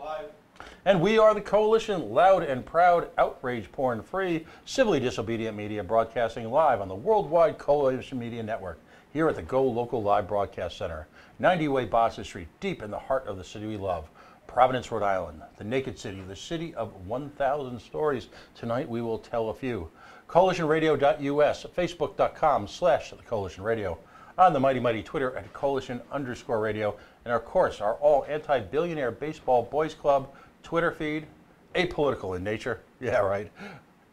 Live. And we are the Coalition, loud and proud, outrage porn-free, civilly disobedient media broadcasting live on the worldwide Coalition Media Network here at the GoLocal Live Broadcast Center, 90 Way Boston Street, deep in the heart of the city we love, Providence, Rhode Island, the naked city, the city of 1,000 stories. Tonight we will tell a few. CoalitionRadio.us, Facebook.com/The Coalition Radio, on the mighty Twitter at Coalition_radio, and of course our all anti-billionaire baseball boys club Twitter feed, apolitical in nature, yeah right,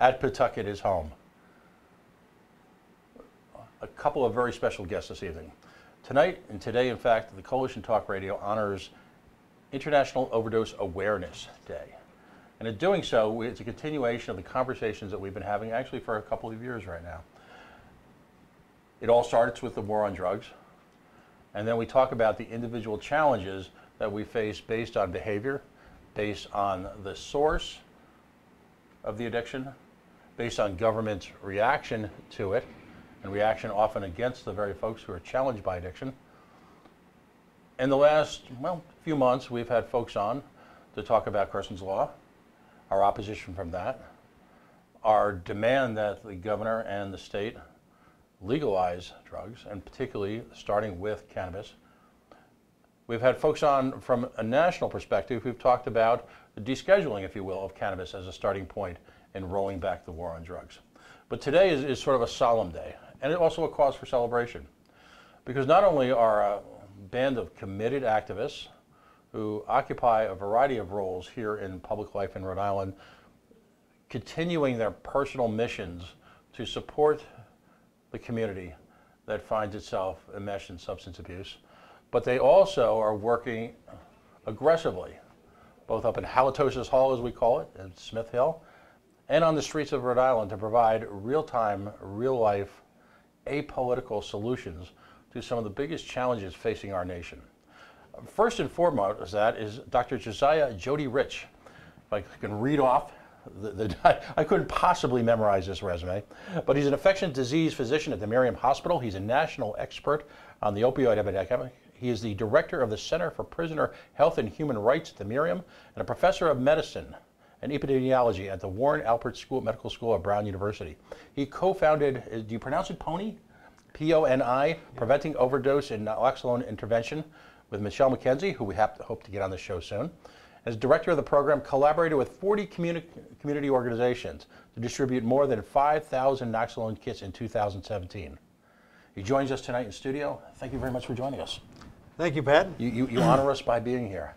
at Pawtucket is home. A couple of very special guests this evening. Tonight and today, in fact, the Coalition Talk Radio honors International Overdose Awareness Day. And in doing so, it's a continuation of the conversations that we've been having actually for a couple of years right now. It all starts with the war on drugs, and then we talk about the individual challenges that we face based on behavior, based on the source of the addiction, based on government reaction to it, and reaction often against the very folks who are challenged by addiction. In the last, few months, we've had folks on to talk about Carson's Law, our opposition from that, our demand that the governor and the state legalize drugs, and particularly starting with cannabis. We've had folks on from a national perspective who've talked about the descheduling, if you will, of cannabis as a starting point in rolling back the war on drugs. But today is sort of a solemn day, and also a cause for celebration, because not only are a band of committed activists who occupy a variety of roles here in public life in Rhode Island, continuing their personal missions to support the community that finds itself enmeshed in substance abuse, but they also are working aggressively, both up in Halitosis Hall, as we call it, in Smith Hill, and on the streets of Rhode Island to provide real-time, real-life, apolitical solutions to some of the biggest challenges facing our nation. First and foremost is that is Dr. Josiah Jody Rich. If I can read off, I couldn't possibly memorize this resume, but he's an infectious disease physician at the Miriam Hospital. He's a national expert on the opioid epidemic. He is the director of the Center for Prisoner Health and Human Rights at the Miriam, and a professor of medicine and epidemiology at the Warren Alpert Medical School of Brown University. He co-founded, do you pronounce it PONI? P-O-N-I, Preventing Overdose and Naloxone Intervention, with Michelle McKenzie, who we hope to get on the show soon. As director of the program, collaborated with 40 community organizations to distribute more than 5,000 Naloxone kits in 2017. He joins us tonight in studio. Thank you very much for joining us. Thank you, Pat. You honor us by being here.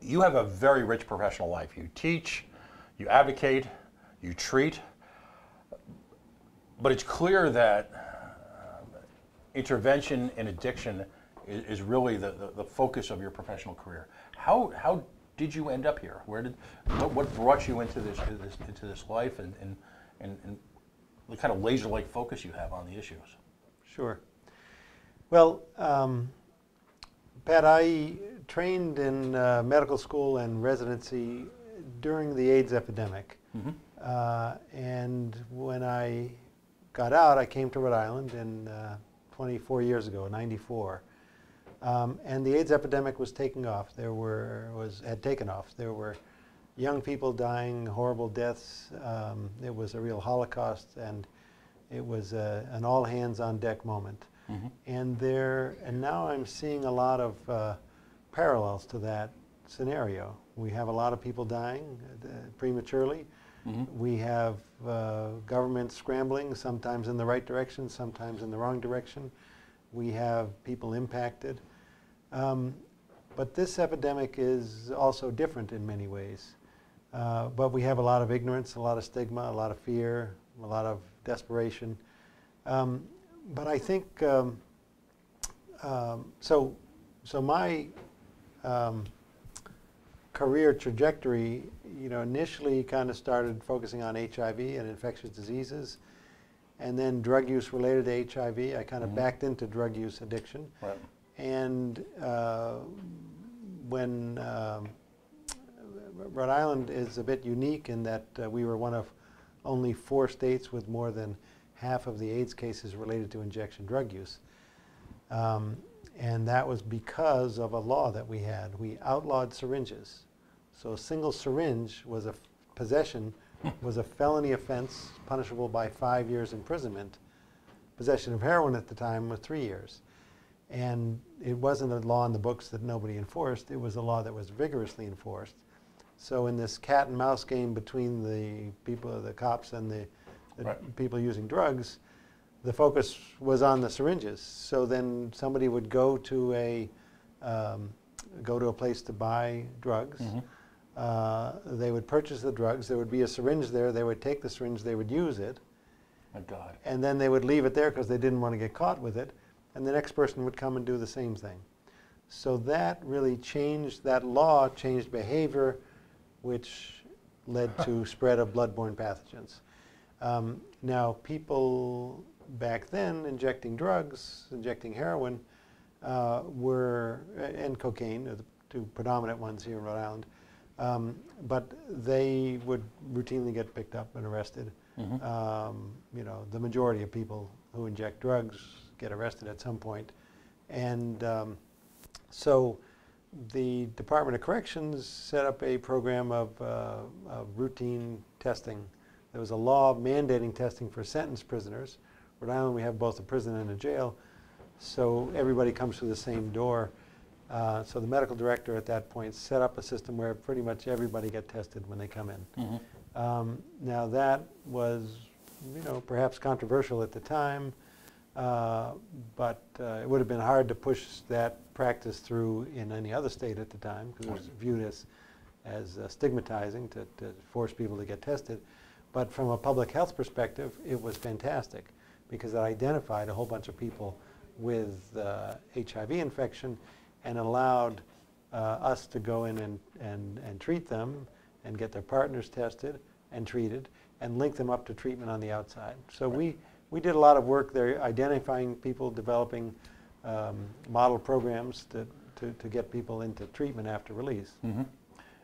You have a very rich professional life. You teach, you advocate, you treat, but it's clear that intervention in addiction is really the focus of your professional career. How did you end up here? What brought you into this life and the kind of laser-like focus you have on the issues? Sure. Well, Pat, I trained in medical school and residency during the AIDS epidemic. Mm-hmm. And when I got out, I came to Rhode Island in 24 years ago, 94. And the AIDS epidemic was taking off. Had taken off. There were young people dying, horrible deaths. It was a real Holocaust, and it was an all hands on deck moment. Mm-hmm. And now I'm seeing a lot of parallels to that scenario. We have a lot of people dying prematurely. Mm-hmm. We have government scrambling, sometimes in the right direction, sometimes in the wrong direction. We have people impacted. But this epidemic is also different in many ways. But we have a lot of ignorance, a lot of stigma, a lot of fear, a lot of desperation. But I think, so my career trajectory, initially kind of started focusing on HIV and infectious diseases, and then drug use related to HIV. I kind of backed into drug use addiction. Right. And when Rhode Island is a bit unique in that we were one of only 4 states with more than half of the AIDS cases related to injection drug use. And that was because of a law that we had. We outlawed syringes. So a single syringe was possession was a felony offense punishable by 5 years imprisonment. Possession of heroin at the time was 3 years. And it wasn't a law in the books that nobody enforced. It was a law that was vigorously enforced. So in this cat and mouse game between the people, the cops and the people using drugs, the focus was on the syringes. So then somebody would go to a place to buy drugs. They would purchase the drugs. There would be a syringe there. They would take the syringe. They would use it. My God. And then they would leave it there because they didn't want to get caught with it. And the next person would come and do the same thing. So that really changed, that law changed behavior, which led to spread of bloodborne pathogens. Now, people back then injecting drugs, injecting heroin, and cocaine, are the two predominant ones here in Rhode Island, but they would routinely get picked up and arrested. You know, the majority of people who inject drugs get arrested at some point. And so the Department of Corrections set up a program of routine testing. There was a law mandating testing for sentenced prisoners. Rhode Island, we have both a prison and a jail, so everybody comes through the same door. So the medical director at that point set up a system where pretty much everybody got tested when they come in. Now that was, you know, perhaps controversial at the time, but it would have been hard to push that practice through in any other state at the time because it was viewed as stigmatizing to force people to get tested. But from a public health perspective, it was fantastic because it identified a whole bunch of people with HIV infection and allowed us to go in and treat them and get their partners tested and treated and link them up to treatment on the outside. So we did a lot of work there identifying people, developing model programs to get people into treatment after release.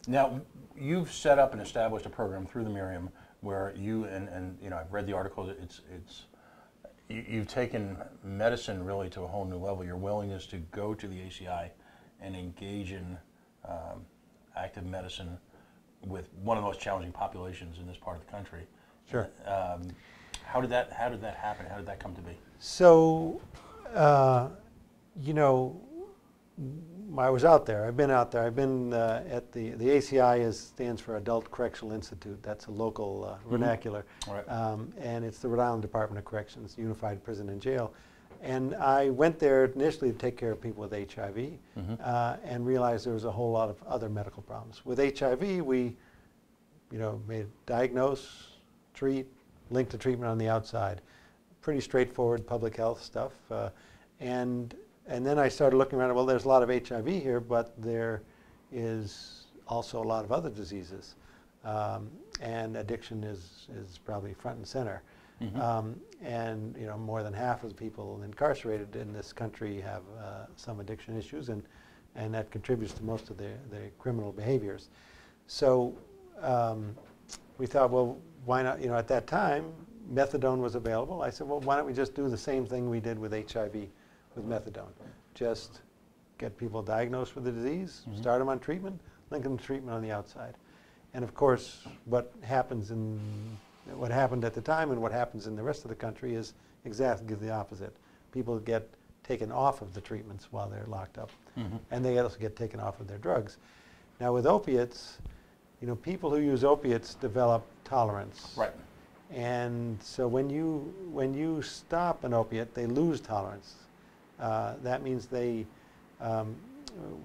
Now, you've set up and established a program through the Miriam where you, and you know, I've read the articles, you've taken medicine really to a whole new level. Your willingness to go to the ACI and engage in active medicine with one of the most challenging populations in this part of the country. Sure. How did that happen? How did that come to be? So, you know, I was out there. I've been out there. I've been at the ACI stands for Adult Correctional Institute. That's a local vernacular. And it's the Rhode Island Department of Corrections, Unified Prison and Jail. And I went there initially to take care of people with HIV and realized there was a whole lot of other medical problems. With HIV, we, you know, made diagnose, treat, link to treatment on the outside. Pretty straightforward public health stuff. And then I started looking around, well, there's a lot of HIV here, but there is also a lot of other diseases. And addiction is probably front and center. And you know, more than half of the people incarcerated in this country have some addiction issues, and that contributes to most of the criminal behaviors. So we thought, well, why not? You know, at that time, methadone was available. I said, well, why don't we just do the same thing we did with HIV with methadone? Just get people diagnosed with the disease, start them on treatment, link them to treatment on the outside. And of course, what happened at the time and what happens in the rest of the country is exactly the opposite. People get taken off of the treatments while they're locked up, and they also get taken off of their drugs. Now with opiates, you know, people who use opiates develop tolerance. Right. And so when you stop an opiate, they lose tolerance. That means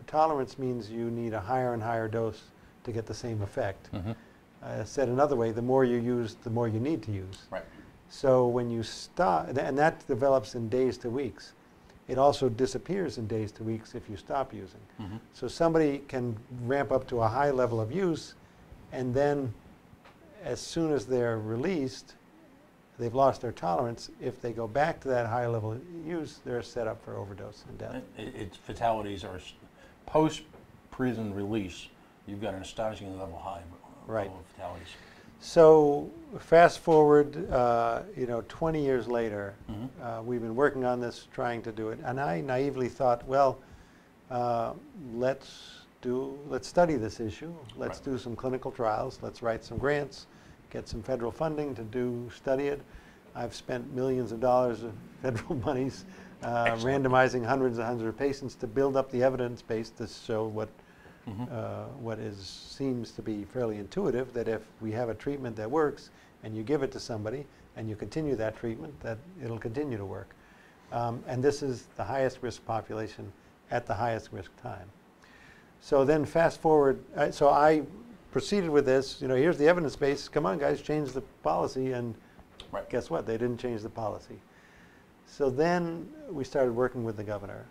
tolerance means you need a higher and higher dose to get the same effect. Said another way, the more you use, the more you need to use. Right. So when you stop, and that develops in days to weeks. It also disappears in days to weeks if you stop using. So somebody can ramp up to a high level of use, and then as soon as they're released, they've lost their tolerance. If they go back to that high level of use, they're set up for overdose and death. Its fatalities are post-prison release. You've got an astonishingly level high level of fatalities. So fast forward, 20 years later, we've been working on this, trying to do it, and I naively thought, well, let's study this issue. Let's do some clinical trials. Let's write some grants, get some federal funding to study it. I've spent millions of dollars of federal monies randomizing hundreds and hundreds of patients to build up the evidence base to show what seems to be fairly intuitive, that if we have a treatment that works and you give it to somebody and you continue that treatment, that it'll continue to work. And this is the highest risk population at the highest risk time. So then fast forward, so I proceeded with this, here's the evidence base, come on guys, change the policy, and guess what? They didn't change the policy. So then we started working with the governor.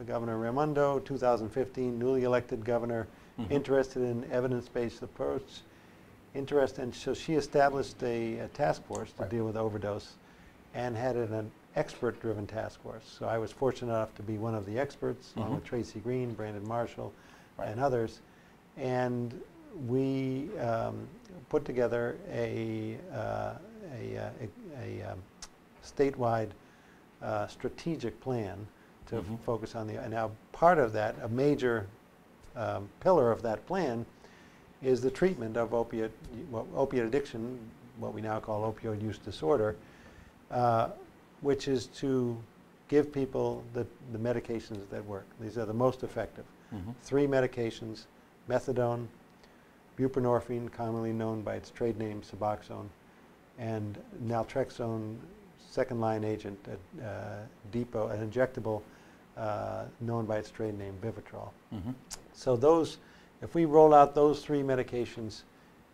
Governor Raimondo, 2015, newly elected governor, interested in evidence-based approach, and so she established a task force to deal with overdose and had an expert-driven task force. So I was fortunate enough to be one of the experts, along with Tracy Green, Brandon Marshall, and others. And we put together a statewide strategic plan to focus on and now part of that, a major pillar of that plan, is the treatment of opiate addiction, what we now call opioid use disorder, which is to give people the medications that work. These are the most effective. 3 medications: methadone, buprenorphine, commonly known by its trade name Suboxone, and naltrexone, second-line agent, depot, an injectable known by its trade name Vivitrol. So if we roll out those 3 medications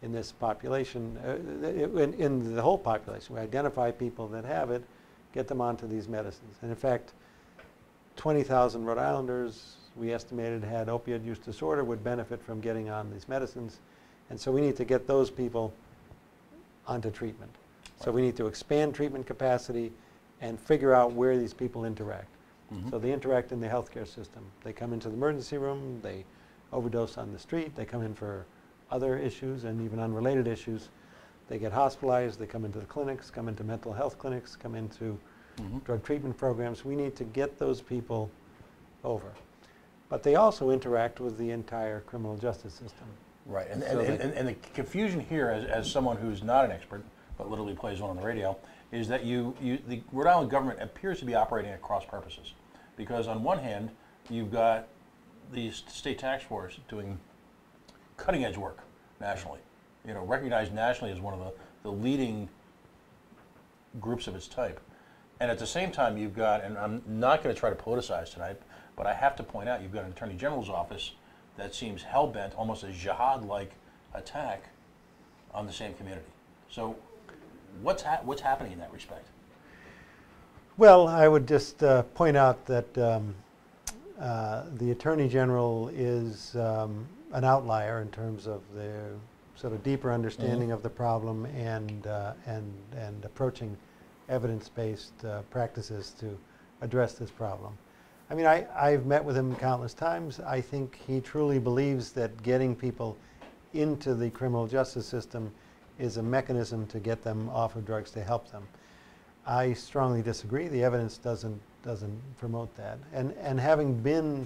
in this population, in the whole population, we identify people that have it, get them onto these medicines. And in fact, 20,000 Rhode Islanders, we estimated, had opioid use disorder, would benefit from getting on these medicines. And so we need to get those people onto treatment. So we need to expand treatment capacity and figure out where these people interact. So they interact in the healthcare system. They come into the emergency room, they overdose on the street, they come in for other issues and even unrelated issues. They get hospitalized, they come into the clinics, come into mental health clinics, come into drug treatment programs. We need to get those people over. But they also interact with the entire criminal justice system. Right, and the confusion here, as someone who's not an expert, but literally plays one on the radio, is that the Rhode Island government appears to be operating at cross purposes. Because on one hand, you've got the state task force doing cutting edge work nationally, recognized nationally as one of the leading groups of its type. And at the same time, you've got, and I'm not going to try to politicize tonight, but I have to point out, you've got an Attorney General's office that seems hell-bent, almost a jihad-like attack on the same community. So what's happening in that respect? Well, I would just point out that the Attorney General is an outlier in terms of their sort of deeper understanding of the problem and approaching evidence-based practices to address this problem. I mean, I've met with him countless times. I think he truly believes that getting people into the criminal justice system is a mechanism to get them off of drugs, to help them. I strongly disagree. The evidence doesn't promote that. And having been,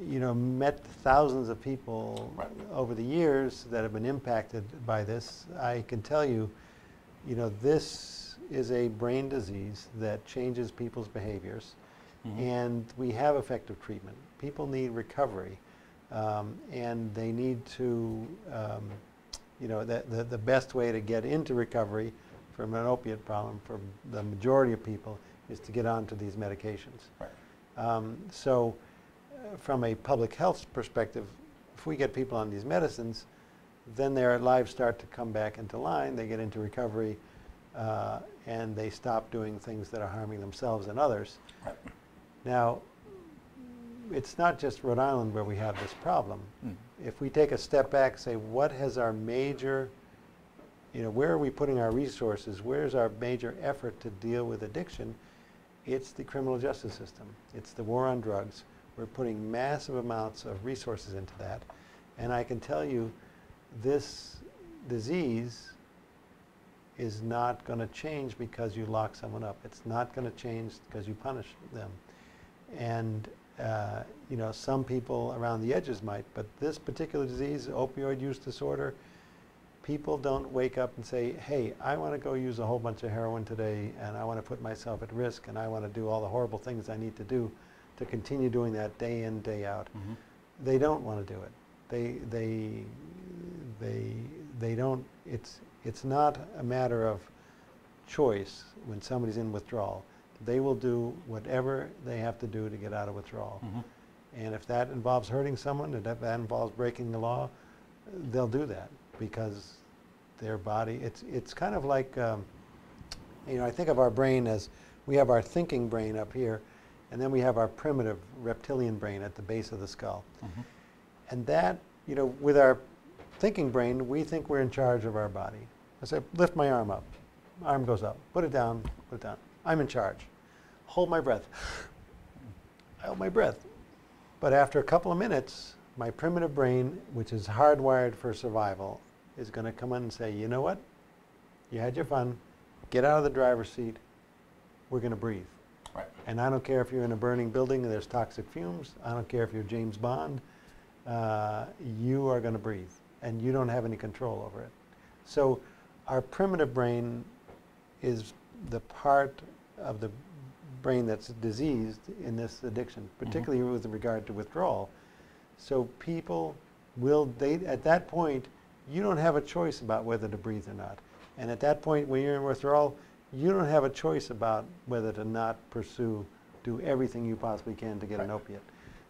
met thousands of people over the years that have been impacted by this, I can tell you, this is a brain disease that changes people's behaviors. And we have effective treatment. People need recovery, and they need to, the best way to get into recovery from an opiate problem for the majority of people is to get onto these medications. So from a public health perspective, if we get people on these medicines, then their lives start to come back into line, they get into recovery, and they stop doing things that are harming themselves and others. Now, it's not just Rhode Island where we have this problem. If we take a step back, say, what has our major, where are we putting our resources? Where's our major effort to deal with addiction? It's the criminal justice system. It's the war on drugs. We're putting massive amounts of resources into that. And I can tell you, this disease is not going to change because you lock someone up. It's not going to change because you punish them. And you know, some people around the edges might, but this particular disease, opioid use disorder, people don't wake up and say, hey, I want to go use a whole bunch of heroin today, and I want to put myself at risk, and I want to do all the horrible things I need to do to continue doing that day in, day out. Mm-hmm. They don't want to do it. They don't, it's not a matter of choice when somebody's in withdrawal. They will do whatever they have to do to get out of withdrawal. Mm-hmm. And if that involves hurting someone, and if that involves breaking the law, they'll do that because their body, it's kind of like, you know, I think of our brain as we have our thinking brain up here, and then we have our primitive reptilian brain at the base of the skull. Mm-hmm. And that, you know, with our thinking brain, we think we're in charge of our body. I say, lift my arm up. Arm goes up. Put it down. Put it down. I'm in charge. Hold my breath. I hold my breath. But after a couple of minutes, my primitive brain, which is hardwired for survival, is going to come in and say, you know what? You had your fun. Get out of the driver's seat. We're going to breathe. Right. And I don't care if you're in a burning building and there's toxic fumes. I don't care if you're James Bond. You are going to breathe. And you don't have any control over it. So our primitive brain is the part of the brain that's diseased in this addiction, particularly with regard to withdrawal. So people will, at that point, you don't have a choice about whether to breathe or not. And at that point, when you're in withdrawal, you don't have a choice about whether to not do everything you possibly can to get an opiate.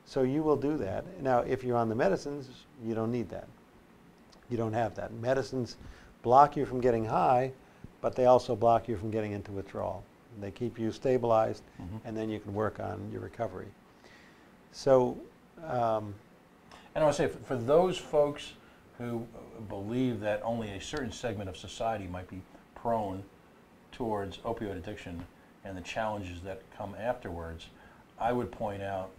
So you will do that. Now, if you're on the medicines, you don't need that. You don't have that. Medicines block you from getting high, but they also block you from getting into withdrawal. They keep you stabilized, and then you can work on your recovery. So, and I want to say, for those folks who believe that only a certain segment of society might be prone towards opioid addiction and the challenges that come afterwards, I would point out,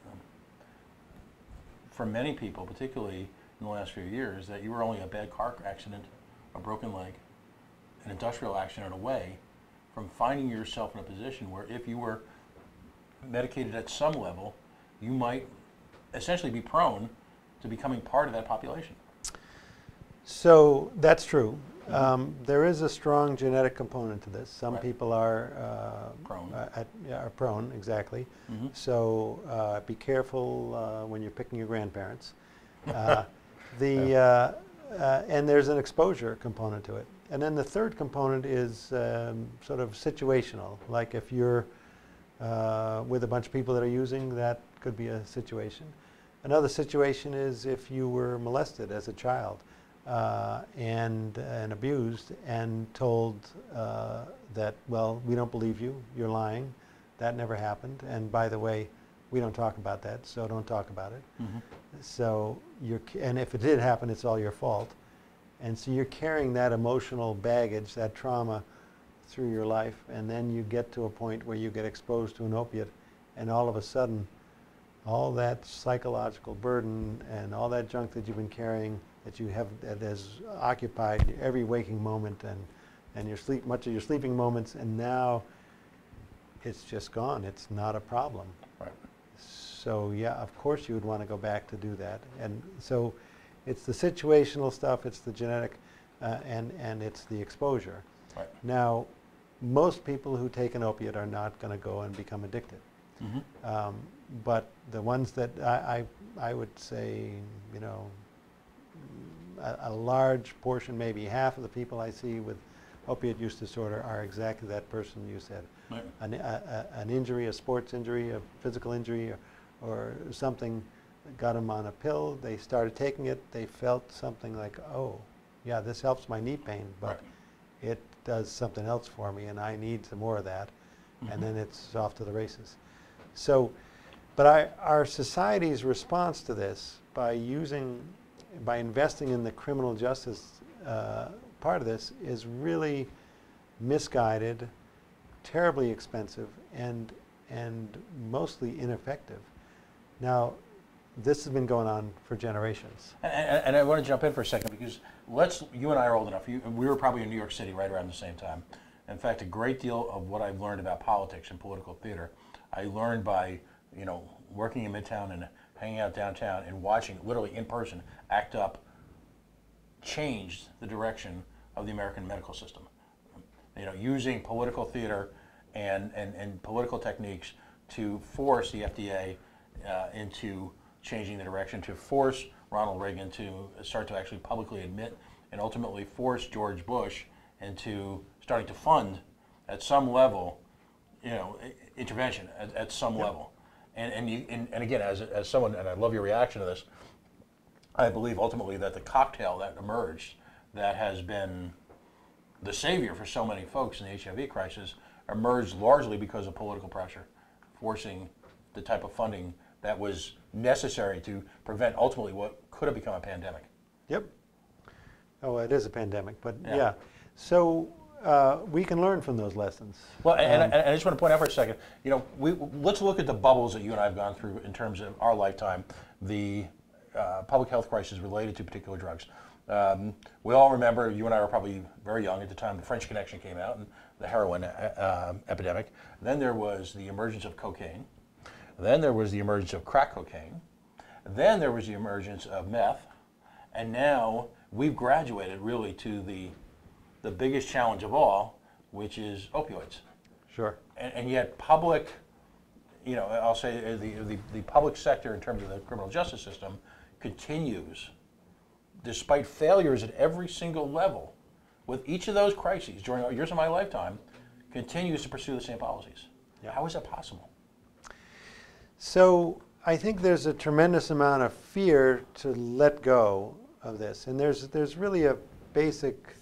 for many people, particularly in the last few years, that you were only a bad car accident, a broken leg, an industrial accident away from finding yourself in a position where if you were medicated at some level, you might essentially be prone to becoming part of that population. So that's true. There is a strong genetic component to this. Some people are prone. Are prone, exactly. So be careful when you're picking your grandparents. And there's an exposure component to it. And then the third component is sort of situational. Like if you're with a bunch of people that are using, that could be a situation. Another situation is if you were molested as a child and abused and told that, well, we don't believe you, you're lying, that never happened. And by the way, we don't talk about that, so don't talk about it. So and if it did happen, it's all your fault. And so you're carrying that emotional baggage, that trauma through your life, and then you get to a point where you get exposed to an opiate, and all of a sudden, all that psychological burden and all that junk that you've been carrying, that you have, that has occupied every waking moment and your much of your sleeping moments, and now it's just gone. It's not a problem. Right. So yeah, of course you would want to go back to do that. And so it's the situational stuff, it's the genetic, and it's the exposure. Right. Now, most people who take an opiate are not going to go and become addicted. But the ones that I would say, you know, a large portion, maybe half of the people I see with opiate use disorder are exactly that person you said. Right. An injury, a sports injury, a physical injury, or something got them on a pill, they started taking it, they felt something like, oh, yeah, this helps my knee pain, but it does something else for me and I need some more of that, and then it's off to the races. So, but our society's response to this, by investing in the criminal justice part of this, is really misguided, terribly expensive, and mostly ineffective. Now, this has been going on for generations. And I want to jump in for a second because you and I are old enough. We were probably in New York City right around the same time. In fact, a great deal of what I've learned about politics and political theater, I learned by, working in Midtown and hanging out downtown and watching literally in person ACT UP changed the direction of the American medical system. Using political theater and political techniques to force the FDA into changing the direction, to force Ronald Reagan to start to actually publicly admit and ultimately force George Bush into starting to fund at some level, intervention at some level. And again, as someone, and I love your reaction to this, I believe ultimately that the cocktail that emerged that has been the savior for so many folks in the HIV crisis emerged largely because of political pressure, forcing the type of funding that was necessary to prevent ultimately what could have become a pandemic. Yep. Oh, it is a pandemic, but yeah. So we can learn from those lessons. Well, and I just want to point out for a second, let's look at the bubbles that you and I have gone through in terms of our lifetime, the public health crisis related to particular drugs. We all remember, you and I were probably very young at the time, the French Connection came out and the heroin epidemic. Then there was the emergence of cocaine. Then there was the emergence of crack cocaine. Then there was the emergence of meth. And now we've graduated really to the biggest challenge of all, which is opioids. Sure. And yet public, I'll say the public sector in terms of the criminal justice system continues, despite failures at every single level, with each of those crises during years of my lifetime, continues to pursue the same policies. Yeah. How is that possible? So I think there's a tremendous amount of fear to let go of this, and there's really a basic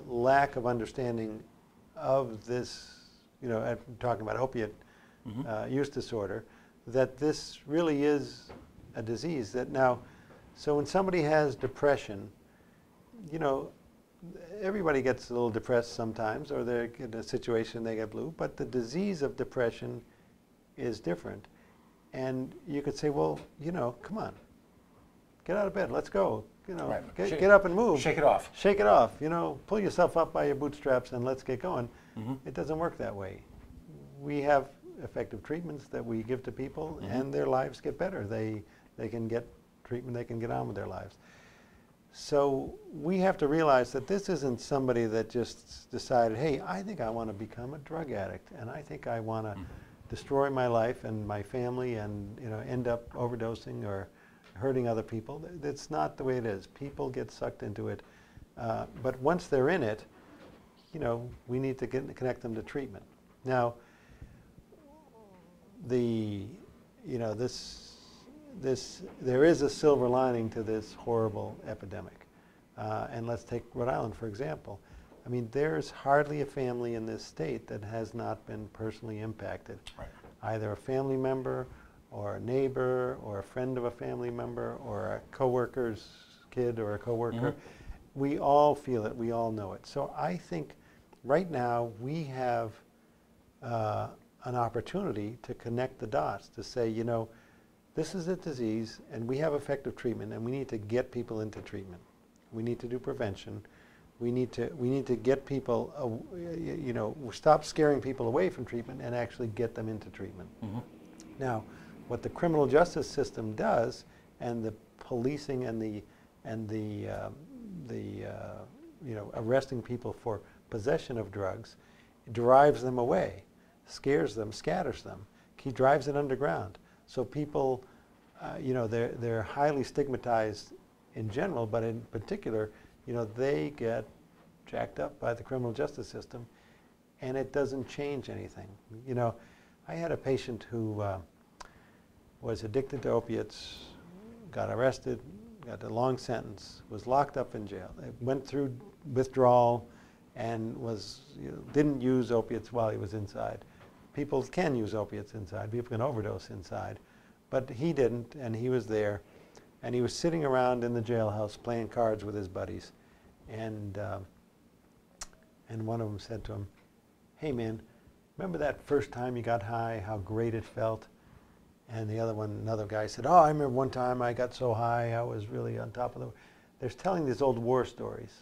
lack of understanding of this. I'm talking about opiate use disorder, that this really is a disease that now. So when somebody has depression, everybody gets a little depressed sometimes, or they're in a situation they get blue. But the disease of depression is different. And you could say, well, come on, get out of bed, let's go. Right. Get up and move. Shake it off. Shake it off. Pull yourself up by your bootstraps and let's get going. It doesn't work that way. We have effective treatments that we give to people, and their lives get better. They can get treatment, they can get on with their lives. So we have to realize that this isn't somebody that just decided, hey, I think I want to become a drug addict, and I think I want to destroy my life and my family and end up overdosing or hurting other people. That's not the way it is. People get sucked into it. But once they're in it, we need to connect them to treatment. Now, there is a silver lining to this horrible epidemic. And let's take Rhode Island, for example. I mean, there's hardly a family in this state that has not been personally impacted. Right. Either a family member or a neighbor or a friend of a family member or a coworker's kid or a coworker. We all feel it. We all know it. So I think right now we have an opportunity to connect the dots, to say, this is a disease and we have effective treatment, and we need to get people into treatment. We need to do prevention. We need to get people, stop scaring people away from treatment and actually get them into treatment. Now, what the criminal justice system does, and the policing and the arresting people for possession of drugs, drives them away, scares them, scatters them. He drives it underground. So people, they're highly stigmatized in general, but in particular, they get jacked up by the criminal justice system, and it doesn't change anything. I had a patient who was addicted to opiates, got arrested, got a long sentence, was locked up in jail, went through withdrawal, and didn't use opiates while he was inside. People can use opiates inside. People can overdose inside. But he didn't, and he was there. And he was sitting around in the jailhouse playing cards with his buddies. And one of them said to him, hey man, remember that first time you got high, how great it felt? And the other one, another guy said, oh, I remember one time I got so high, I was really on top of the... They're telling these old war stories.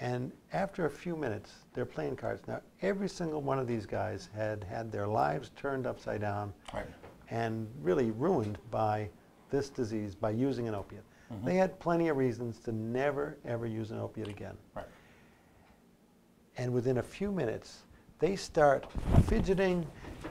And after a few minutes, they're playing cards. Now, every single one of these guys had had their lives turned upside down and really ruined by this disease, by using an opiate. They had plenty of reasons to never, ever use an opiate again. And within a few minutes, they start fidgeting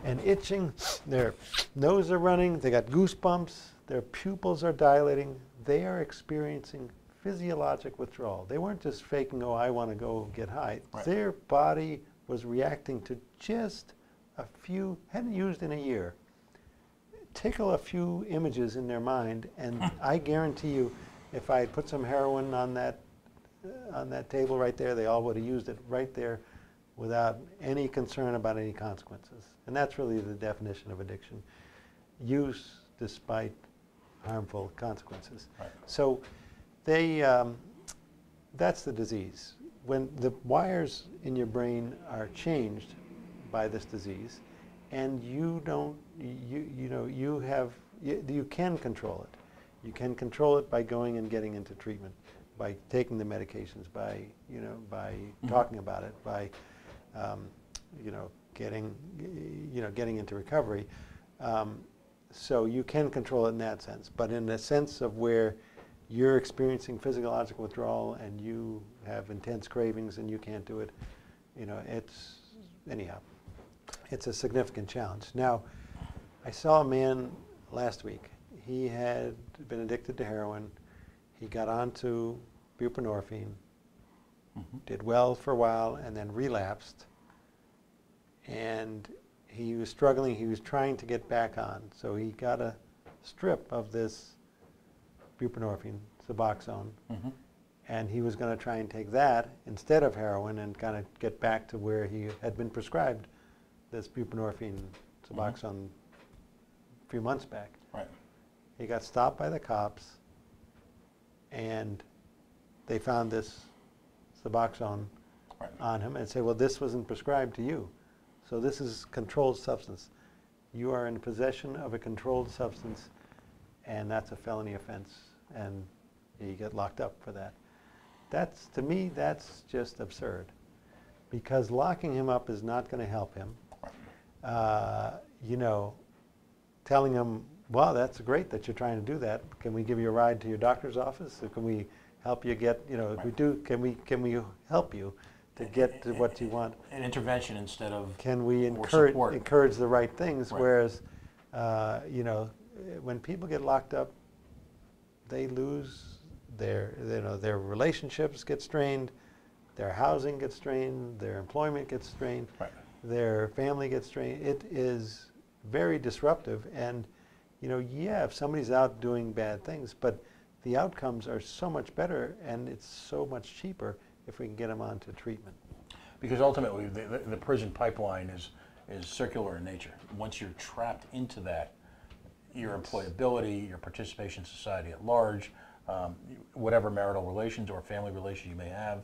and itching. Their nose are running. They got goosebumps. Their pupils are dilating. They are experiencing physiologic withdrawal. They weren't just faking, oh, I want to go get high. Their body was reacting to just a few, hadn't used in a year. Tickle a few images in their mind, and I guarantee you, if I had put some heroin on that table right there, they all would have used it right there without any concern about any consequences. And that's really the definition of addiction. Use despite harmful consequences. So they, that's the disease. When the wires in your brain are changed by this disease, and you don't, you can control it. You can control it by going and getting into treatment, by taking the medications, by talking about it, by getting into recovery. So you can control it in that sense. But in the sense of where you're experiencing physiological withdrawal and you have intense cravings and you can't do it, it's a significant challenge. Now, I saw a man last week. He had been addicted to heroin. He got onto buprenorphine, did well for a while, and then relapsed. And he was struggling. He was trying to get back on. So he got a strip of this buprenorphine, Suboxone, and he was going to try and take that instead of heroin and kind of get back to where he had been prescribed this buprenorphine, Suboxone a few months back. He got stopped by the cops, and they found this Suboxone on him and said, well, this wasn't prescribed to you. So this is controlled substance. You are in possession of a controlled substance, and that's a felony offense, and you get locked up for that. That's, to me, that's just absurd, because locking him up is not going to help him. Telling him, well, that's great that you're trying to do that. Can we give you a ride to your doctor's office? Or can we help you get, if we do, can we help you to get to what you want? An intervention instead of Can we encourage the right things? Whereas, when people get locked up, they lose their relationships get strained, their housing gets strained, their employment gets strained, their family gets strained. It is very disruptive, and if somebody's out doing bad things, but the outcomes are so much better, and it's so much cheaper if we can get them onto treatment. Because ultimately, the prison pipeline is circular in nature. Once you're trapped into that, your employability, your participation in society at large, whatever marital relations or family relations you may have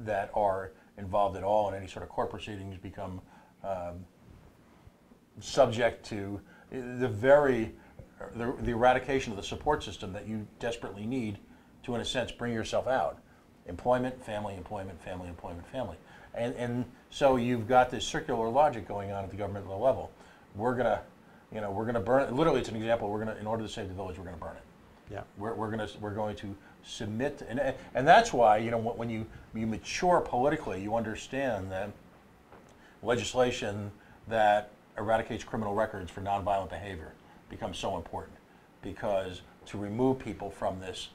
that are involved at all in any sort of court proceedings become subject to the eradication of the support system that you desperately need to, in a sense, bring yourself out. Employment, family, employment, family, employment, family. And so you've got this circular logic going on at the governmental level. We're gonna burn it. Literally, it's an example. In order to save the village, we're gonna burn it. Yeah. We're going to submit, and that's why when you mature politically, you understand that legislation that eradicates criminal records for nonviolent behavior becomes so important, because to remove people from this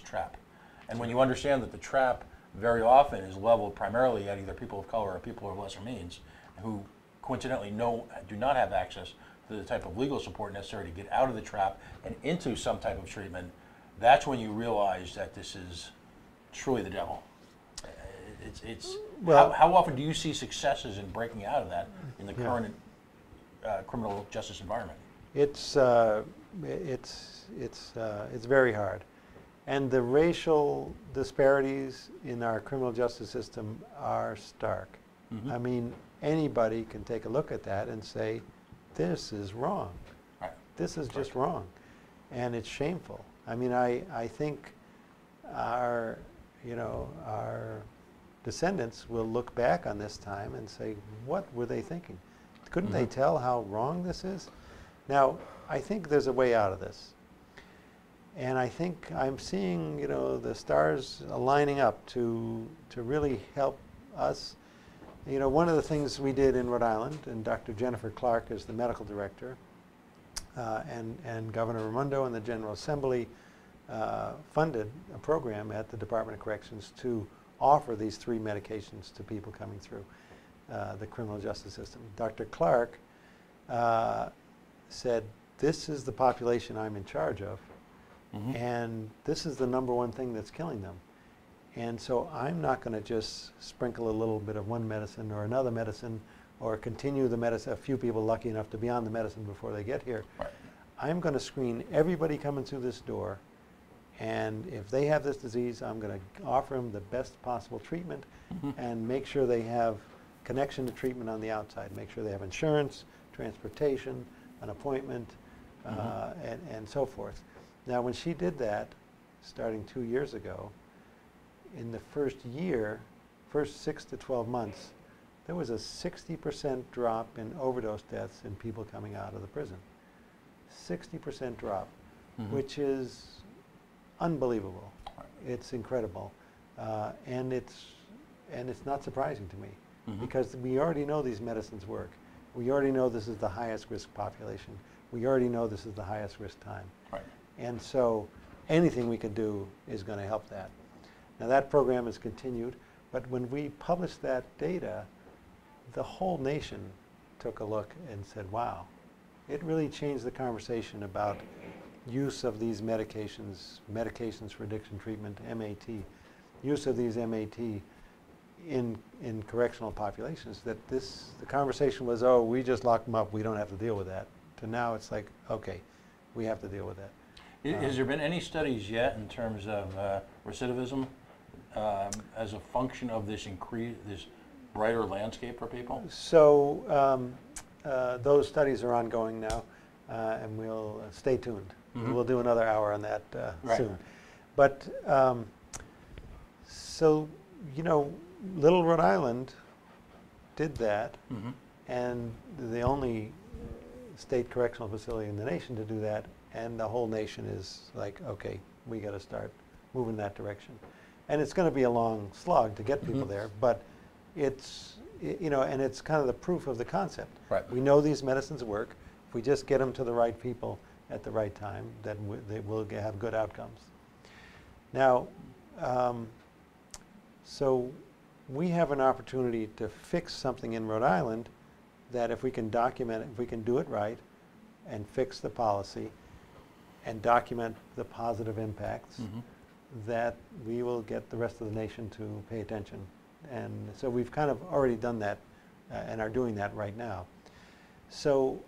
trap, and when you understand that the trap very often is leveled primarily at either people of color or people of lesser means, who coincidentally do not have access to the type of legal support necessary to get out of the trap and into some type of treatment, that's when you realize that this is truly the devil. How often do you see successes in breaking out of that in the current criminal justice environment? It's very hard, and the racial disparities in our criminal justice system are stark. I mean, anybody can take a look at that and say, this is wrong. Right. This is just wrong, and it's shameful. I mean, I think our descendants will look back on this time and say, what were they thinking? Couldn't they tell how wrong this is? Now, I think there's a way out of this. And I think I'm seeing, the stars lining up to really help us. One of the things we did in Rhode Island, and Dr. Jennifer Clark is the medical director, and Governor Raimondo and the General Assembly funded a program at the Department of Corrections to offer these 3 medications to people coming through the criminal justice system. Dr. Clark said, this is the population I'm in charge of, and this is the #1 thing that's killing them. And so I'm not going to just sprinkle a little bit of one medicine or another medicine or continue the medicine, a few people lucky enough to be on the medicine before they get here. Right. I'm going to screen everybody coming through this door, and if they have this disease, I'm going to offer them the best possible treatment and make sure they have connection to treatment on the outside, make sure they have insurance, transportation, an appointment, and so forth. Now, when she did that, starting 2 years ago, in the first 6 to 12 months, there was a 60% drop in overdose deaths in people coming out of the prison. 60% drop, which is unbelievable. It's incredible, and it's not surprising to me because we already know these medicines work. We already know this is the highest risk population. We already know this is the highest risk time. Right. And so anything we can do is going to help that. Now that program has continued, but when we published that data, the whole nation took a look and said, wow, it really changed the conversation about use of these medications for addiction treatment, MAT, use of these MAT in correctional populations, that the conversation was, oh, we just locked them up, we don't have to deal with that. To now it's like, okay, we have to deal with that. Has there been any studies yet in terms of recidivism as a function of this brighter landscape for people? So those studies are ongoing now, and we'll stay tuned. We'll do another hour on that soon. But so, Little Rhode Island did that, and the only state correctional facility in the nation to do that, and the whole nation is like, okay, we got to start moving that direction. And it's going to be a long slog to get people there, but it's, and it's kind of the proof of the concept. Right. We know these medicines work. If we just get them to the right people at the right time, then they will have good outcomes. Now, so we have an opportunity to fix something in Rhode Island that if we can document it, if we can do it right and fix the policy and document the positive impacts, that we will get the rest of the nation to pay attention. And so we've kind of already done that and are doing that right now. So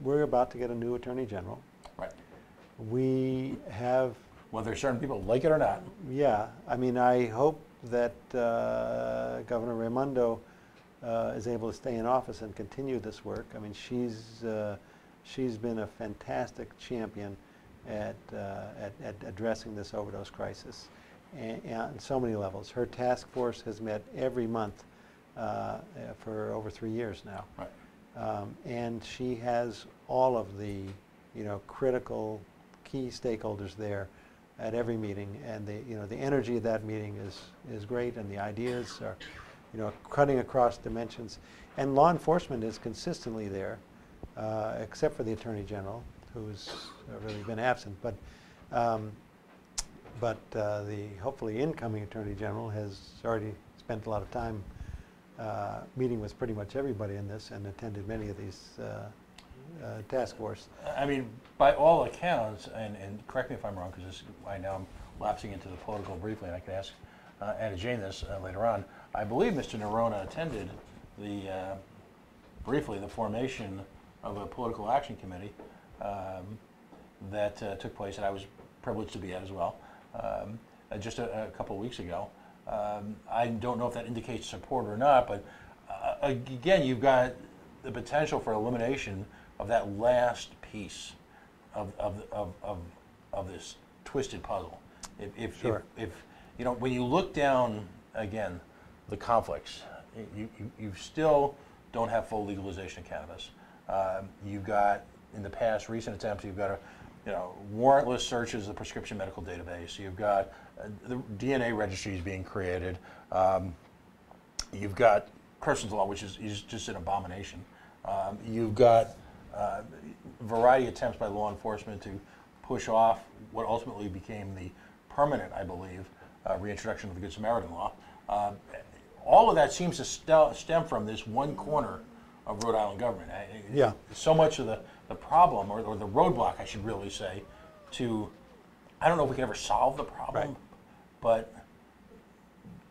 we're about to get a new Attorney General. Right. We have... Whether certain people like it or not. Yeah. I mean, I hope that Governor Raimondo is able to stay in office and continue this work. I mean, she's been a fantastic champion at addressing this overdose crisis on so many levels. Her task force has met every month for over 3 years now. Right. And she has all of the critical key stakeholders there at every meeting, and the energy of that meeting is great, and the ideas are cutting across dimensions. And law enforcement is consistently there, except for the Attorney General, who's really been absent. But the hopefully incoming Attorney General has already spent a lot of time meeting with pretty much everybody in this and attended many of these task force. I mean, by all accounts, and correct me if I'm wrong, because I know I'm lapsing into the political briefly, and I can ask Anna Jane this later on. I believe Mr. Nerona attended briefly the formation of a political action committee that took place, and I was privileged to be at as well, just a couple of weeks ago. I don't know if that indicates support or not, but again, you've got the potential for elimination of that last piece of this twisted puzzle. Sure. If you know, when you look down again, the conflicts, you still don't have full legalization of cannabis. You've got, in the past recent attempts, you've got a, warrantless searches of the prescription medical database. You've got the DNA registries being created. You've got person's law, which is just an abomination. You've got a variety of attempts by law enforcement to push off what ultimately became the permanent, I believe, reintroduction of the Good Samaritan law. All of that seems to stem from this one corner of Rhode Island government. Yeah. So much of the problem, or the roadblock, I should really say, to, I don't know if we can ever solve the problem, right.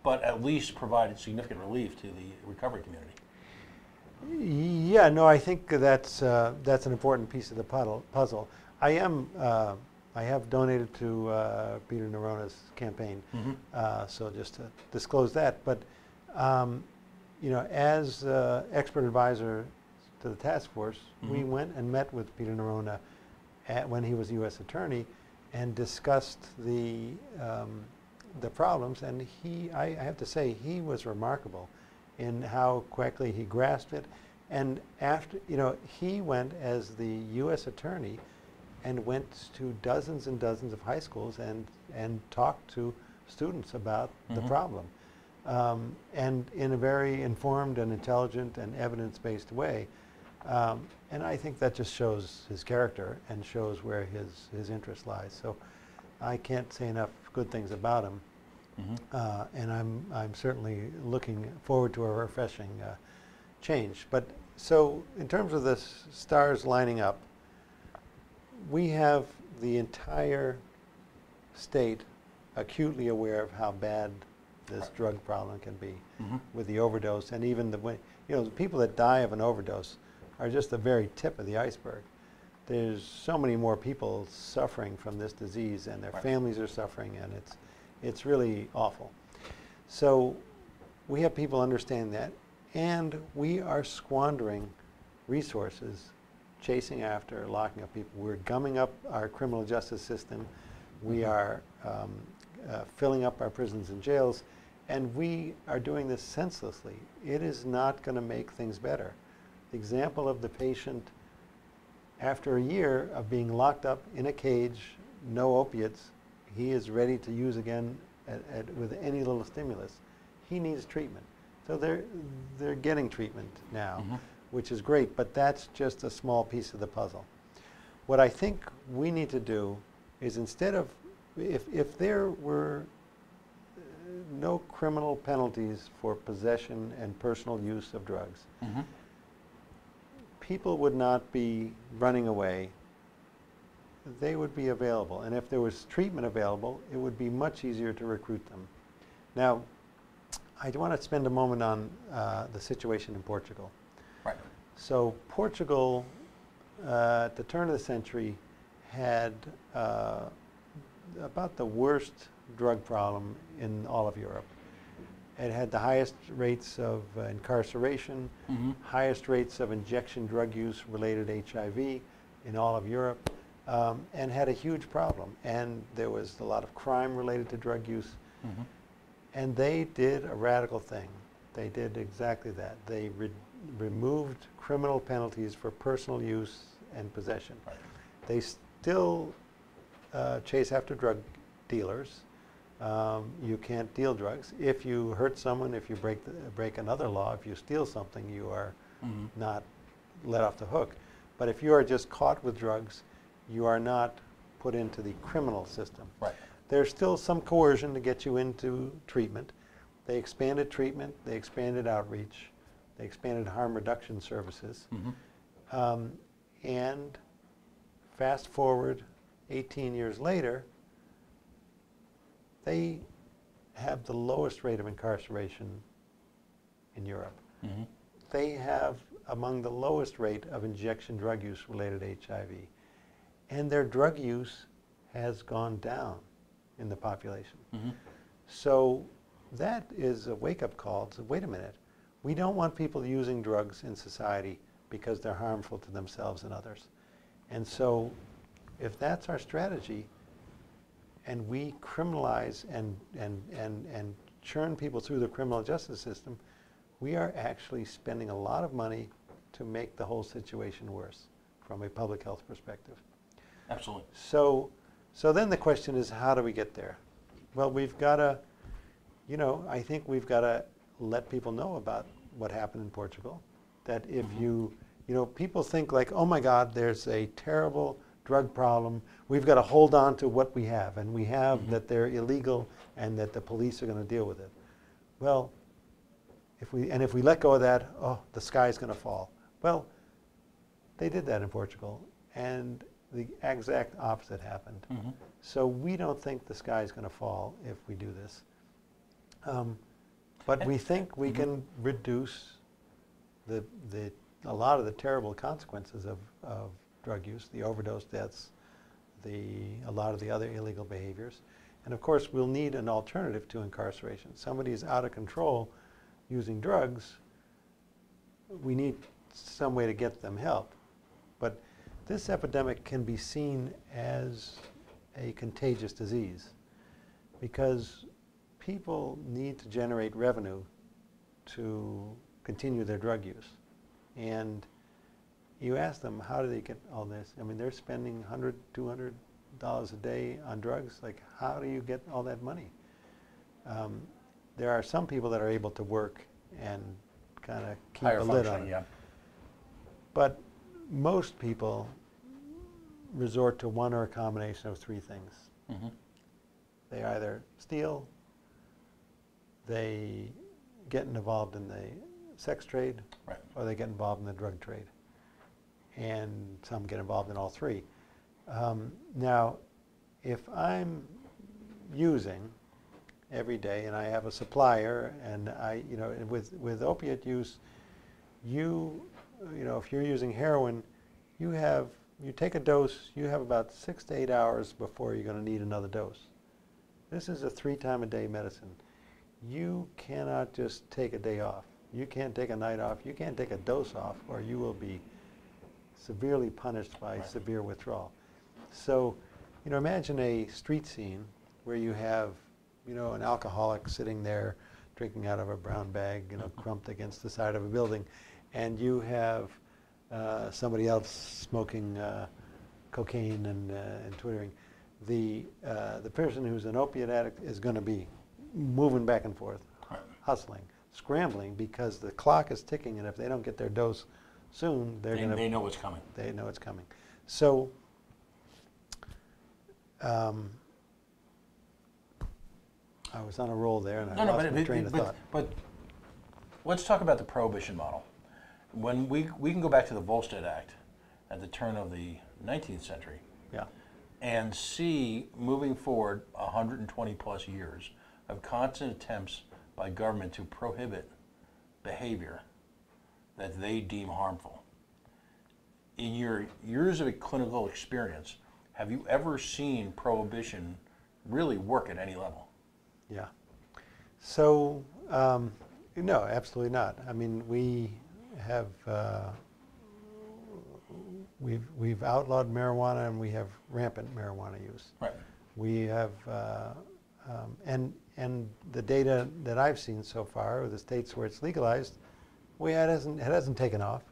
but at least provide significant relief to the recovery community. Yeah, no, I think that's an important piece of the puzzle. I have donated to Peter Nerona's campaign, so just to disclose that. But as expert advisor to the task force, we went and met with Peter Nerona when he was U.S. Attorney, and discussed the problems. And I have to say, he was remarkable in how quickly he grasped it. And after, he went as the U.S. Attorney and went to dozens and dozens of high schools and talked to students about the problem. And in a very informed and intelligent and evidence-based way. And I think that just shows his character and shows where his interest lies. So I can't say enough good things about him. And I'm certainly looking forward to a refreshing change. But so in terms of the stars lining up, we have the entire state acutely aware of how bad this drug problem can be with the overdose, and even the people that die of an overdose are just the very tip of the iceberg. There's so many more people suffering from this disease, and their families are suffering, and it's really awful. So we have people understand that, and we are squandering resources chasing after, locking up people. We're gumming up our criminal justice system. We are filling up our prisons and jails, and we are doing this senselessly. It is not going to make things better. The example of the patient, after a year of being locked up in a cage, no opiates, he is ready to use again with any little stimulus. He needs treatment. So they're getting treatment now, which is great, but that's just a small piece of the puzzle. What I think we need to do is, instead of, if there were no criminal penalties for possession and personal use of drugs, people would not be running away. They would be available. And if there was treatment available, it would be much easier to recruit them. Now, I want to spend a moment on the situation in Portugal. Right. So Portugal, at the turn of the century, had about the worst drug problem in all of Europe. It had the highest rates of incarceration, highest rates of injection drug use related to HIV in all of Europe, and had a huge problem. And there was a lot of crime related to drug use. And they did a radical thing. They did exactly that. They removed criminal penalties for personal use and possession. They still chase after drug dealers. You can't deal drugs. If you hurt someone, if you break another law, if you steal something, you are not let off the hook. But if you are just caught with drugs, you are not put into the criminal system. Right. There's still some coercion to get you into treatment. They expanded treatment, they expanded outreach, they expanded harm reduction services. And fast forward 18 years later, they have the lowest rate of incarceration in Europe. They have among the lowest rate of injection drug use related to HIV. And their drug use has gone down in the population. So that is a wake-up call to, wait a minute, we don't want people using drugs in society because they're harmful to themselves and others. And so if that's our strategy, and we criminalize and churn people through the criminal justice system, we are actually spending a lot of money to make the whole situation worse from a public health perspective. Absolutely. So then the question is, how do we get there? Well, we've got to, I think we've got to let people know about what happened in Portugal. That if people think like, oh my God, there's a terrible drug problem. We've got to hold on to what we have, and we have that they're illegal and that the police are going to deal with it. Well, if we let go of that, oh, the sky's going to fall. Well, they did that in Portugal, and the exact opposite happened. So we don't think the sky's going to fall if we do this. But we think we can reduce a lot of the terrible consequences of drug use, the overdose deaths, a lot of the other illegal behaviors. And of course, we'll need an alternative to incarceration. Somebody is out of control using drugs, we need some way to get them help. But this epidemic can be seen as a contagious disease because people need to generate revenue to continue their drug use. And you ask them, how do they get all this? I mean, they're spending $100, $200 a day on drugs. Like, how do you get all that money? There are some people that are able to work and kind of keep a lid on it. Yeah. But most people resort to one or a combination of three things. They either steal, they get involved in the sex trade, or they get involved in the drug trade. And some get involved in all three. Now, if I'm using every day and I have a supplier, and with opiate use, if you're using heroin, you take a dose, you have about 6 to 8 hours before you're going to need another dose. This is a 3-time-a-day medicine. You cannot just take a day off. You can't take a night off. You can't take a dose off, or you will be severely punished by severe withdrawal. So, imagine a street scene where you have, an alcoholic sitting there drinking out of a brown bag, crumped against the side of a building, and you have somebody else smoking cocaine and twittering. The person who's an opiate addict is going to be moving back and forth, hustling, scrambling, because the clock is ticking, and if they don't get their dose soon, they know what's coming. They know it's coming. So, I was on a roll there, and I lost my train of thought. But let's talk about the prohibition model. When we can go back to the Volstead Act at the turn of the 19th century, and see moving forward 120 plus years of constant attempts by government to prohibit behavior that they deem harmful. In your years of clinical experience, have you ever seen prohibition really work at any level? Yeah. So, no, absolutely not. I mean, we have we've outlawed marijuana, and we have rampant marijuana use. Right. We have and the data that I've seen so far, the states where it's legalized, it hasn't taken off.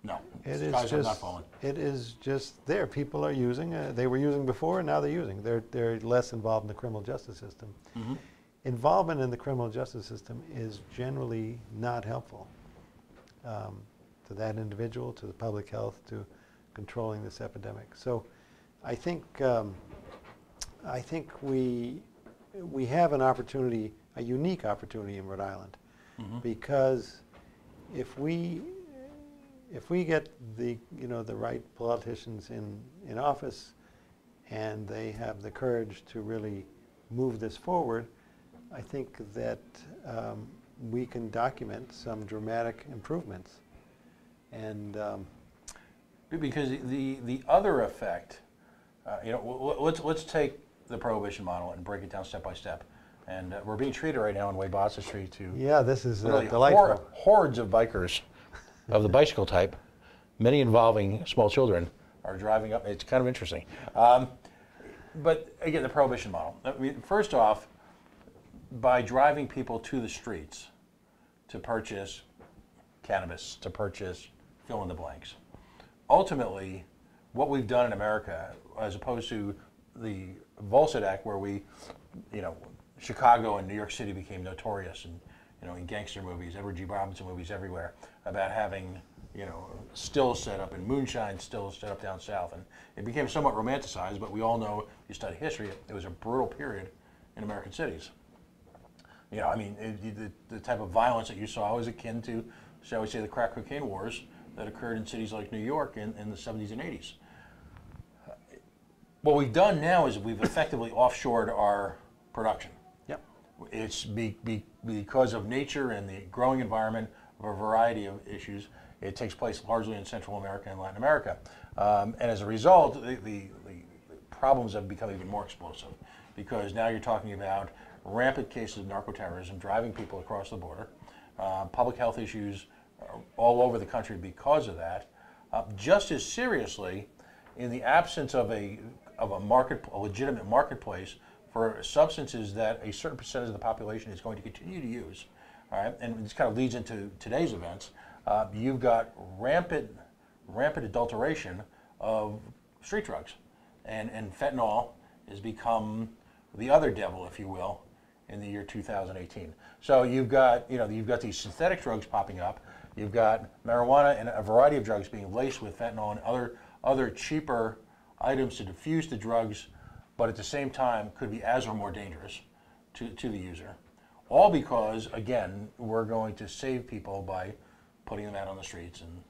No, skies have not fallen. It is just there. People are using. They were using before, and now they're using. They're less involved in the criminal justice system. Involvement in the criminal justice system is generally not helpful to that individual, to the public health, to controlling this epidemic. So, I think we have an opportunity, a unique opportunity in Rhode Island, because if we get the right politicians in office, and they have the courage to really move this forward, I think that we can document some dramatic improvements. And because the other effect, let's take the prohibition model and break it down step by step. And we're being treated right now on Waybossa Street to this is delightful. Hordes of bikers of the bicycle type many involving small children, are driving up. It's kind of interesting. But again, the prohibition model. I mean, first off, by driving people to the streets to purchase cannabis, to purchase fill in the blanks, ultimately, what we've done in America, as opposed to the Volstead Act, where we, Chicago and New York City became notorious, and in gangster movies, Edward G. Robinson movies everywhere, about having stills set up and moonshine stills set up down south, and it became somewhat romanticized. But we all know, if you study history, it was a brutal period in American cities. I mean, the type of violence that you saw was akin to, shall we say, the crack cocaine wars that occurred in cities like New York in the 70s and 80s. What we've done now is we've effectively offshored our production. Yep. It's because of nature and the growing environment of a variety of issues. It takes place largely in Central America and Latin America. And as a result, the problems have become even more explosive, because now you're talking about rampant cases of narco-terrorism driving people across the border, public health issues all over the country because of that. Just as seriously, in the absence of a legitimate marketplace for substances that a certain percentage of the population is going to continue to use, all right, and this kind of leads into today's events. You've got rampant adulteration of street drugs, and fentanyl has become the other devil, if you will, in the year 2018. So you've got these synthetic drugs popping up. You've got marijuana and a variety of drugs being laced with fentanyl and other cheaper items to diffuse the drugs, but at the same time could be as or more dangerous to the user. All because, again, we're going to save people by putting them out on the streets and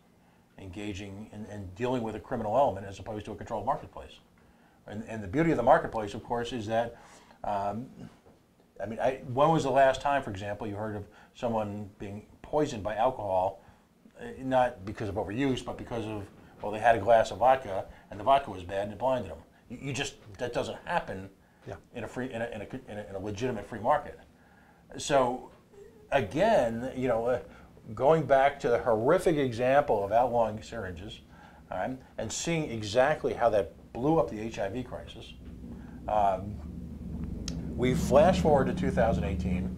engaging and dealing with a criminal element as opposed to a controlled marketplace. And the beauty of the marketplace, of course, is that, when was the last time, for example, you heard of someone being poisoned by alcohol, not because of overuse, but because of, well, they had a glass of vodka and the vodka was bad and it blinded them. That doesn't happen in a legitimate free market. So again, going back to the horrific example of outlawing syringes, and seeing exactly how that blew up the HIV crisis, we flash forward to 2018.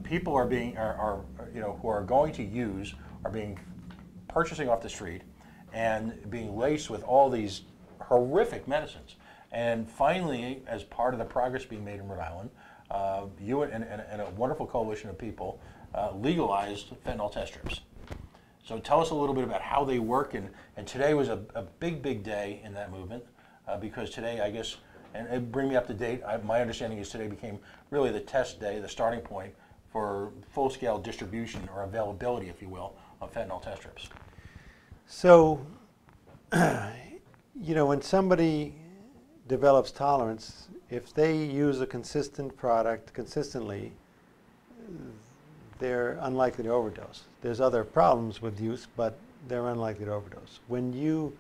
People are who are going to use are being purchasing off the street and being laced with all these horrific medicines. And finally, as part of the progress being made in Rhode Island, you and a wonderful coalition of people legalized fentanyl test strips. So tell us a little bit about how they work, and today was a big day in that movement, because today, I guess, and bring me up to date, my understanding is today became really the test day, the starting point for full-scale distribution or availability, if you will, of fentanyl test strips. So, when somebody develops tolerance, if they use a consistent product consistently, they're unlikely to overdose. There's other problems with use, but they're unlikely to overdose. When you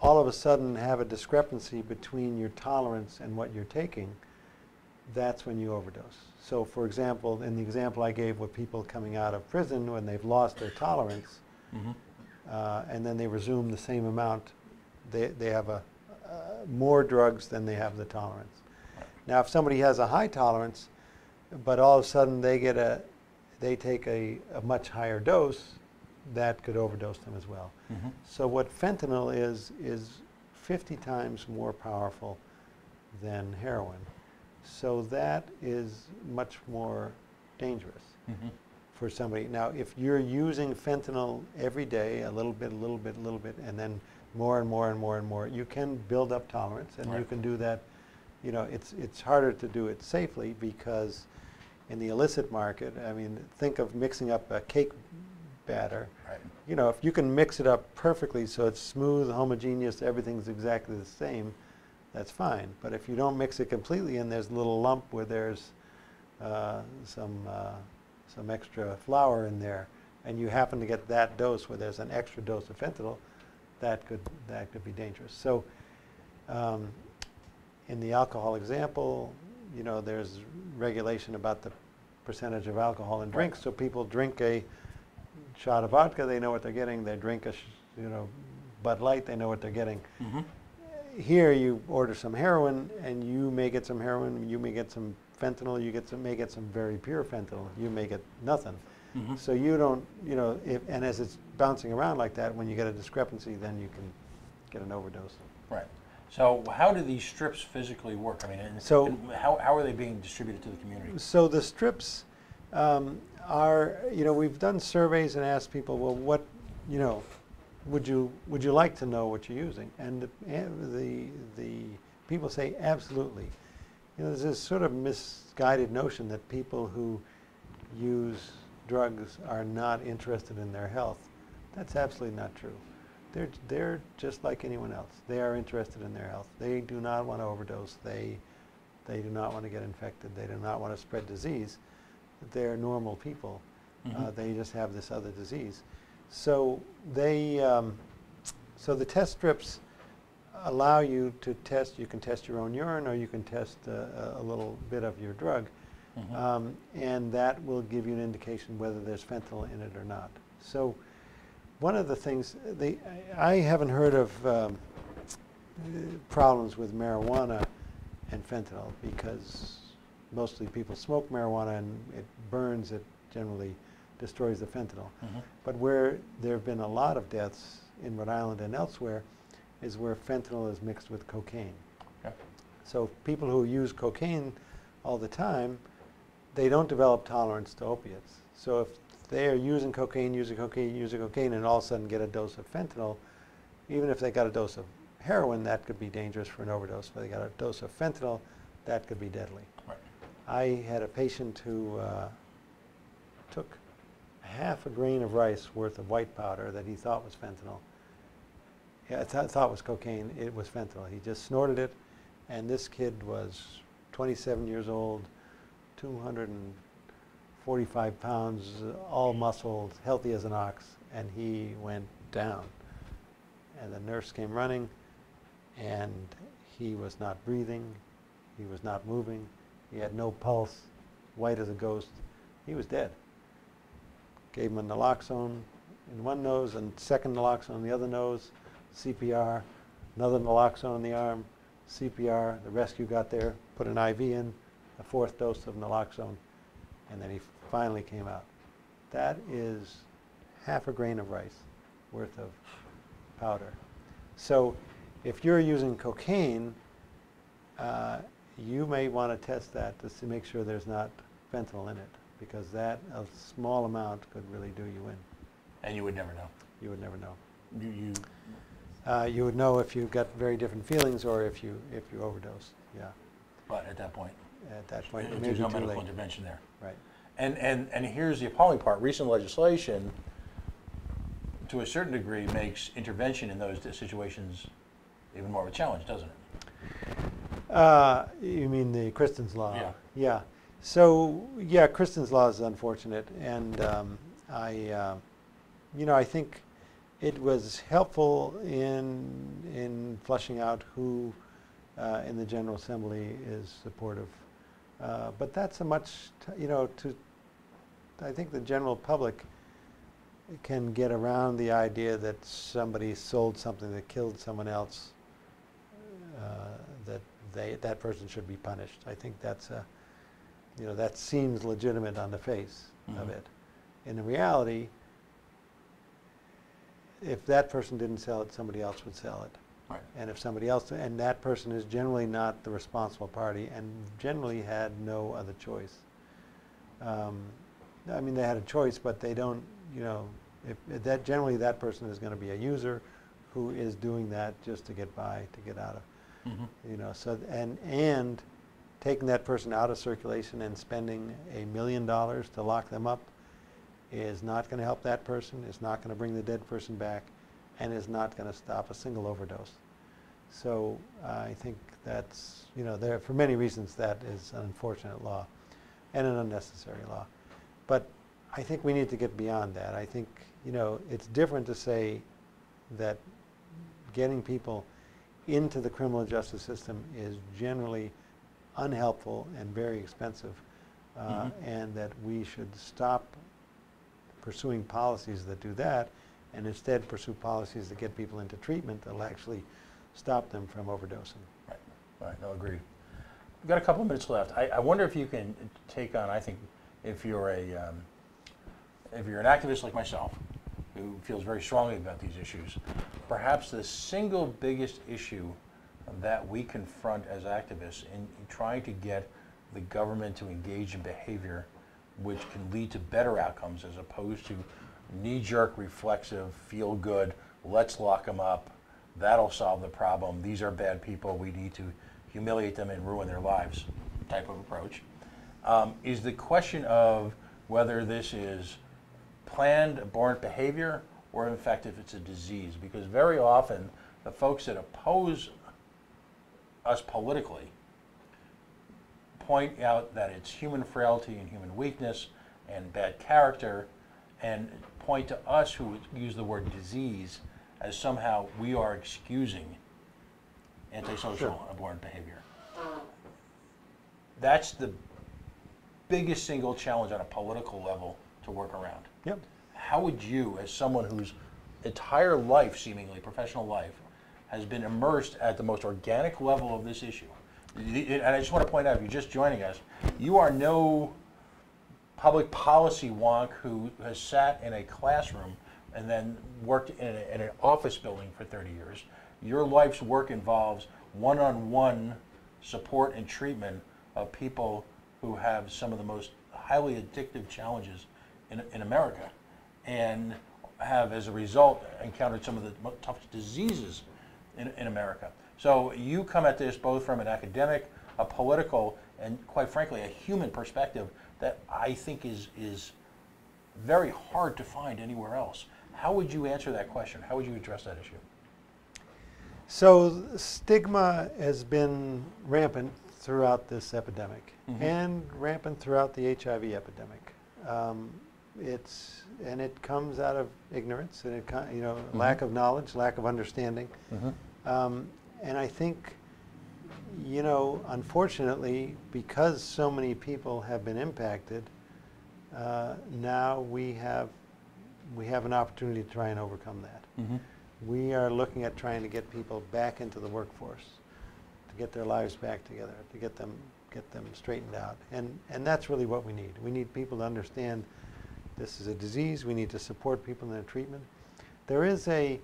all of a sudden have a discrepancy between your tolerance and what you're taking, that's when you overdose. So for example, in the example I gave with people coming out of prison when they've lost their tolerance, and then they resume the same amount, they have more drugs than they have the tolerance. Now if somebody has a high tolerance, but all of a sudden they take a much higher dose, that could overdose them as well. So what fentanyl is 50 times more powerful than heroin. So that is much more dangerous for somebody. Now, if you're using fentanyl every day, a little bit, and then more and more, you can build up tolerance, and you can do that. It's harder to do it safely because in the illicit market, think of mixing up a cake batter. If you can mix it up perfectly so it's smooth, homogeneous, everything's exactly the same, that's fine. But if you don't mix it completely and there's a little lump where there's some extra flour in there, and you happen to get that dose where there's an extra dose of fentanyl, that could be dangerous. So in the alcohol example, there's regulation about the percentage of alcohol in drinks. So people drink a shot of vodka, they know what they're getting. They drink a Bud Light, they know what they're getting. Mm-hmm. Here you order some heroin and you may get some heroin, you may get some fentanyl, may get some very pure fentanyl, you may get nothing. Mm-hmm. So you don't, and as it's bouncing around like that, when you get a discrepancy, then you can get an overdose. Right. So how do these strips physically work? I mean, and how are they being distributed to the community? So the strips are, we've done surveys and asked people, well, what, would you like to know what you're using? And the people say absolutely. There's this sort of misguided notion that people who use drugs are not interested in their health. That's absolutely not true. They're just like anyone else. They are interested in their health. They do not want to overdose. They do not want to get infected. They do not want to spread disease. They're normal people. Mm-hmm. They just have this other disease. So so the test strips allow you to test. You can test your own urine, or you can test a little bit of your drug, Mm-hmm. and that will give you an indication whether there's fentanyl in it or not. So one of the things, I haven't heard of problems with marijuana and fentanyl, because mostly people smoke marijuana and it burns, it generally destroys the fentanyl. Mm-hmm. But where there have been a lot of deaths in Rhode Island and elsewhere is where fentanyl is mixed with cocaine. Okay. So people who use cocaine all the time, they don't develop tolerance to opiates. So if they are using cocaine, and all of a sudden get a dose of fentanyl, even if they got a dose of heroin, that could be dangerous for an overdose. But they got a dose of fentanyl, that could be deadly. Right. I had a patient who took half a grain of rice worth of white powder that he thought was fentanyl. Yeah, thought was cocaine. It was fentanyl. He just snorted it, and this kid was 27 years old, 245 pounds, all muscled, healthy as an ox, and he went down. And the nurse came running, and he was not breathing, he was not moving, he had no pulse, white as a ghost. He was dead. Gave him a naloxone in one nose and second naloxone in the other nose, CPR, another naloxone in the arm, CPR. The rescue got there, put an IV in, a fourth dose of naloxone, and then he finally came out. That is half a grain of rice worth of powder. So if you're using cocaine, you may want to test that to make sure there's not fentanyl in it, because that a small amount could really do you in. And you would never know. You would never know. You would know if you got very different feelings or if you overdose. Yeah. But at that point, it may there's be no too medical late. intervention there. Right. And here's the appalling part. Recent legislation, to a certain degree, makes intervention in those situations even more of a challenge, doesn't it? You mean the Kristen's law? Yeah. Yeah. So yeah, Kristen's law is unfortunate, and I think it was helpful in flushing out who in the General Assembly is supportive. But that's a much, I think the general public can get around the idea that somebody sold something that killed someone else, that person should be punished. I think that's that seems legitimate on the face of it. In reality, if that person didn't sell it, somebody else would sell it. Right. And if somebody else, and that person is generally not the responsible party and generally had no other choice. I mean, they had a choice, but they don't, generally that person is going to be a user who is doing that just to get by, to get out of, and taking that person out of circulation and spending $1 million to lock them up is not going to help that person, is not going to bring the dead person back, and is not going to stop a single overdose. So I think that's, there for many reasons that is an unfortunate law and an unnecessary law. But I think we need to get beyond that. I think, it's different to say that getting people into the criminal justice system is generally unhelpful and very expensive, and that we should stop pursuing policies that do that and instead pursue policies that get people into treatment that'll actually stop them from overdosing. Right, right, no, agreed. We've got a couple of minutes left. I wonder if you can take on, I think, if you're an activist like myself, who feels very strongly about these issues, perhaps the single biggest issue that we confront as activists in trying to get the government to engage in behavior which can lead to better outcomes as opposed to knee-jerk, reflexive, feel-good, let's lock them up, that'll solve the problem, these are bad people, we need to humiliate them and ruin their lives type of approach, is the question of whether this is planned abhorrent behavior or in fact if it's a disease. Because very often the folks that oppose us politically point out that it's human frailty and human weakness and bad character, and point to us who use the word disease as somehow we are excusing antisocial abhorrent behavior. That's the biggest single challenge on a political level to work around. Yep. How would you, as someone whose entire life, seemingly professional life, has been immersed at the most organic level of this issue, and I just want to point out, if you're just joining us, you are no public policy wonk who has sat in a classroom and then worked in an office building for 30 years. Your life's work involves one-on-one support and treatment of people who have some of the most highly addictive challenges in America, and have, as a result, encountered some of the toughest diseases in America. So you come at this both from an academic, a political, and quite frankly, a human perspective that I think is very hard to find anywhere else. How would you answer that question? How would you address that issue? So stigma has been rampant throughout this epidemic, and rampant throughout the HIV epidemic. It comes out of ignorance, and lack of knowledge, lack of understanding. And I think, unfortunately, because so many people have been impacted, now we have an opportunity to try and overcome that. We are looking at trying to get people back into the workforce, to get their lives back together, to get them straightened out. And that's really what we need. We need people to understand this is a disease. We need to support people in their treatment. There's a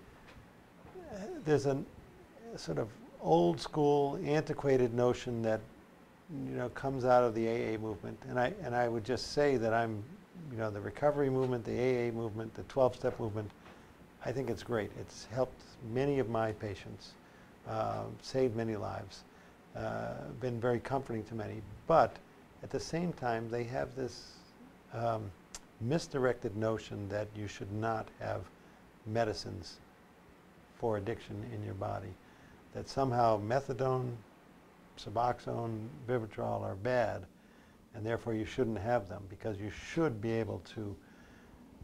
sort of old school, antiquated notion that comes out of the AA movement, and I would just say that the recovery movement, the AA movement, the 12-step movement, I think it's great. It's helped many of my patients, saved many lives, been very comforting to many. But at the same time, they have this misdirected notion that you should not have medicines for addiction in your body. That somehow methadone, Suboxone, Vivitrol are bad, and therefore you shouldn't have them, because you should be able to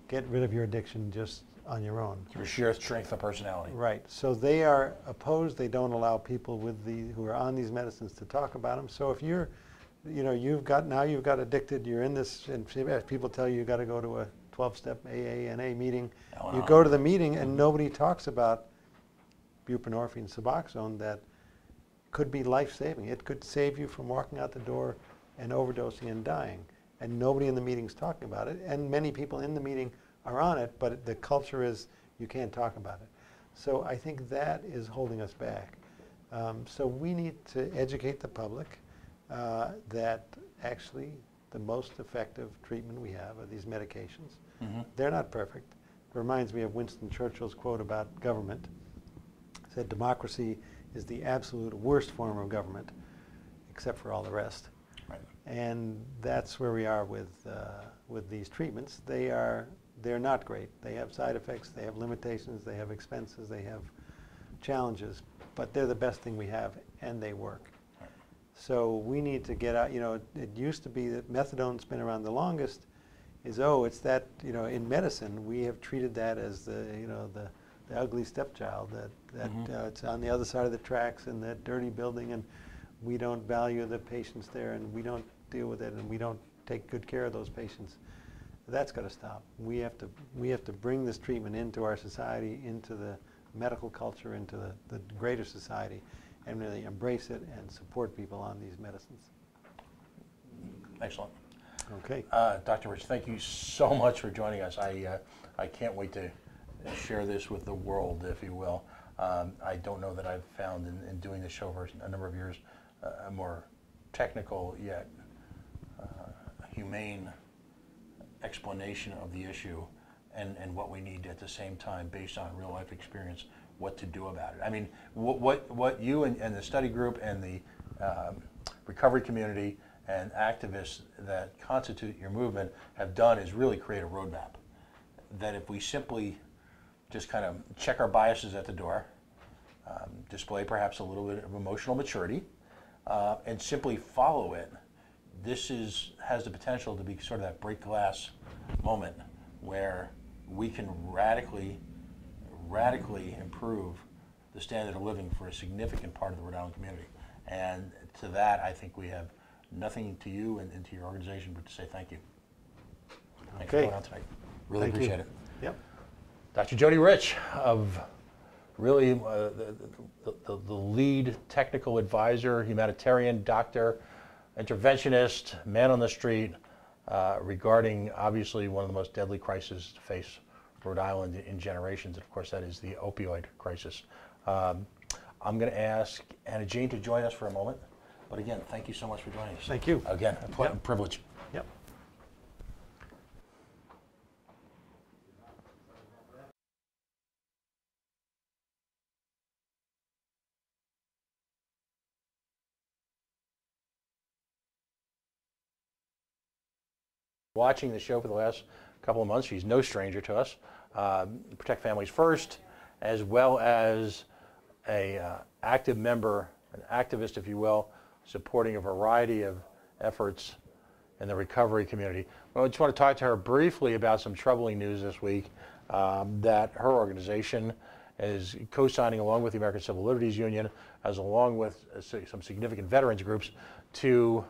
get rid of your addiction just on your own. Through sheer strength of personality. Right. So they are opposed. They don't allow people who are on these medicines to talk about them. So if you've got addicted, you're in this, and people tell you got to go to a 12-step AA, NA meeting. You go to the meeting and nobody talks about buprenorphine, Suboxone, that could be life-saving. It could save you from walking out the door and overdosing and dying. And nobody in the meeting's talking about it. And many people in the meeting are on it, but the culture is you can't talk about it. So I think that is holding us back. So we need to educate the public that actually the most effective treatment we have are these medications. They're not perfect. It reminds me of Winston Churchill's quote about government. He said, democracy is the absolute worst form of government, except for all the rest. Right. And that's where we are with these treatments. They're not great. They have side effects, they have limitations, they have expenses, they have challenges, but they're the best thing we have, and they work. Right. So we need to get out. It used to be that methadone's been around the longest. It's that, in medicine we have treated that as the ugly stepchild that it's on the other side of the tracks in that dirty building, and we don't value the patients there, and we don't deal with it, and we don't take good care of those patients. That's got to stop. We have to bring this treatment into our society, into the medical culture, into the greater society, and really embrace it and support people on these medicines. Excellent. Okay. Dr. Rich, thank you so much for joining us. I can't wait to share this with the world, if you will. I don't know that I've found in doing this show for a number of years a more technical yet humane explanation of the issue and what we need at the same time, based on real life experience, what to do about it. I mean, what you and the study group and the recovery community and activists that constitute your movement have done is really create a roadmap that if we simply just kind of check our biases at the door, display perhaps a little bit of emotional maturity, and simply follow it, this has the potential to be sort of that break glass moment where we can radically improve the standard of living for a significant part of the Rhode Island community. And to that, I think we have nothing to you and to your organization but to say thank you. Thanks for coming out tonight. Really appreciate it. Yep. Dr. Jody Rich, of really the lead technical advisor, humanitarian, doctor, interventionist, man on the street, regarding obviously one of the most deadly crises to face Rhode Island in generations. And of course, that is the opioid crisis. I'm going to ask Anna Jean to join us for a moment. But again, thank you so much for joining us. Thank you. Again, a privilege. Yep. Watching the show for the last couple of months, she's no stranger to us. Protect Families First, as well as a active member, an activist, if you will, supporting a variety of efforts in the recovery community. Well, I just want to talk to her briefly about some troubling news this week, that her organization is co-signing along with the American Civil Liberties Union, as along with some significant veterans groups, to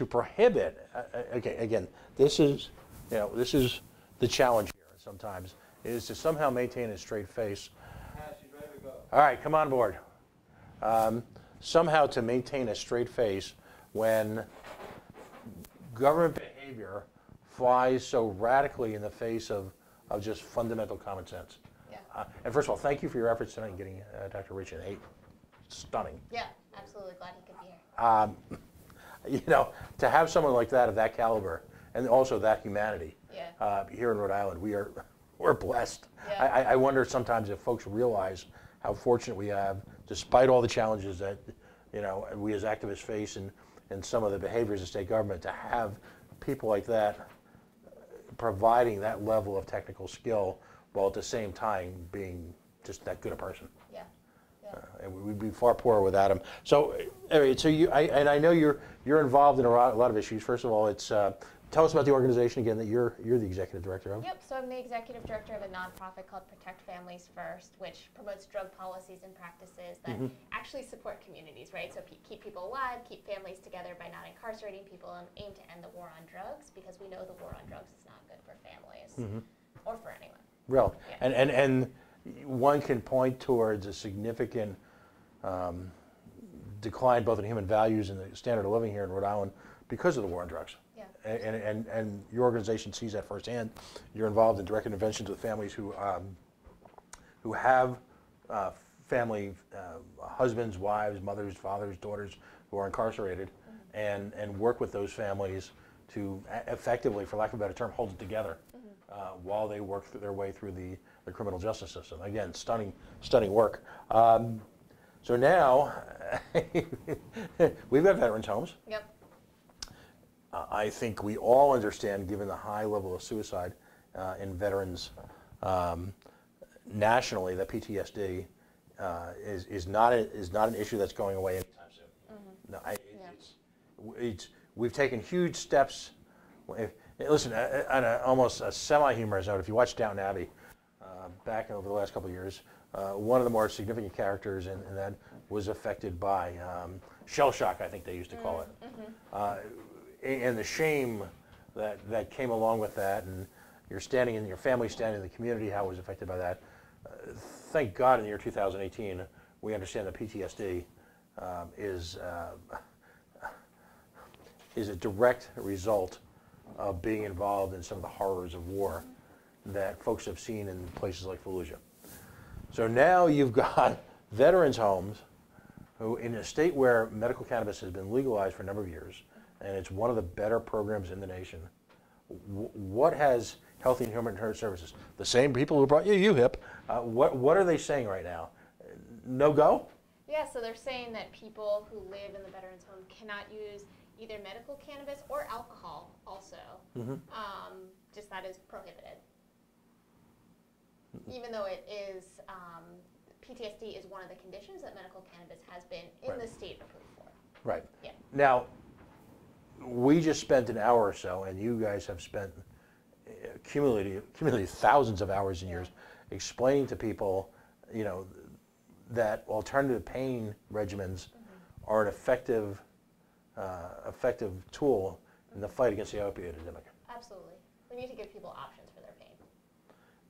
prohibit. Okay, again, this is the challenge here. Sometimes is to somehow maintain a straight face. All right, come on board. Somehow to maintain a straight face when government behavior flies so radically in the face of just fundamental common sense. Yeah. And first of all, thank you for your efforts tonight in getting Dr. Rich in. Stunning. Yeah, absolutely. Glad he could be here. To have someone like that of that caliber and also that humanity, Yeah. here in Rhode Island, we're blessed. Yeah. I wonder sometimes if folks realize how fortunate we have, despite all the challenges that we as activists face and some of the behaviors of state government, to have people like that providing that level of technical skill while at the same time being just that good a person. Yeah. And we'd be far poorer without him. So, anyway, I know you're involved in a lot of issues. First of all, it's tell us about the organization again that you're the executive director of. Yep. So I'm the executive director of a nonprofit called Protect Families First, which promotes drug policies and practices that actually support communities, right? So keep people alive, keep families together by not incarcerating people, and aim to end the war on drugs, because we know the war on drugs is not good for families or for anyone. Real. Yeah. And one can point towards a significant decline both in human values and the standard of living here in Rhode Island because of the war on drugs. Yeah. And your organization sees that firsthand. You're involved in direct interventions with families who have family, husbands, wives, mothers, fathers, daughters who are incarcerated, and work with those families to effectively, for lack of a better term, hold it together while they work their way through the criminal justice system. Again, stunning work. So now, we've got veterans homes. Yep. I think we all understand, given the high level of suicide in veterans nationally, that PTSD is not an issue that's going away anytime soon. No, we've taken huge steps. Listen, on almost a semi-humorous note, if you watch Downton Abbey back over the last couple of years, one of the more significant characters in that was affected by shell shock, I think they used to call it. And the shame that came along with that, and your family standing in the community, how it was affected by that. Thank God in the year 2018, we understand that PTSD is a direct result of being involved in some of the horrors of war that folks have seen in places like Fallujah. So now you've got veterans' homes who, in a state where medical cannabis has been legalized for a number of years, and it's one of the better programs in the nation, what has Health and Human Services, the same people who brought you UHIP, what are they saying right now? No go? Yeah, so they're saying that people who live in the veterans' home cannot use either medical cannabis or alcohol also. Just that is prohibited. Even though it is, PTSD is one of the conditions that medical cannabis has been in the state approved for. Right. Yeah. Now, we just spent an hour or so, and you guys have spent cumulatively thousands of hours and years explaining to people, that alternative pain regimens are an effective tool in the fight against the opioid epidemic. Absolutely. We need to give people options for their pain.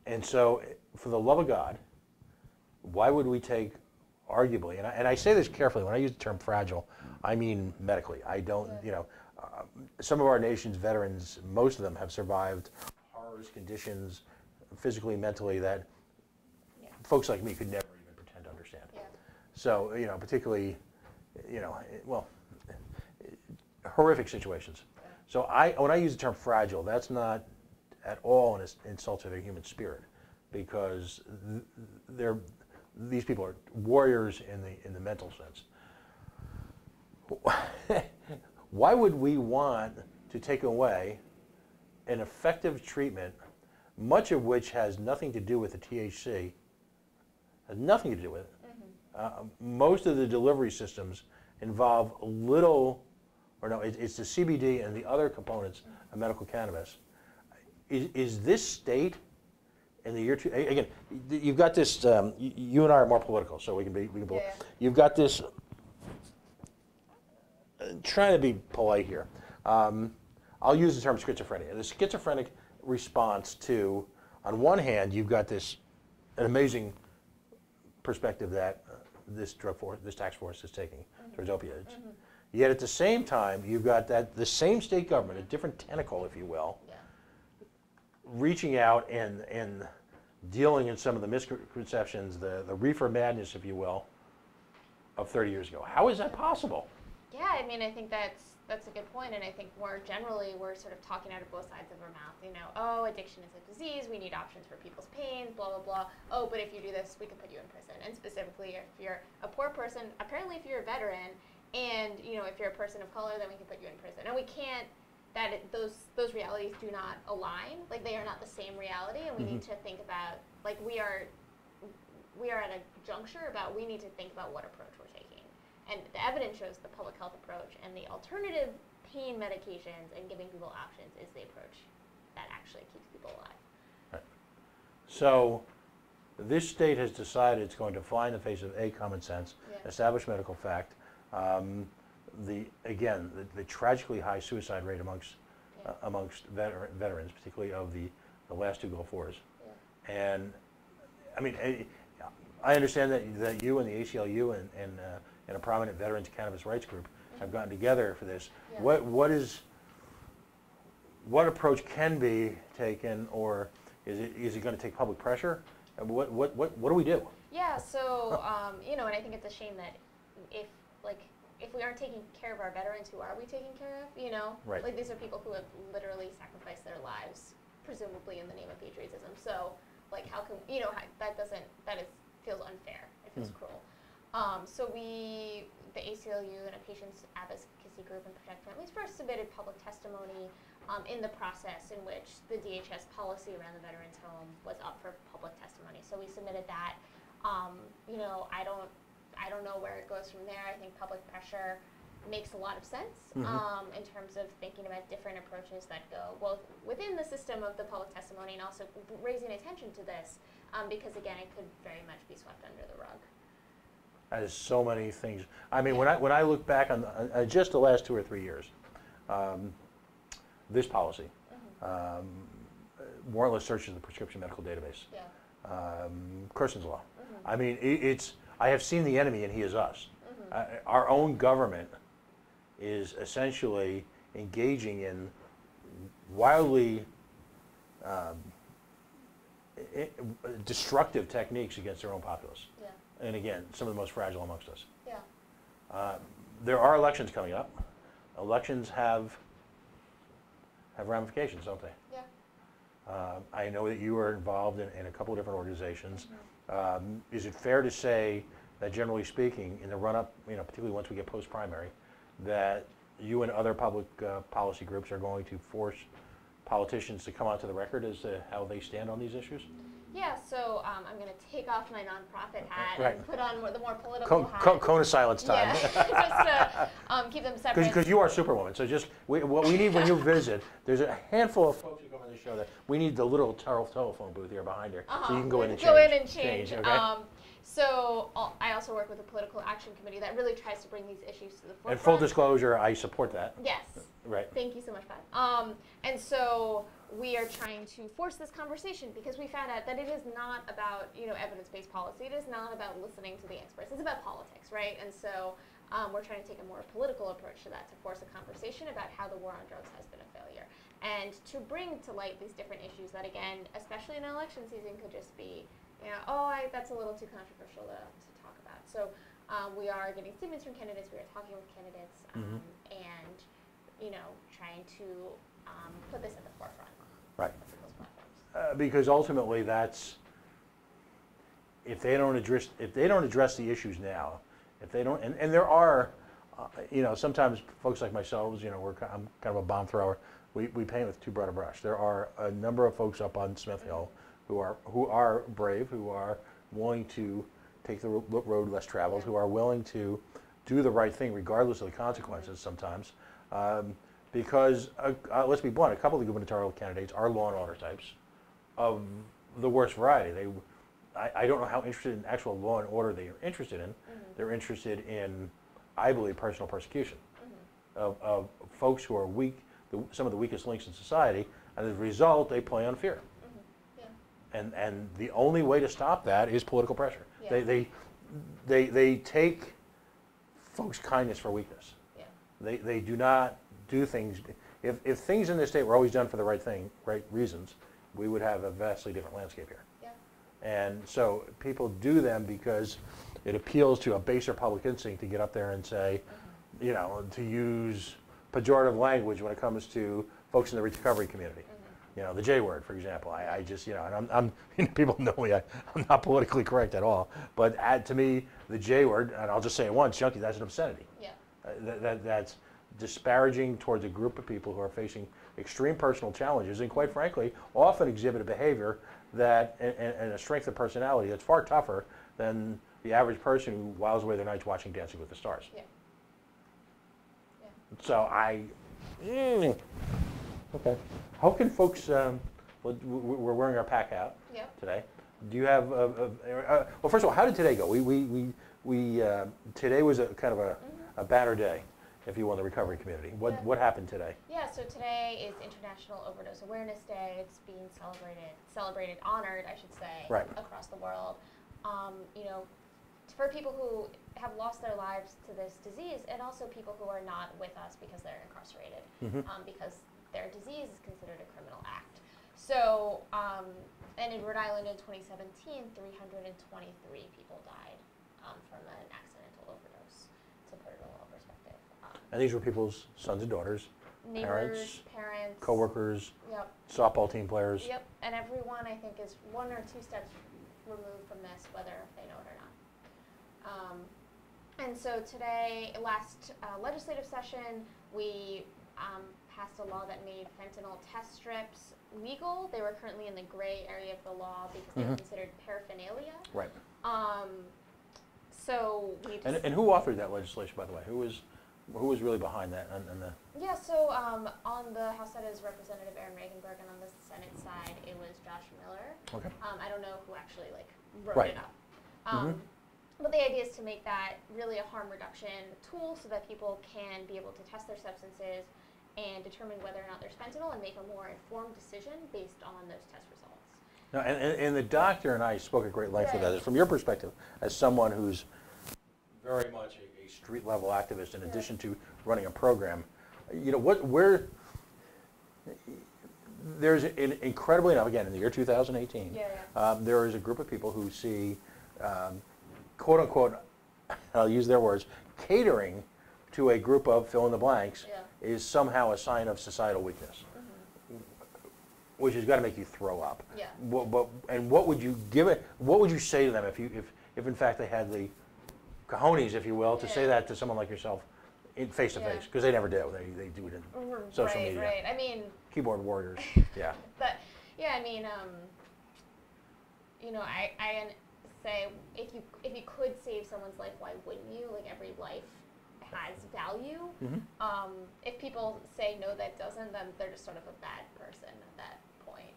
And so, for the love of God, why would we take, arguably, and I say this carefully, when I use the term fragile, I mean medically. I don't, some of our nation's veterans, most of them have survived horrors, conditions, physically, mentally, that folks like me could never even pretend to understand. Yeah. So, particularly, horrific situations. Yeah. So when I use the term fragile, that's not at all an insult to their human spirit, because these people are warriors in the mental sense. Why would we want to take away an effective treatment, much of which has nothing to do with the THC, has nothing to do with it? Most of the delivery systems involve it's the CBD and the other components of medical cannabis. Is this state in the year again? You've got this. You and I are more political, so we can be. You've got this. Trying to be polite here. I'll use the term schizophrenia. The schizophrenic response to, on one hand, you've got an amazing perspective that this tax force is taking towards opioids. Yet at the same time, you've got the same state government, a different tentacle, if you will, reaching out and dealing in some of the misconceptions, the reefer madness, if you will, of 30 years ago. How is that possible? Yeah, I mean, I think that's a good point, and I think more generally we're sort of talking out of both sides of our mouth. Addiction is a disease. We need options for people's pain. Blah blah blah. Oh, but if you do this, we can put you in prison. And specifically, if you're a poor person, apparently, if you're a veteran, and if you're a person of color, then we can put you in prison. And we can't. Those realities do not align. Like, they are not the same reality, and we need to think about, like, we are at a juncture about, we need to think about what approach we're taking. And the evidence shows the public health approach and the alternative pain medications and giving people options is the approach that actually keeps people alive. Right. So this state has decided it's going to fly in the face of common sense, established medical fact, the tragically high suicide rate amongst veterans, particularly of the last two Gulf Wars. Yeah. And I mean, I understand that you and the ACLU and a prominent veterans cannabis rights group have gotten together for this. Yeah. What approach can be taken, or is it going to take public pressure? And what do we do? Yeah, so and I think it's a shame that if we aren't taking care of our veterans, who are we taking care of? Right. Like, these are people who have literally sacrificed their lives, presumably in the name of patriotism. So, like, how can feels unfair. It feels cruel. So the ACLU and a patients advocacy group and Protect Families first submitted public testimony in the process in which the DHS policy around the veterans home was up for public testimony. So we submitted that. I don't know where it goes from there. I think public pressure makes a lot of sense in terms of thinking about different approaches that go both within the system of the public testimony and also raising attention to this because, again, it could very much be swept under the rug. There's so many things. I mean, when I look back on just the last 2 or 3 years, this policy, warrantless searches of the prescription medical database, Yeah. Kerson's law. I mean, I have seen the enemy and he is us. Our own government is essentially engaging in wildly destructive techniques against their own populace. Yeah. And again, some of the most fragile amongst us. Yeah. There are elections coming up. Elections have ramifications, don't they? Yeah. I know that you are involved in a couple of different organizations. Is it fair to say that, generally speaking, in the run-up, particularly once we get post-primary, that you and other public policy groups are going to force politicians to come onto the record as to how they stand on these issues? Yeah, so I'm going to take off my nonprofit hat Right. and put on the more political hat. Cone of silence time. Yeah, just to keep them separate. Because you are Superwoman. So what we need when you visit, there's a handful of folks who come on the show that we need the little telephone booth here behind here, so you can go in and change. Go in and change. Okay? So I also work with a political action committee that really tries to bring these issues to the forefront. And full disclosure, I support that. Yes. Right. Thank you so much, Pat. And so we are trying to force this conversation because we found out that it is not about evidence-based policy. It is not about listening to the experts. It's about politics, right? And so we're trying to take a more political approach to that, to force a conversation about how the war on drugs has been a failure, and to bring to light these different issues that, again, especially in an election season, could just be, that's a little too controversial to talk about. So we are getting statements from candidates. We are talking with candidates, and trying to put this at the forefront. Right. Because ultimately, that's if they don't address the issues now, if they don't, and there are, sometimes folks like myself, I'm kind of a bomb thrower. We paint with too broad a brush. There are a number of folks up on Smith Hill who are brave, who are willing to take the road less traveled, who are willing to do the right thing regardless of the consequences sometimes. Because, let's be blunt, a couple of the gubernatorial candidates are law and order types of the worst variety. I don't know how interested in actual law and order they are interested in. They're interested in, I believe, personal persecution of folks who are weak, some of the weakest links in society, and as a result, they play on fear. And the only way to stop that is political pressure. Yeah. They take folks' kindness for weakness. Yeah. They do not do things. If things in this state were always done for the right reasons, we would have a vastly different landscape here. Yeah. And so people do them because it appeals to a baser public instinct to get up there and say, to use pejorative language when it comes to folks in the recovery community. The J word, for example. I just, and I'm people know me, I'm not politically correct at all. But to me, the J word, and I'll just say it once, junkie, that's an obscenity. Yeah. That's disparaging towards a group of people who are facing extreme personal challenges and, quite frankly, often exhibit a behavior that and a strength of personality that's far tougher than the average person who whiles away their nights watching Dancing with the Stars. Yeah. Yeah. So okay. How can folks? We're wearing our pack out today. Do you have? Well, first of all, how did today go? We today was a kind of a banner day, if you will, in the recovery community. What happened today? Yeah. So today is International Overdose Awareness Day. It's being celebrated, honored, I should say, across the world. For people who have lost their lives to this disease, and also people who are not with us because they're incarcerated, because their disease is considered a criminal act. So, and in Rhode Island in 2017, 323 people died from an accidental overdose, to put it in a little perspective. And these were people's sons and daughters, neighbors, parents, co-workers, softball team players. Yep, and everyone, I think, is 1 or 2 steps removed from this, whether they know it or not. And so today, last legislative session, we passed a law that made fentanyl test strips legal. They were currently in the gray area of the law because they were considered paraphernalia. Right. So we just And who authored that legislation, by the way? Who was really behind that? Yeah, so on the House side is Representative Aaron Regenberg, and on the Senate side it was Josh Miller. Okay. I don't know who actually wrote it up. But the idea is to make that really a harm reduction tool so that people can be able to test their substances and determine whether or not there's fentanyl and make a more informed decision based on those test results. No, and the doctor and I spoke at great length about this. From your perspective, as someone who's very much a street level activist, in addition to running a program, where there's an incredibly enough, again, in the year 2018, there is a group of people who see, quote unquote, I'll use their words, catering to a group of fill in the blanks is somehow a sign of societal weakness, which has got to make you throw up. Yeah. And what would you give it? What would you say to them if in fact they had the cojones, if you will, to say that to someone like yourself, face to face? Because they never do. They do it in social media. Right. I mean, keyboard warriors. Yeah. But yeah, I mean, I say if you could save someone's life, why wouldn't you? Like, every life has value. If people say no, that doesn't, then they're just sort of a bad person at that point.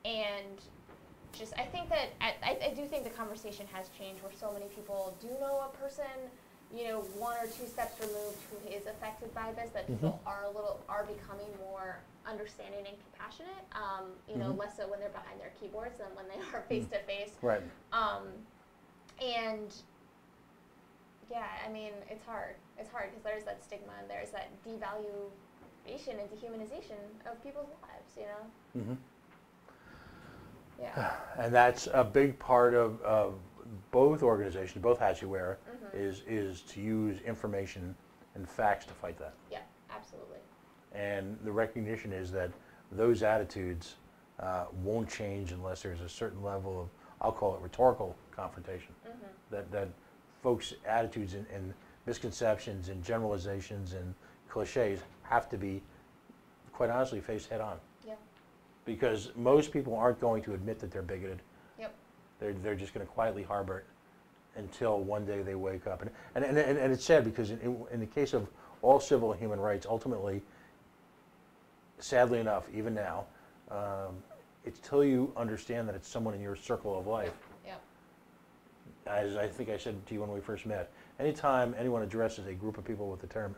And just, I think that I do think the conversation has changed, where so many people do know a person, one or two steps removed, who is affected by this, that people are becoming more understanding and compassionate, less so when they're behind their keyboards than when they are face to face. Right. And yeah, I mean, it's hard. It's hard because there's that stigma and there's that devaluation and dehumanization of people's lives, Yeah. And that's a big part of both organizations, both hats you wear, is to use information and facts to fight that. Yeah, absolutely. And the recognition is that those attitudes won't change unless there's a certain level of, I'll call it rhetorical confrontation. That folks' attitudes and misconceptions and generalizations and cliches have to be, quite honestly, faced head on. Yeah. Because most people aren't going to admit that they're bigoted. Yep. They're just going to quietly harbor it until one day they wake up. And it's sad because in the case of all civil and human rights, ultimately, sadly enough, even now, it's till you understand that it's someone in your circle of life. Yep. As I think I said to you when we first met, anytime anyone addresses a group of people with the term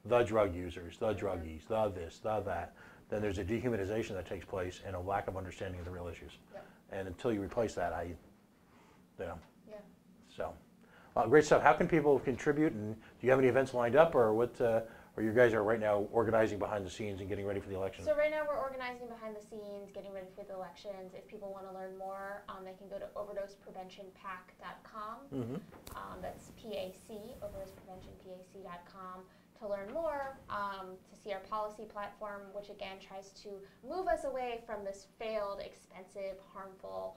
the drug users, the druggies, the this, the that, then there's a dehumanization that takes place and a lack of understanding of the real issues. Yep. And until you replace that, Yeah. So, great stuff. How can people contribute, and do you have any events lined up, or what? Or you guys are right now organizing behind the scenes and getting ready for the election? So right now we're organizing behind the scenes, getting ready for the elections. If people want to learn more, they can go to overdosepreventionpac.com. That's PAC, overdosepreventionpac.com, to learn more, to see our policy platform, which again tries to move us away from this failed, expensive, harmful,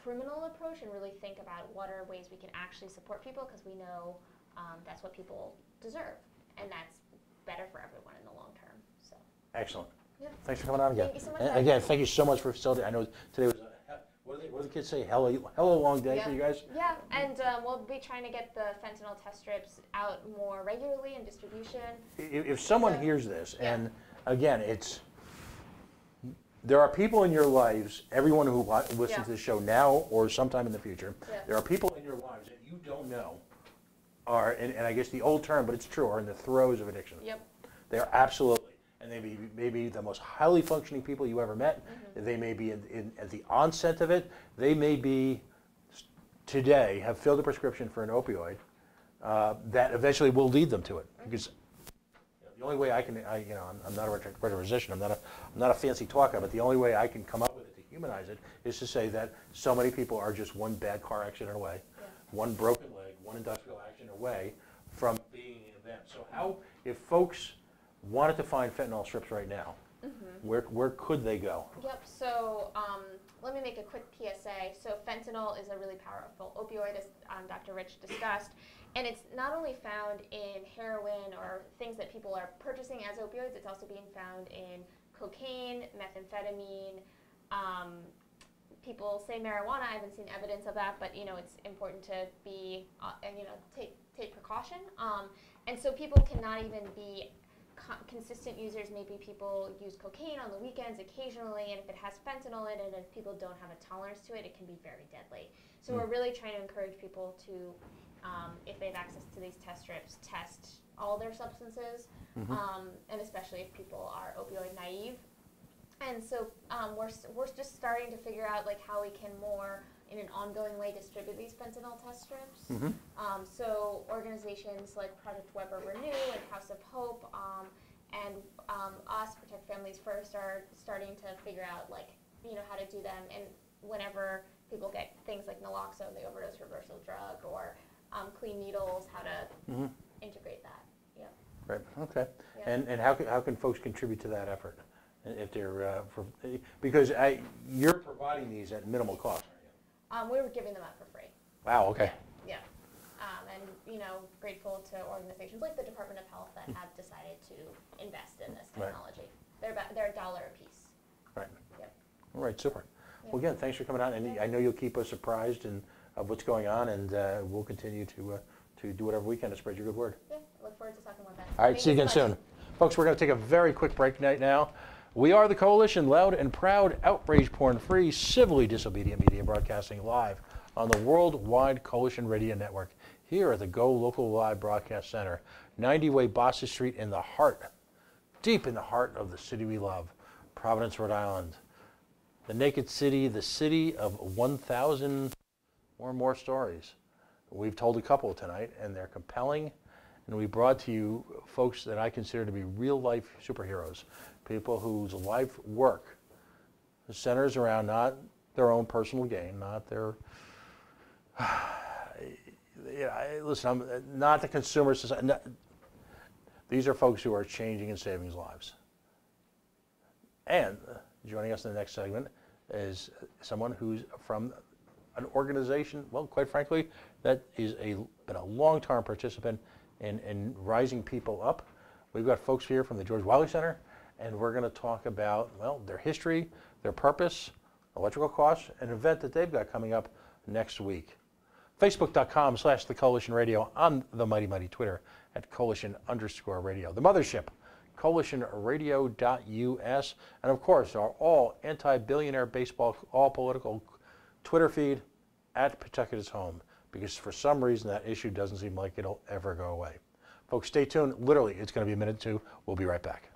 criminal approach, and really think about what are ways we can actually support people, because we know that's what people deserve, and that's better for everyone in the long term. So. Excellent. Yeah. Thanks for coming on again. Thank you so much. And again, thank you so much for facilitating. I know today was what do the kids say? Hella long day for you guys. Yeah, and we'll be trying to get the fentanyl test strips out more regularly in distribution. If someone hears this, and again, there are people in your lives, everyone who listens to this show now or sometime in the future, there are people in your lives that you don't know are, and I guess the old term, but it's true, are in the throes of addiction. Yep. They are absolutely, and they may be the most highly functioning people you ever met. They may be at the onset of it. They may be today have filled a prescription for an opioid that eventually will lead them to it. Because the only way I'm not a rhetorician, I'm not a fancy talker, but the only way I can come up with it to humanize it is to say that so many people are just one bad car accident away, one broken leg, one industrial accident away from being an event. So how, if folks wanted to find fentanyl strips right now, where could they go? Yep, so let me make a quick PSA. So fentanyl is a really powerful opioid, as Dr. Rich discussed, and it's not only found in heroin or things that people are purchasing as opioids, it's also being found in cocaine, methamphetamine. People say marijuana. I haven't seen evidence of that, but it's important to be, take precaution. And so people cannot even be consistent users. Maybe people use cocaine on the weekends occasionally, and if it has fentanyl in it, and if people don't have a tolerance to it, it can be very deadly. So we're really trying to encourage people to if they have access to these test strips, test all their substances, and especially if people are opioid naive. And so we're just starting to figure out like how we can more in an ongoing way distribute these fentanyl test strips. So organizations like Project Weber Renew and House of Hope and us, Protect Families First, are starting to figure out like how to do them. And whenever people get things like naloxone, the overdose reversal drug, or clean needles, how to integrate that. Yeah. Right. Okay. Yeah. And how can folks contribute to that effort? If they're because you're providing these at minimal cost, aren't you? We were giving them out for free. Wow. Okay. Yeah. And grateful to organizations like the Department of Health that have decided to invest in this technology. They're $1 a piece. Right. Yep. All right. Super. Yeah. Well, again, thanks for coming out, and I know you'll keep us apprised of what's going on, and we'll continue to do whatever we can to spread your good word. Yeah. I look forward to talking more about it. All right. See you again soon, folks. We're going to take a very quick break right now. We are the Coalition, loud and proud, outrage porn-free, civilly disobedient media, broadcasting live on the worldwide Coalition Radio Network here at the GoLocal Live Broadcast Center, 90 Way Boston Street, in the heart, deep in the heart of the city we love, Providence, Rhode Island. The naked city, the city of 1,000 or more stories. We've told a couple tonight, and they're compelling, and we brought to you folks that I consider to be real-life superheroes. People whose life work centers around not their own personal gain, not their, listen, I'm not the consumer society. These are folks who are changing and saving lives. And joining us in the next segment is someone who's from an organization, well, quite frankly, that is been a long-term participant in rising people up. We've got folks here from the George Wiley Center, and we're going to talk about, well, their history, their purpose, electrical costs, an event that they've got coming up next week. Facebook.com/The Coalition Radio, on the mighty Twitter at Coalition_radio. The mothership, coalitionradio.us, and of course our all anti-billionaire baseball, all political Twitter feed at Protect His Home, because for some reason that issue doesn't seem like it'll ever go away. Folks, stay tuned. Literally, it's going to be a minute or two. We'll be right back.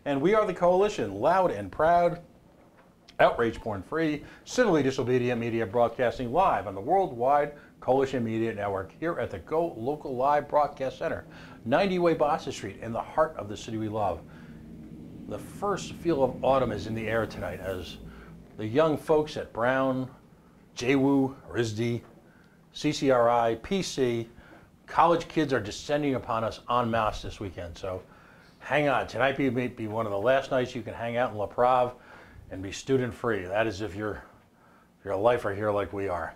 And we are the Coalition, loud and proud, outrage porn free, civilly disobedient media broadcasting live on the worldwide Coalition Media Network here at the Go Local Live Broadcast Center, 90 Way Boston Street, in the heart of the city we love. The first feel of autumn is in the air tonight as the young folks at Brown, JWU, RISD, CCRI, PC, college kids are descending upon us en masse this weekend. So hang on. Tonight may be one of the last nights you can hang out in La Prave and be student free. That is if you're a lifer here like we are.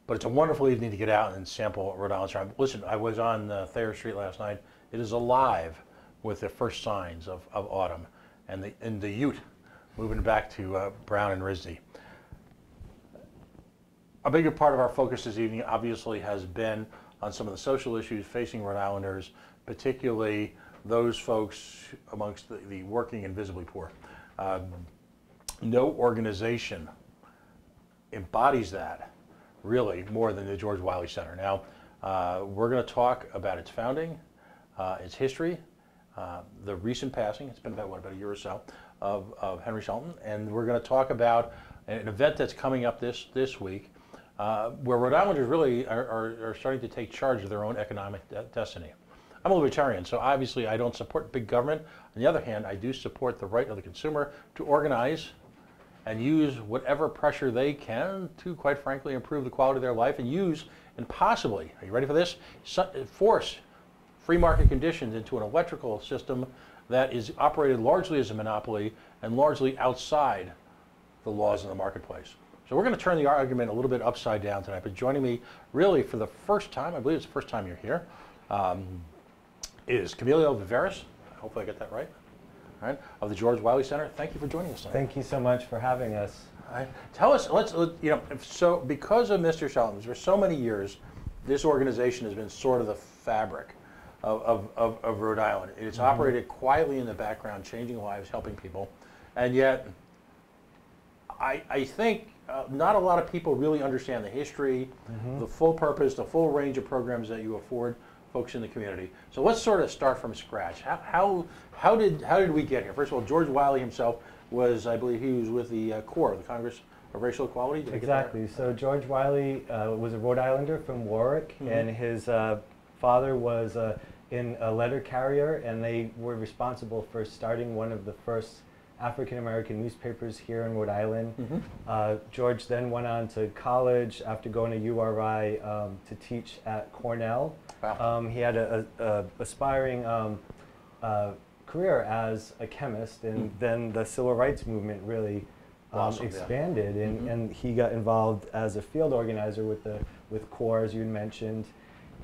But it's a wonderful evening to get out and sample Rhode Island. Listen, I was on Thayer Street last night. It is alive with the first signs of autumn and the youth moving back to Brown and RISD. A bigger part of our focus this evening obviously has been on some of the social issues facing Rhode Islanders, particularly those folks amongst the working and visibly poor. No organization embodies that really more than the George Wiley Center. Now, we're going to talk about its founding, its history, the recent passing, it's been about a year or so, of Henry Shelton, and we're going to talk about an event that's coming up this week, where Rhode Islanders really are starting to take charge of their own economic destiny. I'm a libertarian, so obviously I don't support big government. On the other hand, I do support the right of the consumer to organize and use whatever pressure they can to, quite frankly, improve the quality of their life and use, and possibly, are you ready for this? Force free market conditions into an electrical system that is operated largely as a monopoly and largely outside the laws of the marketplace. So we're going to turn the argument a little bit upside down tonight, but joining me really for the first time, I believe it's the first time you're here, is Camilo Viveris, hopefully I get that right, all right, of the George Wiley Center. Thank you for joining us tonight. Thank you so much for having us. All right. Tell us, so because of Mr. Shelton, for so many years, this organization has been sort of the fabric of Rhode Island. It's operated quietly in the background, changing lives, helping people, and yet I think not a lot of people really understand the history, the full purpose, the full range of programs that you afford folks in the community. So let's sort of start from scratch. How did we get here? First of all, George Wiley himself was, I believe, he was with the CORE, the Congress of Racial Equality. Did exactly. So George Wiley was a Rhode Islander from Warwick, and his father was in a letter carrier, and they were responsible for starting one of the first African-American newspapers here in Rhode Island. George then went on to college after going to URI to teach at Cornell. Wow. He had a aspiring career as a chemist, and then the civil rights movement really expanded, and he got involved as a field organizer with CORE, as you mentioned,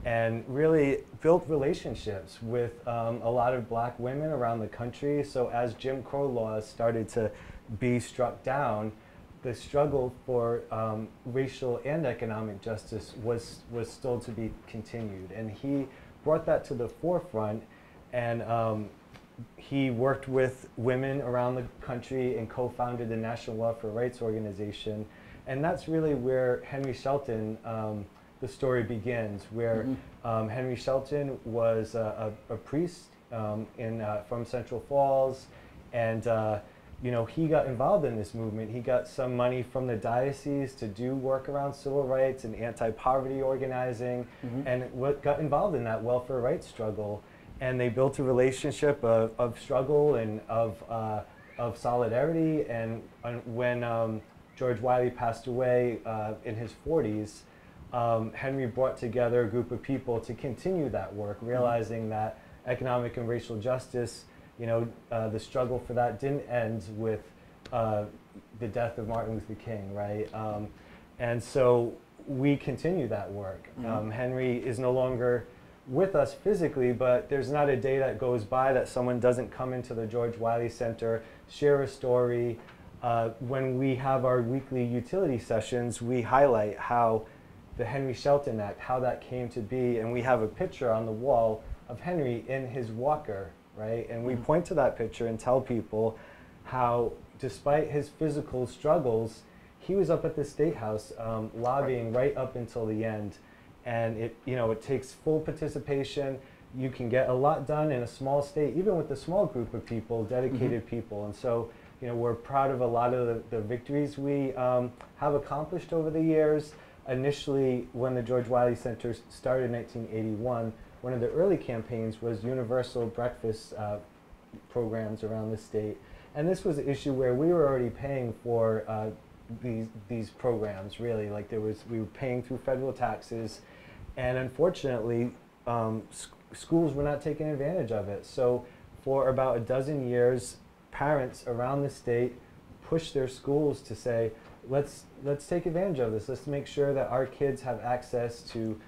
and really built relationships with a lot of black women around the country. So as Jim Crow laws started to be struck down, the struggle for racial and economic justice was still to be continued. And he brought that to the forefront, and he worked with women around the country and co-founded the National Welfare Rights Organization. And that's really where Henry Shelton, the story begins, where Henry Shelton was a priest from Central Falls, and he got involved in this movement. He got some money from the diocese to do work around civil rights and anti-poverty organizing, and got involved in that welfare rights struggle. And they built a relationship of struggle and of solidarity. And when George Wiley passed away in his 40s, Henry brought together a group of people to continue that work, realizing that economic and racial justice, the struggle for that didn't end with the death of Martin Luther King, right? And so we continue that work. Henry is no longer with us physically, but there's not a day that goes by that someone doesn't come into the George Wiley Center, share a story. When we have our weekly utility sessions, we highlight how the Henry Shelton Act, how that came to be, and we have a picture on the wall of Henry in his walker, right? And we point to that picture and tell people how, despite his physical struggles, he was up at the State House lobbying right up until the end. And it takes full participation. you can get a lot done in a small state, even with a small group of people, dedicated people. And so, you know, we're proud of a lot of the victories we have accomplished over the years. Initially, when the George Wiley Center started in 1981, one of the early campaigns was universal breakfast programs around the state. And this was an issue where we were already paying for these programs, really. Like we were paying through federal taxes, and unfortunately, schools were not taking advantage of it. So for about a dozen years, parents around the state pushed their schools to say, let's take advantage of this. Let's make sure that our kids have access to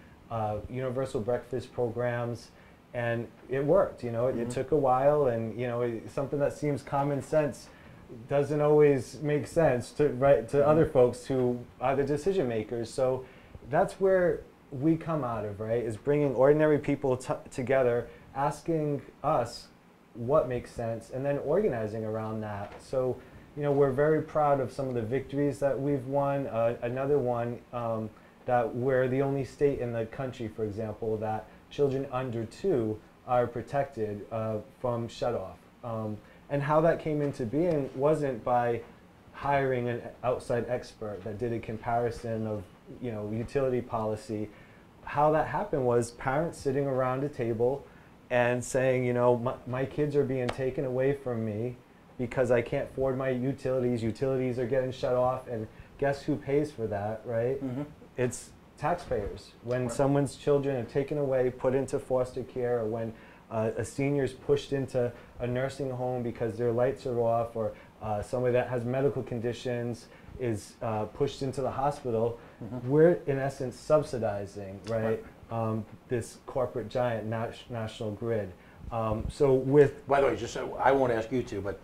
universal breakfast programs. And it worked, you know. It took a while, and you know, something that seems common sense doesn't always make sense to other folks who are the decision makers. So that's where we come out of, right? Is bringing ordinary people together, asking us what makes sense, and then organizing around that. So, you know, we're very proud of some of the victories that we've won. Another one that we're the only state in the country, for example, that children under 2 are protected from shutoff. And how that came into being wasn't by hiring an outside expert that did a comparison of, you know, utility policy. How that happened was parents sitting around a table and saying, you know, my kids are being taken away from me because I can't afford my utilities. Utilities are getting shut off, and guess who pays for that, right? It's taxpayers. When someone's children are taken away, put into foster care, or when a senior's pushed into a nursing home because their lights are off, or somebody that has medical conditions is pushed into the hospital, we're in essence subsidizing, right? This corporate giant national grid. So with... By the way, just so, I won't ask you to, but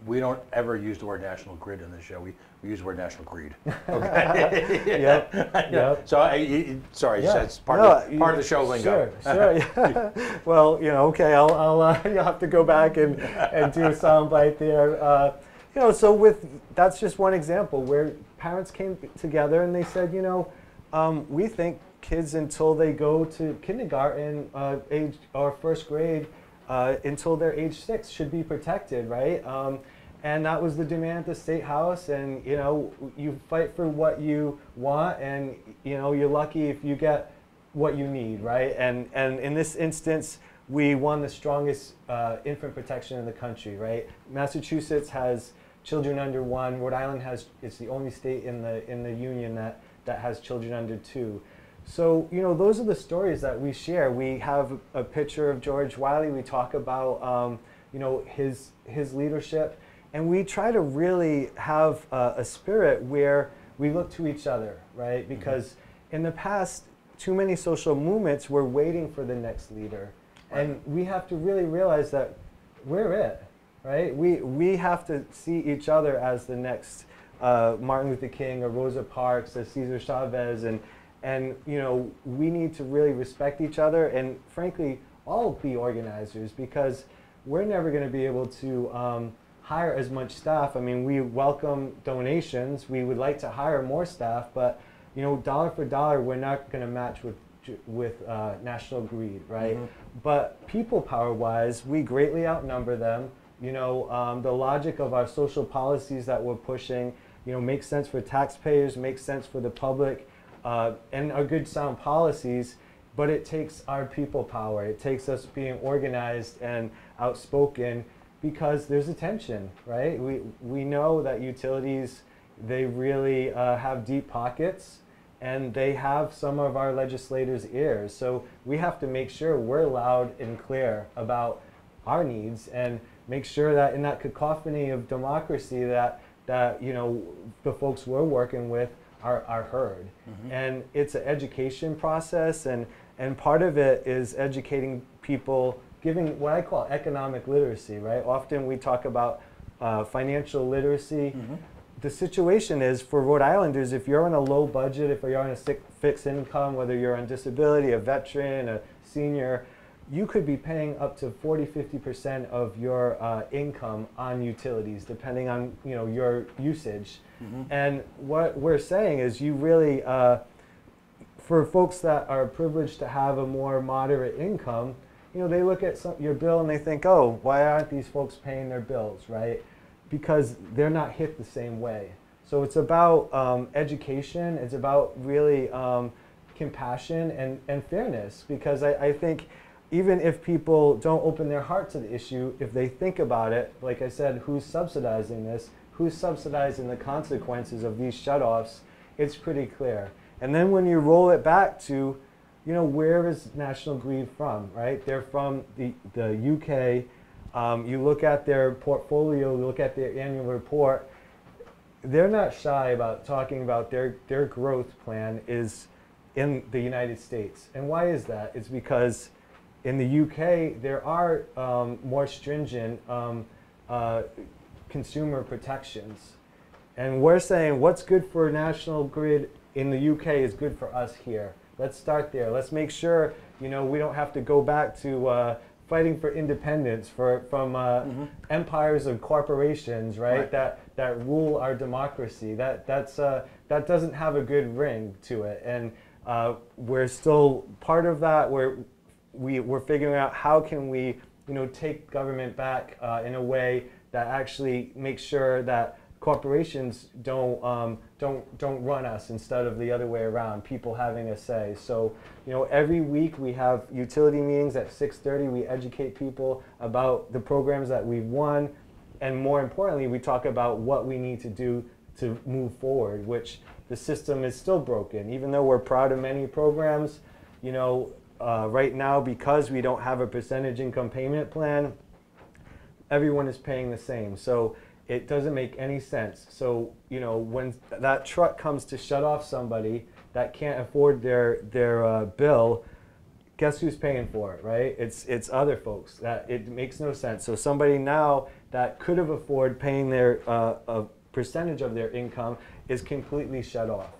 we don't ever use the word national grid in this show. We use the word national greed. Okay. Yep. So sorry, Yeah. that's part of the show lingo. Sure. Yeah. Well, you know, okay, I'll you'll have to go back and do a soundbite there. You know, so that's just one example where parents came together and they said, you know, we think kids until they go to kindergarten age or first grade until they're age 6 should be protected, right? And that was the demand at the State House, and you know, you fight for what you want, and you know, you're lucky if you get what you need, right? And in this instance, we won the strongest infant protection in the country, right? Massachusetts has children under 1. Rhode Island it's the only state in the union that has children under 2. So, you know, those are the stories that we share. We have a picture of George Wiley. We talk about, you know, his leadership. And we try to really have a spirit where we look to each other, right? Because in the past, too many social movements were waiting for the next leader. And we have to really realize that we're it, right? We have to see each other as the next Martin Luther King or Rosa Parks or Cesar Chavez, and you know, we need to really respect each other and frankly all be organizers, because we're never going to be able to hire as much staff. I mean, we welcome donations. We would like to hire more staff, but you know, dollar for dollar, we're not going to match with national greed, right? But people power wise, we greatly outnumber them. You know, the logic of our social policies that we're pushing, you know, makes sense for taxpayers, makes sense for the public, and are good sound policies, but it takes our people power. It takes us being organized and outspoken, because there's a tension, right? We know that utilities, they really have deep pockets, and they have some of our legislators' ears. So we have to make sure we're loud and clear about our needs, and make sure that in that cacophony of democracy that you know, the folks we're working with are heard. And it's an education process, and part of it is educating people, giving what I call economic literacy, right? Often we talk about financial literacy. The situation is, for Rhode Islanders, if you're on a low budget, if you're on a fixed income, whether you're on disability, a veteran, a senior, you could be paying up to 40–50% of your income on utilities, depending on, you know, your usage. And what we're saying is, you really, for folks that are privileged to have a more moderate income, they look at your bill and they think, oh, why aren't these folks paying their bills, right? Because they're not hit the same way. So it's about education. It's about really compassion and fairness, because I think even if people don't open their heart to the issue, if they think about it, like I said, who's subsidizing this? Who's subsidizing the consequences of these shutoffs? It's pretty clear. And then when you roll it back to, where is National Grid from, right? They're from the UK. You look at their portfolio, you look at their annual report, they're not shy about talking about their growth plan is in the United States. And why is that? It's because in the UK, there are more stringent consumer protections. And we're saying what's good for National Grid in the UK is good for us here. Let's start there. Let's make sure, we don't have to go back to fighting for independence from empires of corporations, right? That rule our democracy. That doesn't have a good ring to it. And we're still part of that. We're figuring out how can we, take government back in a way that actually makes sure that corporations don't run us instead of the other way around, people having a say. So, every week we have utility meetings at 6:30. We educate people about the programs that we've won. And more importantly, we talk about what we need to do to move forward, which the system is still broken. Even though we're proud of many programs, right now, because we don't have a percentage income payment plan, everyone is paying the same. So it doesn't make any sense. So, when that truck comes to shut off somebody that can't afford their bill, guess who's paying for it, right? It's other folks. That it makes no sense. So somebody now that could have afforded paying their a percentage of their income is completely shut off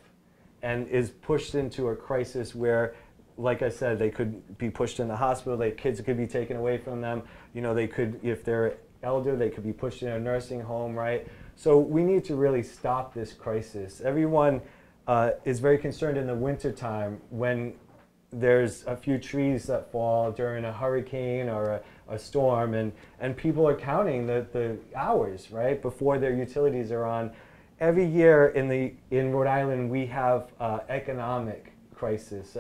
and is pushed into a crisis where, like I said, they could be pushed in the hospital, their kids could be taken away from them, they could, if they're elder, they could be pushed in a nursing home, right? So we need to really stop this crisis. Everyone is very concerned in the wintertime when there's a few trees that fall during a hurricane or a storm, and people are counting the hours, right, before their utilities are on. Every year in Rhode Island, we have economic crisis,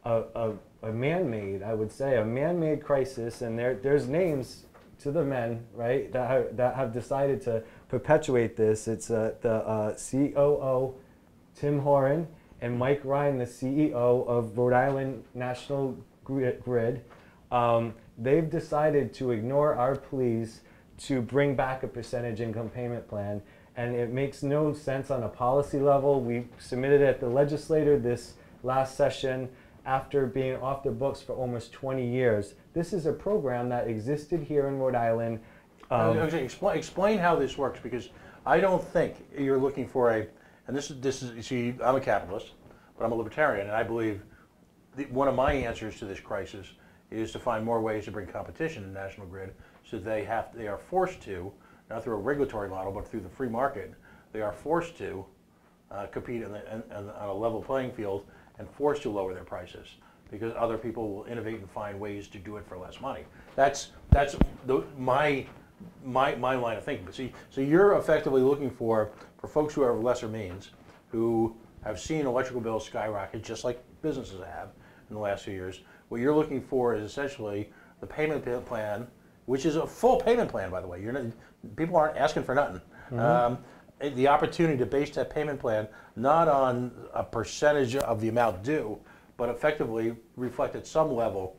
a man-made, I would say, a man-made crisis, and there's names to the men, right, that have decided to perpetuate this. It's the COO, Tim Horan, and Mike Ryan, the CEO of Rhode Island National Grid. They've decided to ignore our pleas to bring back a percentage income payment plan, and it makes no sense on a policy level. We submitted it at the legislature this last session after being off the books for almost 20 years. This is a program that existed here in Rhode Island. Explain how this works, because I don't think you're looking for and this is, you see, I'm a capitalist, but I'm a libertarian, and I believe one of my answers to this crisis is to find more ways to bring competition in National Grid, so they are forced to, not through a regulatory model, but through the free market, they are forced to compete on a level playing field and forced to lower their prices, because other people will innovate and find ways to do it for less money. That's my line of thinking. But see, so you're effectively looking for folks who have lesser means, who have seen electrical bills skyrocket just like businesses have in the last few years. What you're looking for is essentially the payment plan, which is a full payment plan, by the way. People aren't asking for nothing. Mm-hmm. The opportunity to base that payment plan not on a percentage of the amount due, but effectively reflect at some level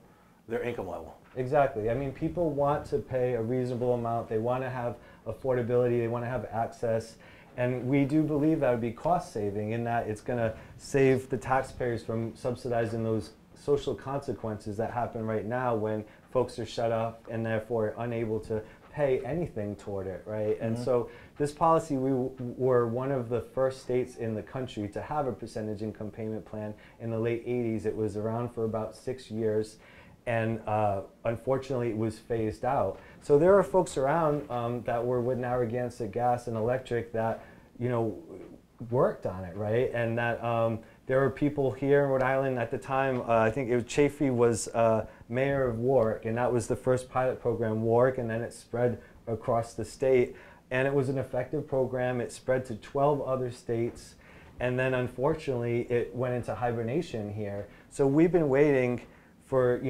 their income level. Exactly. I mean, people want to pay a reasonable amount. They want to have affordability. They want to have access. And we do believe that would be cost saving, in that it's going to save the taxpayers from subsidizing those social consequences that happen right now when folks are shut off and therefore unable to pay anything toward it, right? Mm-hmm. And so this policy, we were one of the first states in the country to have a percentage income payment plan in the late 80s. It was around for about 6 years, and unfortunately it was phased out. So there are folks around that were with Narragansett Gas and Electric that, worked on it, right? And that there were people here in Rhode Island at the time, I think it was Chafee was mayor of Warwick, and that was the first pilot program, Warwick, and then it spread across the state. And it was an effective program. It spread to 12 other states. And then unfortunately, it went into hibernation here. So we've been waiting for,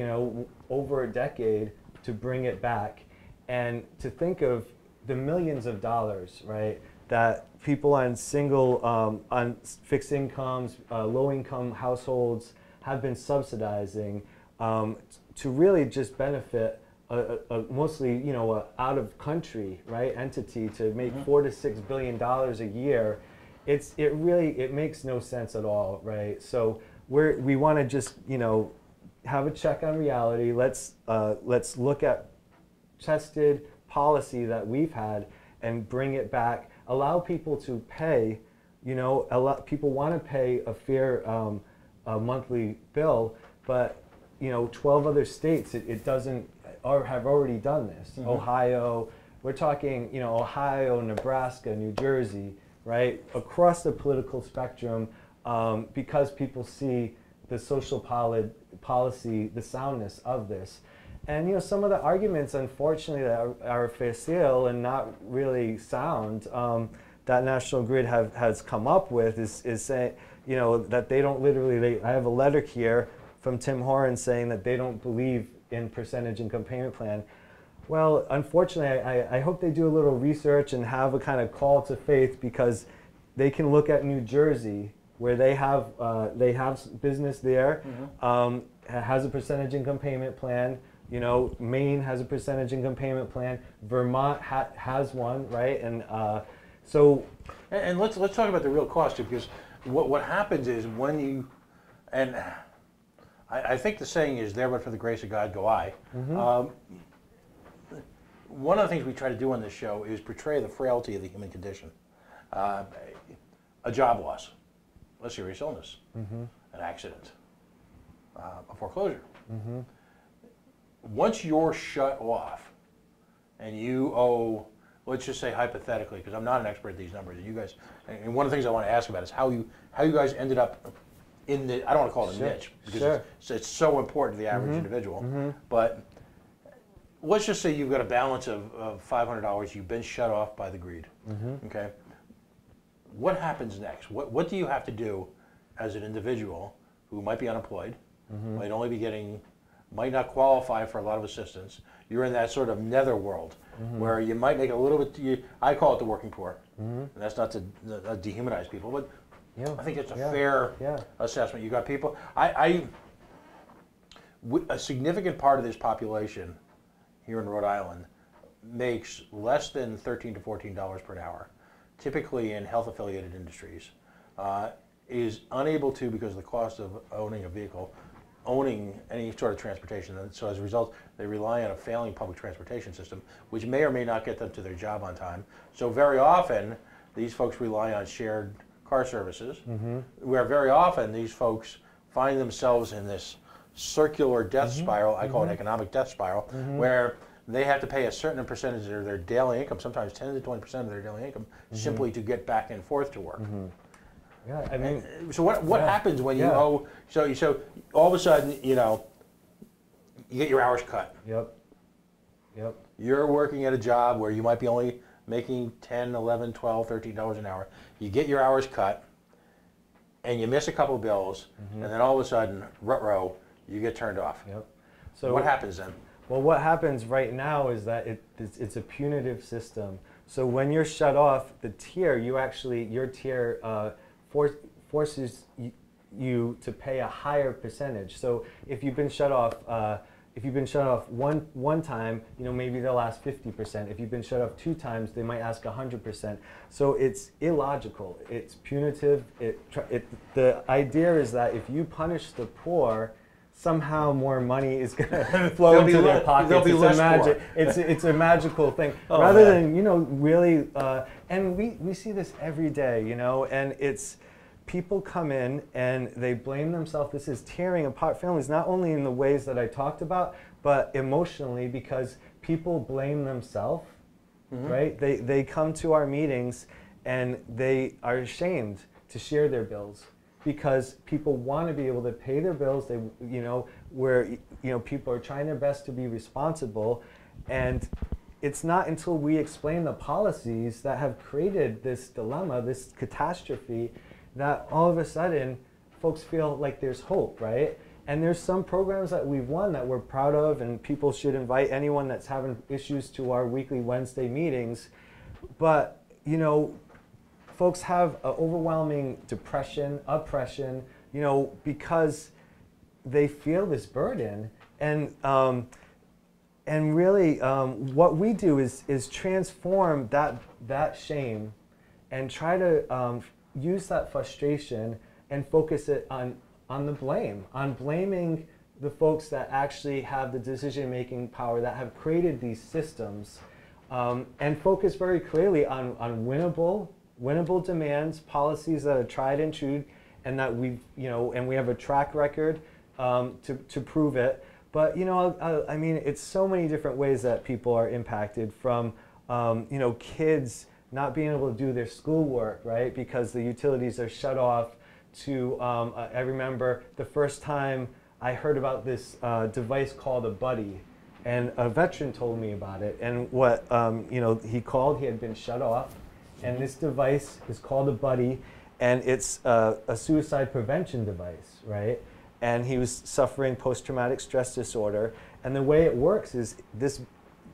over a decade to bring it back. And to think of the millions of dollars, right, that people on on fixed incomes, low-income households have been subsidizing to really just benefit mostly, a out-of-country, right, entity to make $4 to $6 billion a year. It makes no sense at all, right? So we want to just, have a check on reality. Let's look at tested policy that we've had and bring it back. Allow people to pay, people want to pay a fair monthly bill, but 12 other states it doesn't have already done this. Ohio, we're talking, Ohio, Nebraska, New Jersey, right, across the political spectrum, because people see the social policy, the soundness of this. And some of the arguments, unfortunately, that are facile and not really sound, that National Grid has come up with is saying, that they don't literally, I have a letter here from Tim Horan saying that they don't believe in percentage income payment plan. Well, unfortunately, I hope they do a little research and have a kind of call to faith, because they can look at New Jersey, where they have business there, has a percentage income payment plan. Maine has a percentage income payment plan. Vermont has one, right? And so, and let's talk about the real cost, because what happens is when you, and I think the saying is, there but for the grace of God go I. One of the things we try to do on this show is portray the frailty of the human condition. A job loss, a serious illness, an accident, a foreclosure. Once you're shut off and you owe, let's just say hypothetically, because I'm not an expert at these numbers, and you guys, and one of the things I want to ask about is how you guys ended up in the, I don't want to call it a niche, because it's so important to the average individual, but let's just say you've got a balance of $500, you've been shut off by the greed, okay? What happens next? What do you have to do as an individual who might be unemployed, might only be getting, might not qualify for a lot of assistance? You're in that sort of netherworld where you might make a little bit, I call it the working poor, and that's not to dehumanize people, but I think it's a fair assessment. You got people, a significant part of this population here in Rhode Island makes less than $13 to $14 per hour, typically in health-affiliated industries, is unable to, because of the cost of owning a vehicle, owning any sort of transportation. And so as a result, they rely on a failing public transportation system, which may or may not get them to their job on time. So very often, these folks rely on shared car services, where very often these folks find themselves in this circular death spiral, I call it economic death spiral, where they have to pay a certain percentage of their daily income, sometimes 10 to 20% of their daily income, simply to get back and forth to work. Yeah, I mean, so what happens when you owe? So all of a sudden, you get your hours cut. Yep. You're working at a job where you might be only making $10, $11, $12, $13 an hour. You get your hours cut, and you miss a couple of bills, and then all of a sudden, rut-row, you get turned off. So what happens then? Well, what happens right now is that it's a punitive system. So when you're shut off, the tier, your tier forces you to pay a higher percentage. So if you've been shut off, one time, maybe they'll ask 50%. If you've been shut off 2 times, they might ask 100%. So it's illogical. It's punitive. The idea is that if you punish the poor, somehow more money is going to flow into their pockets. It's a magical thing. Rather than, really, and we see this every day, and it's, people come in and they blame themselves. This is tearing apart families, not only in the ways that I talked about, but emotionally, because people blame themselves, right? They come to our meetings and they are ashamed to share their bills. because people want to be able to pay their bills. They, where people are trying their best to be responsible, and it's not until we explain the policies that have created this dilemma, this catastrophe, that all of a sudden folks feel like there's hope, right? And there's some programs that we've won that we're proud of, and people should invite anyone that's having issues to our weekly Wednesday meetings. But, folks have overwhelming depression, oppression, because they feel this burden. And really, what we do is transform that shame and try to use that frustration and focus it on the blame, on blaming the folks that actually have the decision-making power, that have created these systems, and focus very clearly on winnable demands, policies that are tried and true, and that and we have a track record to prove it. But I mean, it's so many different ways that people are impacted, from kids not being able to do their schoolwork, right, because the utilities are shut off, to I remember the first time I heard about this device called a buddy, and a veteran told me about it. And what he had been shut off, and this device is called a buddy, and it's a suicide prevention device, right? And he was suffering post-traumatic stress disorder. And the way it works is this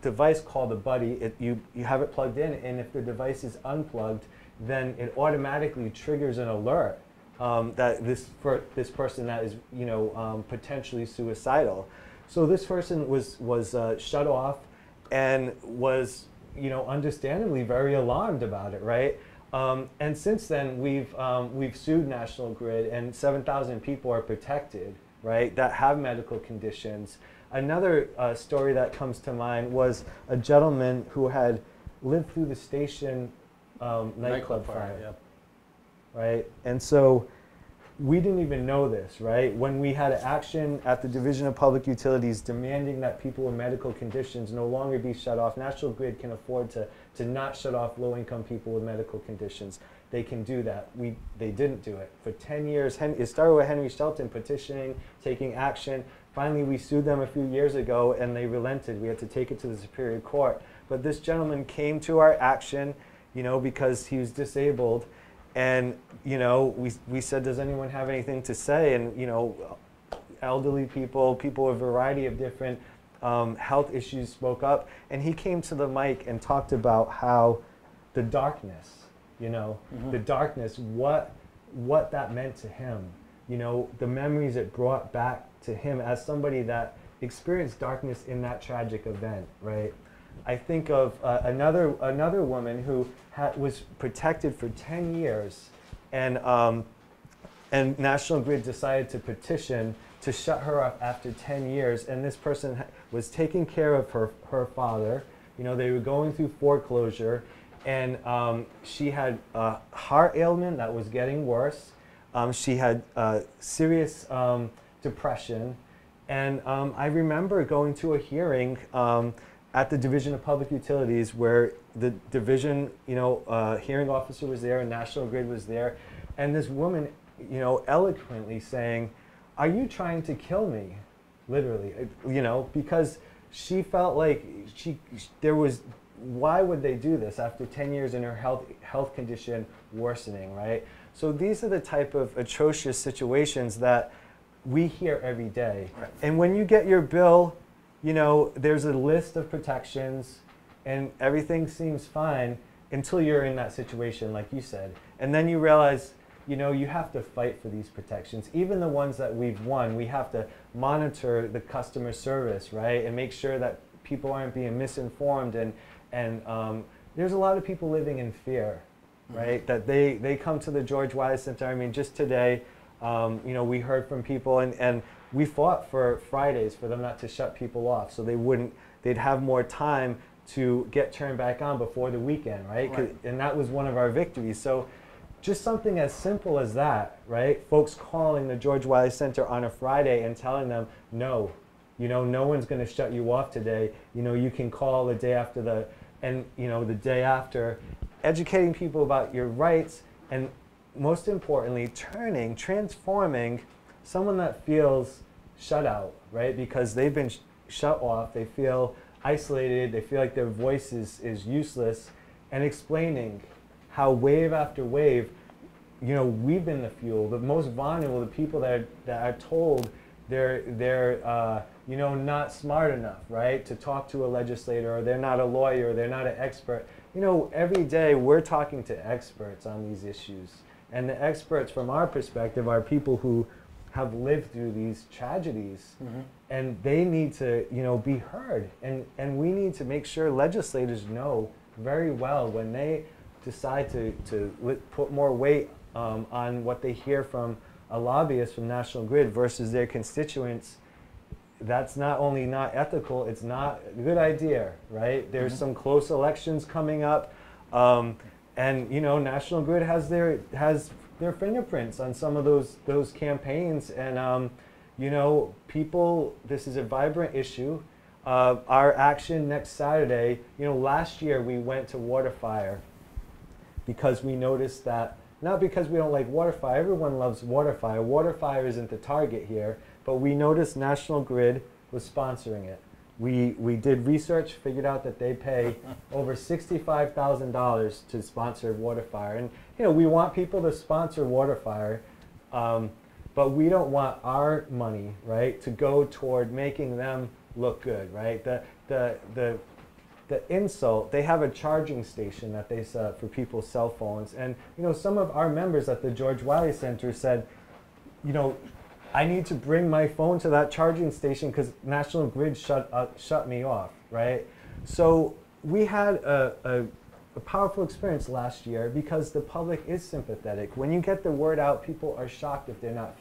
device called a buddy, you have it plugged in, and if the device is unplugged, then it automatically triggers an alert that this person that is potentially suicidal. So this person was shut off, and was understandably very alarmed about it, right? And since then, we've sued National Grid, and 7,000 people are protected, right, that have medical conditions. Another story that comes to mind was a gentleman who had lived through the station nightclub fire, yeah. right? And so we didn't even know this, right? When we had action at the Division of Public Utilities demanding that people with medical conditions no longer be shut off, National Grid can afford to not shut off low-income people with medical conditions. They can do that. They didn't do it. For 10 years, it started with Henry Shelton petitioning, taking action. Finally, we sued them a few years ago, and they relented. We had to take it to the Superior Court. But this gentleman came to our action, because he was disabled. And, we said, does anyone have anything to say? And, elderly people with a variety of different health issues spoke up. And he came to the mic and talked about how the darkness, the darkness, what that meant to him, the memories it brought back to him as somebody that experienced darkness in that tragic event, right? I think of another woman who was protected for 10 years, and National Grid decided to petition to shut her up after 10 years. And this person was taking care of her father. They were going through foreclosure, and she had a heart ailment that was getting worse. She had serious depression, and I remember going to a hearing at the Division of Public Utilities, where the division, hearing officer was there, and National Grid was there, and this woman, eloquently saying, "Are you trying to kill me?" Literally, because she felt like why would they do this after 10 years in her health condition worsening, right? So these are the type of atrocious situations that we hear every day. Right. And when you get your bill, there's a list of protections, and everything seems fine until you're in that situation, like you said. And then you realize, you have to fight for these protections. Even the ones that we've won, we have to monitor the customer service, right? And make sure that people aren't being misinformed. And there's a lot of people living in fear, right? That they come to the George Wiley Center. I mean, just today, we heard from people, and we fought for Fridays for them not to shut people off, so they'd have more time to get turned back on before the weekend, right? And that was one of our victories. So just something as simple as that, right? Folks calling the George Wiley Center on a Friday and telling them, no, no one's going to shut you off today. You can call the day after the day after, educating people about your rights, and most importantly, transforming someone that feels shut out, right? Because they've been shut off, they feel isolated, they feel like their voice is useless, and explaining how wave after wave, you know, we've been the fuel, the most vulnerable, the people that are told they're you know, not smart enough, right, to talk to a legislator, or they're not a lawyer, or they're not an expert. You know, every day we're talking to experts on these issues. And the experts from our perspective are people who have lived through these tragedies, and they need to, you know, be heard. And we need to make sure legislators know very well when they decide to put more weight on what they hear from a lobbyist from National Grid versus their constituents. That's not only not ethical, it's not a good idea, right? There's some close elections coming up, and you know, National Grid has their fingerprints on some of those campaigns, and you know, people, this is a vibrant issue. Our action next Saturday, you know, last year we went to Waterfire because we noticed that, not because we don't like Waterfire, everyone loves Waterfire. Waterfire isn't the target here, but we noticed National Grid was sponsoring it. We did research, figured out that they pay over $65,000 to sponsor Waterfire. And you know, we want people to sponsor Waterfire, but we don't want our money, right, to go toward making them look good, right? The insult, they have a charging station that they set up for people's cell phones. And you know, some of our members at the George Wiley Center said, you know, I need to bring my phone to that charging station because National Grid shut me off, right? So we had a powerful experience last year because the public is sympathetic. When you get the word out, people are shocked if they're not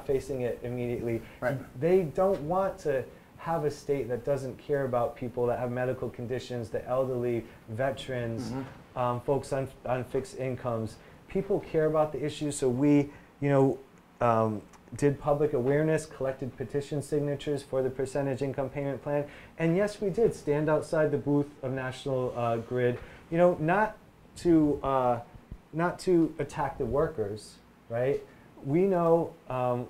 facing it immediately. Right. They don't want to have a state that doesn't care about people that have medical conditions, the elderly, veterans, folks on fixed incomes. People care about the issues, so we, you know, did public awareness, collected petition signatures for the percentage income payment plan, and yes, we did stand outside the booth of National Grid. You know, not to attack the workers, right? We know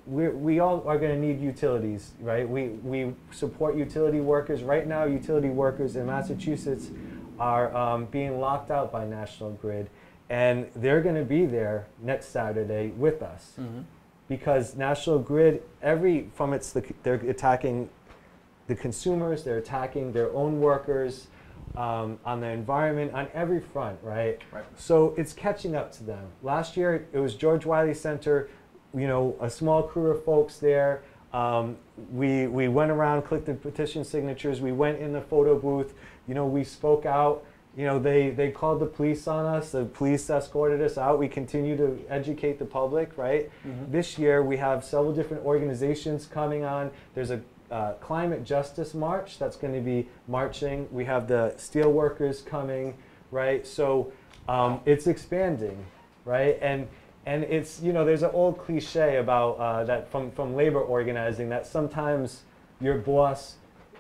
we all are going to need utilities, right? We support utility workers. Right now, utility workers in Massachusetts are being locked out by National Grid, and they're going to be there next Saturday with us. Because National Grid, they're attacking the consumers, they're attacking their own workers, on the environment, on every front, right? So it's catching up to them. Last year, it was George Wiley Center, you know, a small crew of folks there. We went around, collected petition signatures, we went in the photo booth, you know, we spoke out. You know, they called the police on us. The police escorted us out. We continue to educate the public, right? This year we have several different organizations coming on. There's a climate justice march that's going to be marching. We have the steel workers coming, right? So it's expanding, right? And it's, you know, there's an old cliche about that from labor organizing, that sometimes your boss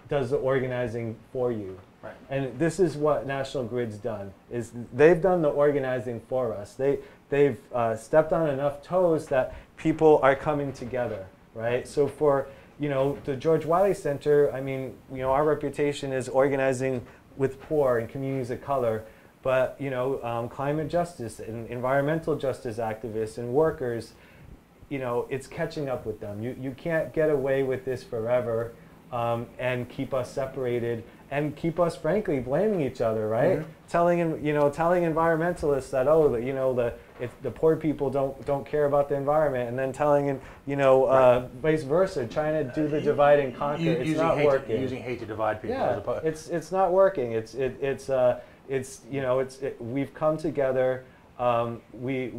does the organizing for you. Right. And this is what National Grid's done, is they've done the organizing for us. They've stepped on enough toes that people are coming together, right? So for, you know, the George Wiley Center, I mean, you know, our reputation is organizing with poor and communities of color, but, you know, climate justice and environmental justice activists and workers, you know, it's catching up with them. You can't get away with this forever and keep us separated. And keep us, frankly, blaming each other, right? Telling environmentalists that, oh, you know, the poor people don't care about the environment, and then telling, you know, vice versa, trying to do the divide and conquer. It's not working. Using hate to divide people. Yeah, it's not working. We've come together. We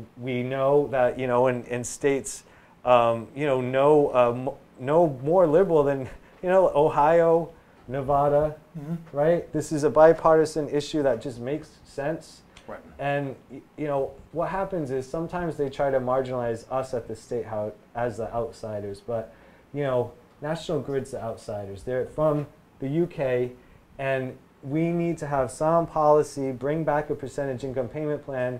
know that, you know, in states, you know, no more liberal than, you know, Ohio, Nevada, right? This is a bipartisan issue that just makes sense. Right. And you know, what happens is sometimes they try to marginalize us at the state house as the outsiders, but you know, National Grid's the outsiders. They're from the UK, and we need to have sound policy, bring back a percentage income payment plan,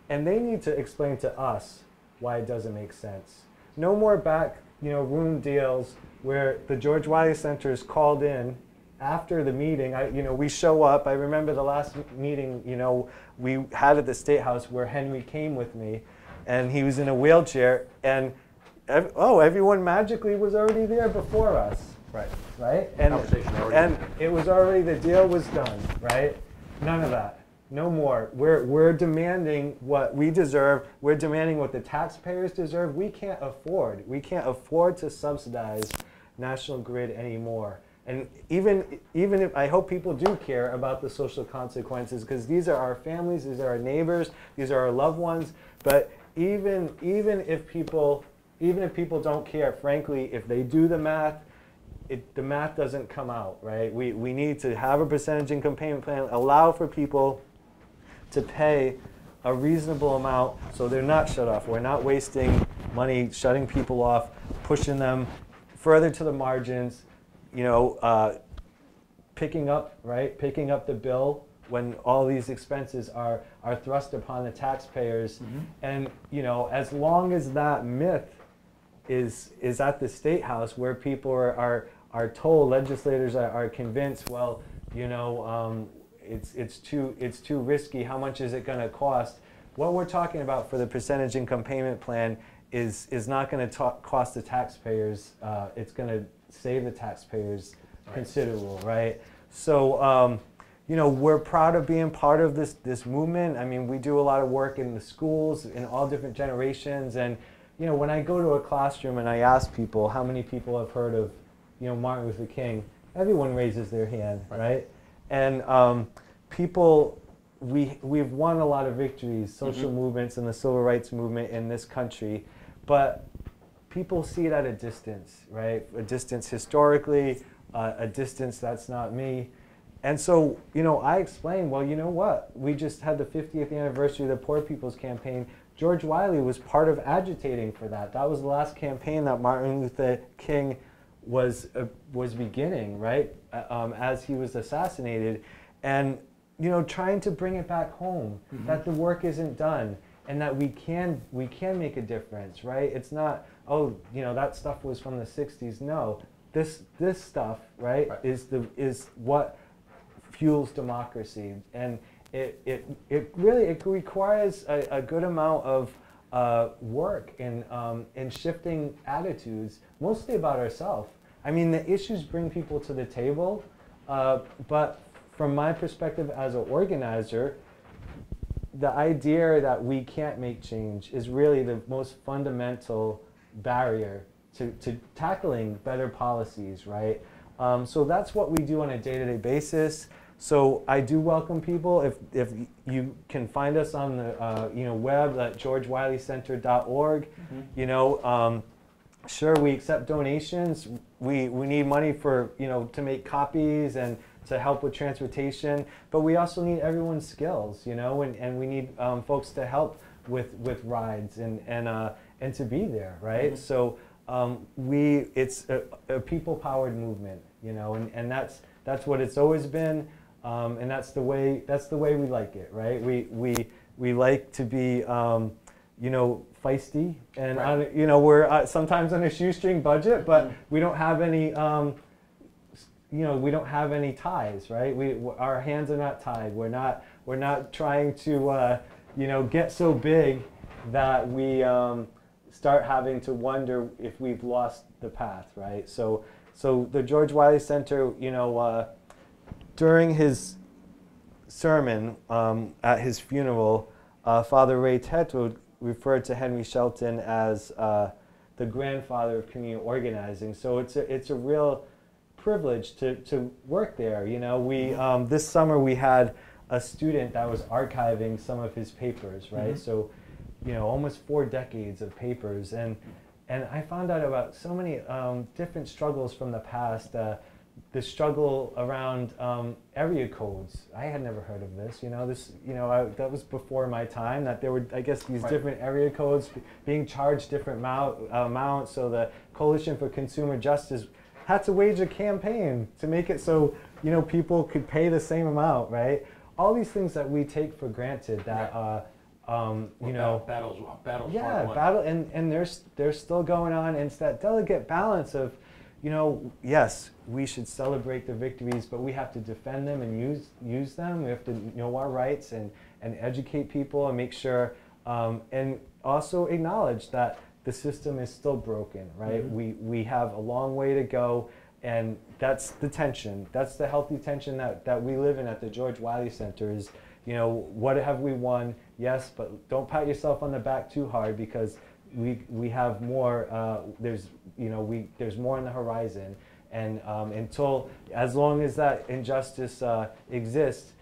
and they need to explain to us why it doesn't make sense. No more back, room deals where the George Wiley Center is called in after the meeting. We show up. I remember the last meeting, we had at the State House where Henry came with me, and he was in a wheelchair, and everyone magically was already there before us. Right? And it was already, the deal was done, right? None of that. No more. We're demanding what we deserve. We're demanding what the taxpayers deserve. We can't afford to subsidize National Grid anymore. And even if, I hope people do care about the social consequences, because these are our families, these are our neighbors, these are our loved ones. But even if people don't care, frankly, if they do the math, the math doesn't come out, right? We need to have a percentage income payment plan, allow for people to pay a reasonable amount so they're not shut off. We're not wasting money shutting people off, pushing them further to the margins, picking up the bill when all these expenses are thrust upon the taxpayers. And as long as that myth is at the State House, where people are told, legislators are convinced, well, it's too risky. How much is it going to cost? What we're talking about for the percentage income payment plan is not going to cost the taxpayers. It's going to save the taxpayers considerable, right? So, we're proud of being part of this movement. I mean, we do a lot of work in the schools in all different generations, and when I go to a classroom and I ask people how many people have heard of Martin Luther King, everyone raises their hand, right? And we've won a lot of victories, social movements and the civil rights movement in this country, but people see it at a distance, right? A distance historically, a distance that's not me. And so, I explained, well, you know what? We just had the 50th anniversary of the Poor People's Campaign. George Wiley was part of agitating for that. That was the last campaign that Martin Luther King was beginning, right? As he was assassinated. And, trying to bring it back home, that the work isn't done, and that we can make a difference, right? It's not, that stuff was from the 60s. No, this stuff, right, is what fuels democracy. And it requires a good amount of work in shifting attitudes, mostly about ourselves. I mean, the issues bring people to the table, but from my perspective as an organizer, the idea that we can't make change is really the most fundamental barrier to tackling better policies, right? So that's what we do on a day-to-day basis. So I do welcome people. If you can find us on the web at georgewileycenter.org. Sure, we accept donations. We need money for to make copies and to help with transportation, but we also need everyone's skills, and we need folks to help with rides and to be there, right? So it's a people-powered movement, and that's what it's always been. And that's the way we like it, right? We like to be, feisty, and we're sometimes on a shoestring budget, but we don't have any, we don't have any ties, right? Our hands are not tied. We're not trying to, get so big that we start having to wonder if we've lost the path, right? So the George Wiley Center, during his sermon at his funeral, Father Ray Tetwood referred to Henry Shelton as the grandfather of community organizing. So it's a real privilege to work there. We this summer we had a student that was archiving some of his papers, right? So almost 4 decades of papers, and I found out about so many different struggles from the past. The struggle around area codes. I had never heard of this. That was before my time. That there were, I guess, these different area codes being charged different amounts. So the Coalition for Consumer Justice had to wage a campaign to make it so people could pay the same amount, right? All these things that we take for granted that you know, battles. yeah, battle, and they're still going on. And it's that delicate balance of, you know, yes, we should celebrate the victories, but we have to defend them and use them. We have to know our rights and educate people and make sure, and also acknowledge that the system is still broken, right? Mm-hmm. We have a long way to go, and that's the tension. That's the healthy tension that we live in at the George Wiley Center is, you know, what have we won? Yes, but don't pat yourself on the back too hard because we have more, there's more on the horizon. And as long as that injustice exists,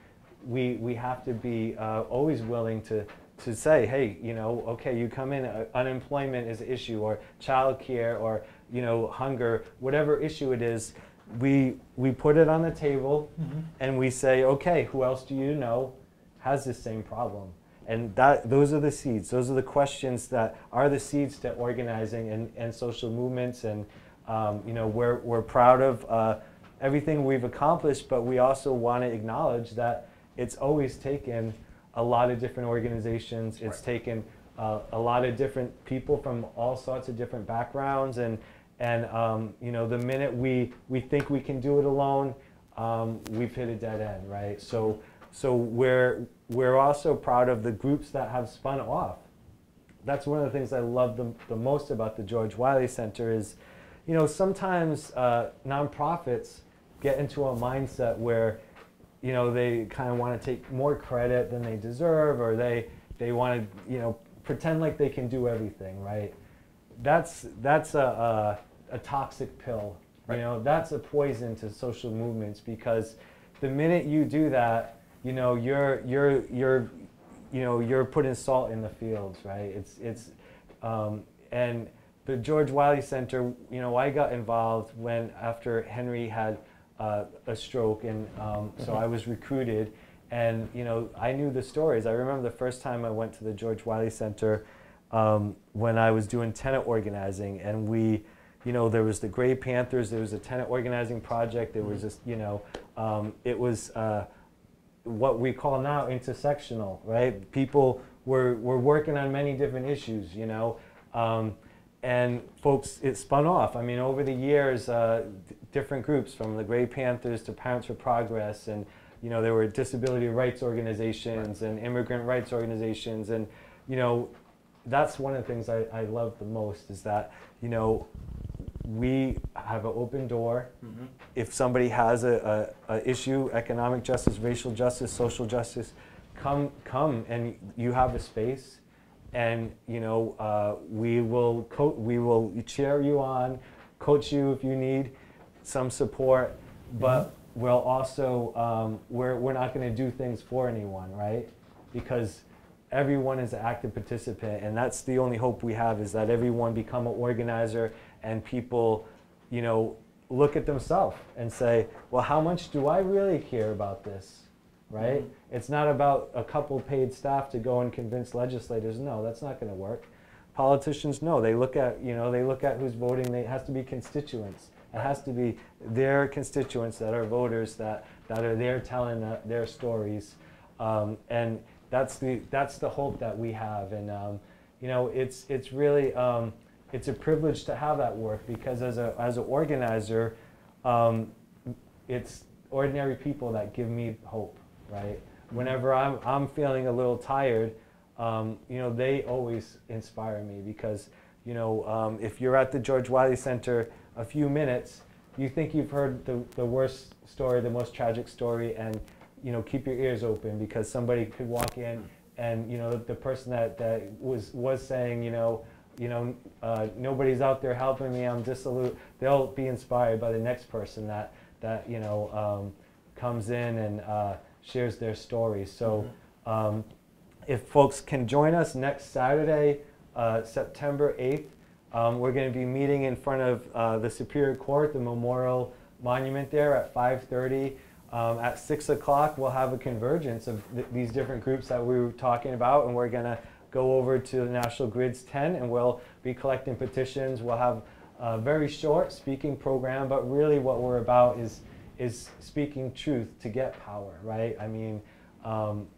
we have to be always willing to say, hey, you know, okay, you come in, unemployment is an issue, or childcare, or, you know, hunger, whatever issue it is, we put it on the table, and we say, okay, who else do you know has the same problem? And those are the seeds. Those are the questions that are the seeds to organizing and social movements. And you know, we're proud of everything we've accomplished, but we also want to acknowledge that it's always taken a lot of different organizations. It's taken a lot of different people from all sorts of different backgrounds. And you know, the minute we think we can do it alone, we've hit a dead end, right? So we're also proud of the groups that have spun off. That's one of the things I love the most about the George Wiley Center is, you know, sometimes nonprofits get into a mindset where, you know, they kind of want to take more credit than they deserve, or they want to, you know, pretend like they can do everything, right? That's a toxic pill. You know, that's a poison to social movements, because the minute you do that, you know, you're putting salt in the fields, right? And the George Wiley Center, you know, I got involved after Henry had a stroke, and so I was recruited, and you know, I knew the stories. I remember the first time I went to the George Wiley Center when I was doing tenant organizing, and you know, there was the Gray Panthers, there was a tenant organizing project, there was this, you know, it was what we call now intersectional, right? People were working on many different issues, you know, and folks, it spun off. I mean, over the years, different groups from the Gray Panthers to Parents for Progress, and you know, there were disability rights organizations and immigrant rights organizations, and you know, that's one of the things I love the most is that, you know, we have an open door. If somebody has a issue, economic justice, racial justice, social justice, come and you have a space, and you know, we will cheer you on, coach you if you need some support, but we'll also we're not going to do things for anyone, right? Because everyone is an active participant, and that's the only hope we have, is that everyone become an organizer, and people, you know, look at themselves and say, well, how much do I really care about this, right? It's not about a couple paid staff to go and convince legislators. No, that's not going to work. Politicians, no, they look at, you know, they look at who's voting. It has to be constituents. It has to be their constituents that are voters that are there telling their stories, and that's the hope that we have. And you know, it's really it's a privilege to have that work, because as an organizer, it's ordinary people that give me hope, right? Whenever I'm feeling a little tired, you know, they always inspire me, because you know, if you're at the George Wiley Center a few minutes, you think you've heard the worst story, the most tragic story, and you know, keep your ears open, because somebody could walk in and, you know, the person that was saying, you know, nobody's out there helping me, I'm dissolute, they'll be inspired by the next person that you know, comes in and shares their story. So if folks can join us next Saturday, September 8th, we're going to be meeting in front of the Superior Court, the Memorial Monument there at 5:30. At 6 o'clock, we'll have a convergence of these different groups that we were talking about, and we're going to go over to the National Grid's tent, and we'll be collecting petitions. We'll have a very short speaking program, but really what we're about is speaking truth to get power, right? I mean,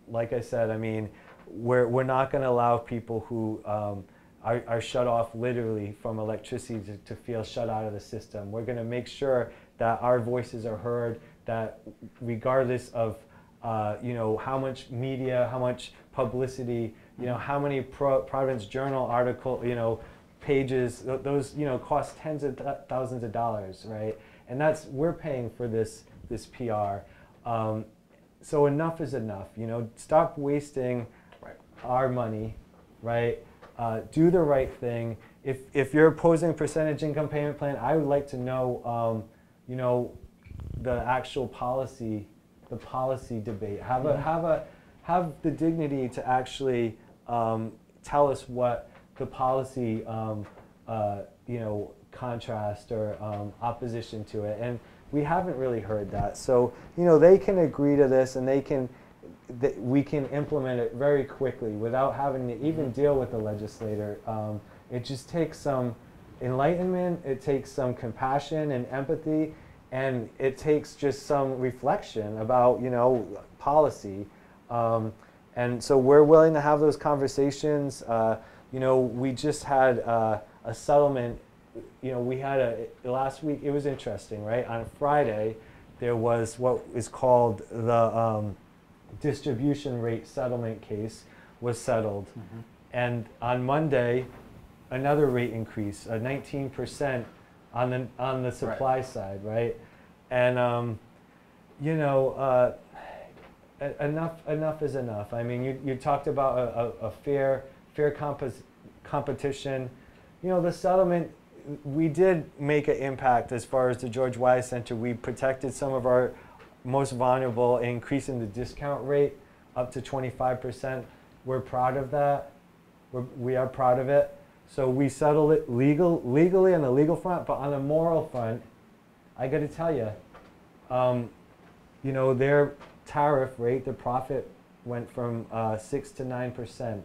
like I said, I mean, we're not going to allow people who are shut off literally from electricity to feel shut out of the system. We're going to make sure that our voices are heard, that regardless of how much media, how much publicity, how many Providence Journal article, pages, those, cost tens of thousands of dollars, right? And we're paying for this PR. So enough is enough, stop wasting our money, right? Do the right thing. If you're opposing a percentage income payment plan, I would like to know, the actual policy, the policy debate. Have the dignity to actually tell us what the policy, contrast or opposition to it. And we haven't really heard that. So, they can agree to this, and we can implement it very quickly without having to even deal with the legislator. It just takes some enlightenment, it takes some compassion and empathy, and it takes just some reflection about, policy. And so we're willing to have those conversations. We just had a settlement. We had last week, it was interesting, right? On Friday, there was what is called the distribution rate settlement case was settled. Mm-hmm. And on Monday, another rate increase, 19% on the supply side, right? And enough is enough. I mean, you talked about a fair competition. The settlement, we did make an impact as far as the George Wiley Center. We protected some of our most vulnerable, increasing the discount rate up to 25%. We're proud of that. We are proud of it. So we settled it legally on the legal front, but on the moral front, I got to tell you, their tariff rate, the profit went from 6 to 9%.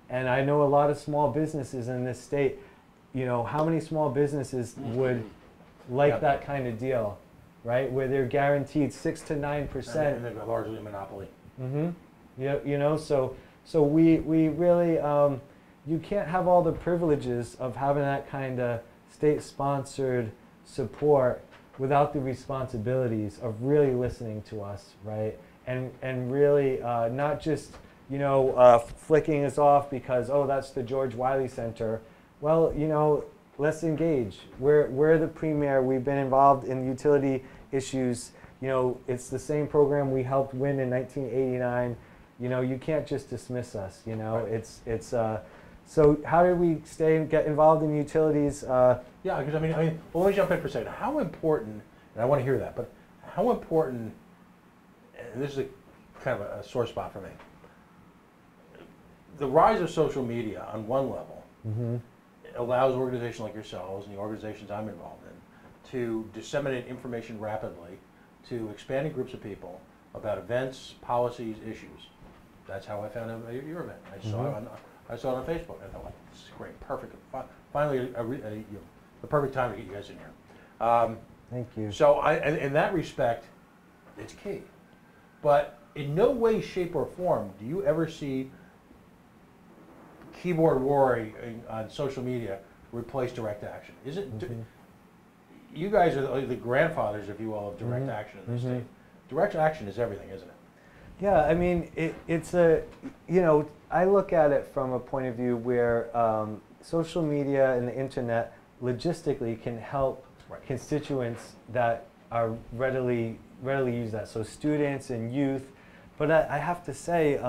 And I know a lot of small businesses in this state. How many small businesses would like that kind of deal, right? Where they're guaranteed 6 to 9%. And they're largely a monopoly. Mm-hmm. Yeah, so we really, you can't have all the privileges of having that kind of state-sponsored support without the responsibilities of really listening to us, right? And really not just, flicking us off because, oh, that's the George Wiley Center. Well, let's engage. We're the premier. We've been involved in utility issues. It's the same program we helped win in 1989. You can't just dismiss us. It's so how do we get involved in utilities? Yeah, because well, let me jump in for a second. How important, and I want to hear that, but how important, and this is kind of a sore spot for me, the rise of social media on one level allows organizations like yourselves and the organizations I'm involved in to disseminate information rapidly to expanding groups of people about events, policies, issues. That's how I found out your event. I saw it on Facebook. I thought, well, this is great, perfect. Finally, the perfect time to get you guys in here. Thank you. So in that respect, it's key. But in no way, shape, or form do you ever see keyboard warring on social media replace direct action. Is it? You guys are the grandfathers, if you will, of direct action in this state. Direct action is everything, isn't it? Yeah, I mean, it's I look at it from a point of view where social media and the internet logistically can help constituents that are readily use that. So students and youth. But I have to say,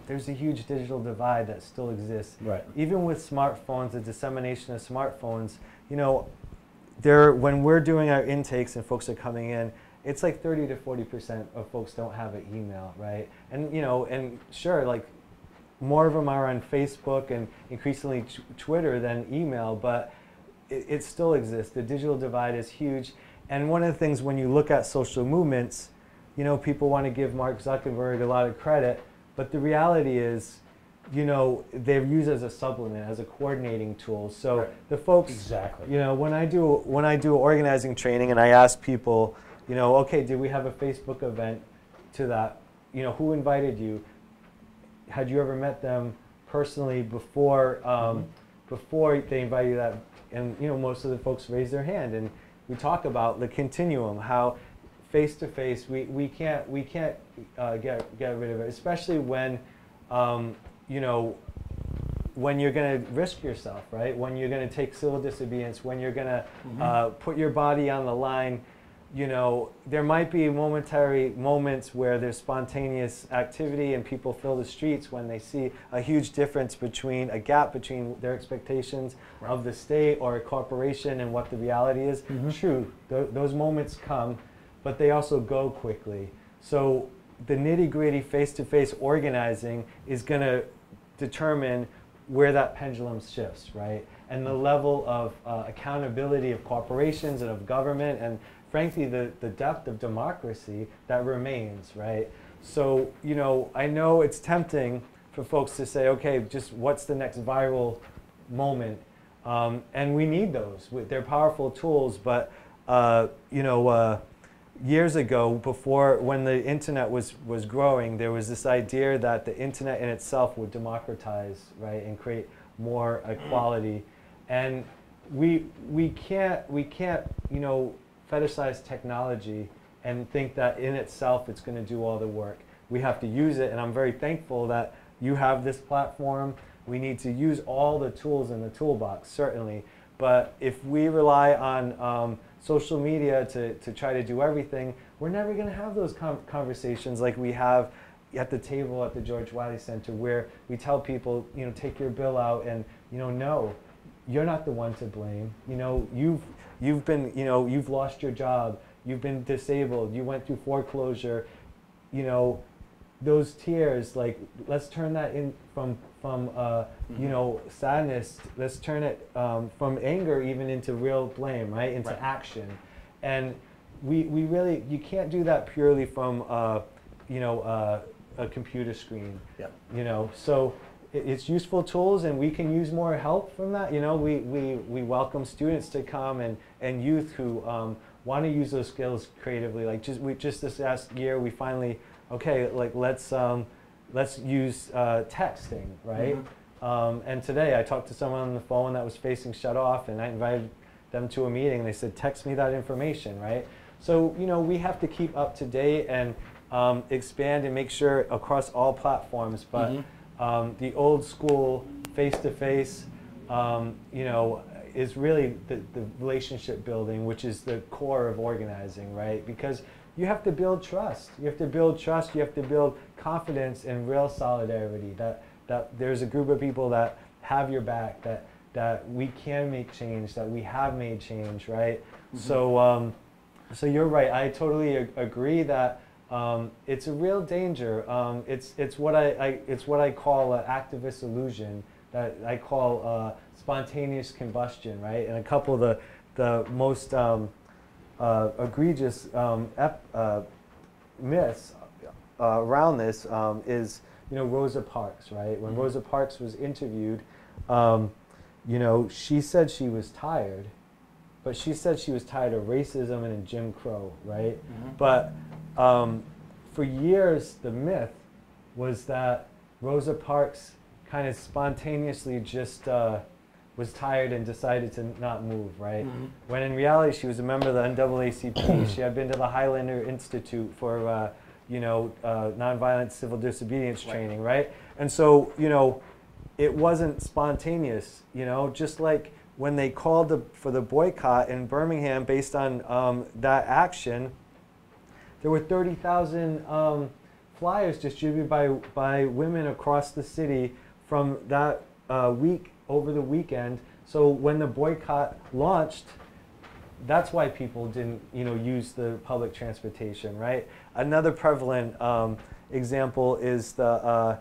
there's a huge digital divide that still exists. Right. Even with smartphones, the dissemination of smartphones, when we're doing our intakes and folks are coming in, it's like 30 to 40% of folks don't have an email, right? And and sure, like more of them are on Facebook and increasingly Twitter than email, but it still exists. The digital divide is huge. And one of the things when you look at social movements, people want to give Mark Zuckerberg a lot of credit, but the reality is, they're used as a supplement, as a coordinating tool. So the folks, when I do organizing training and I ask people, okay, did we have a Facebook event to that? Who invited you? had you ever met them personally before before they invite you to that? And you know, most of the folks raise their hand, and we talk about the continuum, how face to face we can't get rid of it, especially when you know, when you're going to risk yourself, right? When you're going to take civil disobedience, when you're going to put your body on the line. You know, there might be momentary moments where there's spontaneous activity and people fill the streets when they see a huge difference between a gap between their expectations of the state or a corporation and what the reality is. True, those moments come, but they also go quickly. So the nitty-gritty face-to-face organizing is going to determine where that pendulum shifts, right? And the level of accountability of corporations and of government, and frankly, the depth of democracy that remains, right? So, you know, I know it's tempting for folks to say, okay, just what's the next viral moment? And we need those. They're powerful tools, but, you know, years ago, before, when the internet was growing, there was this idea that the internet in itself would democratize, right, and create more equality. And we can't, you know, fetishize technology and think that in itself it's going to do all the work. We have to use it, and I'm very thankful that you have this platform. We need to use all the tools in the toolbox, certainly. But if we rely on social media to try to do everything, we're never going to have those conversations like we have at the table at the George Wiley Center, where we tell people, you know, take your bill out, and, you know, no, you're not the one to blame. You know, you've been, you know, you've lost your job, you've been disabled, you went through foreclosure. You know, those tears, like, let's turn that in from you know, sadness, let's turn it from anger even into real blame, right, into action. And we really, you can't do that purely from you know, a computer screen. You know, so it's useful tools, and we can use more help from that. You know, we welcome students to come, and youth who want to use those skills creatively. Like just this last year, we finally, okay, like let's use texting, right? And today I talked to someone on the phone that was facing shut off, and I invited them to a meeting, and they said, text me that information, right? So, you know, we have to keep up to date and expand and make sure across all platforms, but the old school face-to-face, you know, is really the relationship building, which is the core of organizing, right? Because you have to build trust. You have to build trust. You have to build confidence and real solidarity, that there's a group of people that have your back, that we can make change, that we have made change, right? So, so you're right. I totally agree that it's a real danger. It's what I call an activist illusion, that I call spontaneous combustion, right? And a couple of the most egregious myths around this is, you know, Rosa Parks, right? When Rosa Parks was interviewed, you know, she said she was tired, but she said she was tired of racism and Jim Crow, right? But for years, the myth was that Rosa Parks kind of spontaneously just was tired and decided to not move, right? When in reality, she was a member of the NAACP. She had been to the Highlander Institute for, you know, nonviolent civil disobedience training, right? And so, you know, it wasn't spontaneous, you know, just like when they called for the boycott in Birmingham based on that action, there were 30,000 flyers distributed by women across the city from that week over the weekend. So when the boycott launched, that's why people didn't, you know, use the public transportation, right? Another prevalent example is the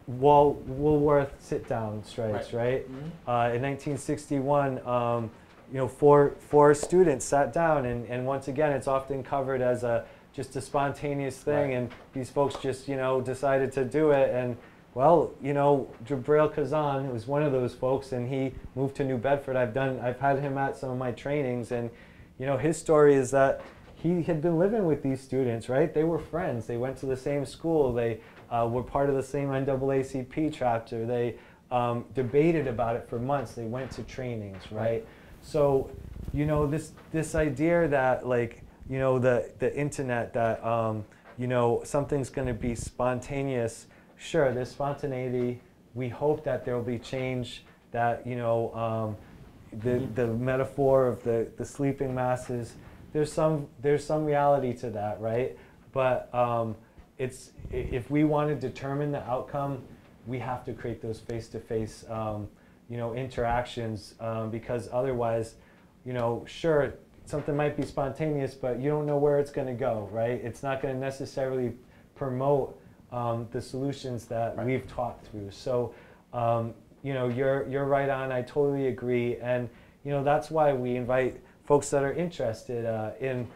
Woolworth sit-down strikes, right? In 1961, you know, four students sat down, and once again, it's often covered as just a spontaneous thing, and these folks just, you know, decided to do it, and well, you know, Jabril Kazan was one of those folks, and he moved to New Bedford. I've had him at some of my trainings, and you know, his story is that he had been living with these students, right? They were friends. They went to the same school. They were part of the same NAACP chapter. They debated about it for months. They went to trainings, right? So, you know, this idea that, like, you know, the internet, that you know, something's going to be spontaneous. Sure, there's spontaneity. We hope that there will be change. That, you know, the metaphor of the sleeping masses. There's some reality to that, right? But if we want to determine the outcome, we have to create those face-to-face, you know, interactions, because otherwise, you know, sure, something might be spontaneous, but you don't know where it's going to go, right? It's not going to necessarily promote the solutions that we've talked through. So, you know, you're right on. I totally agree, and you know, that's why we invite folks that are interested in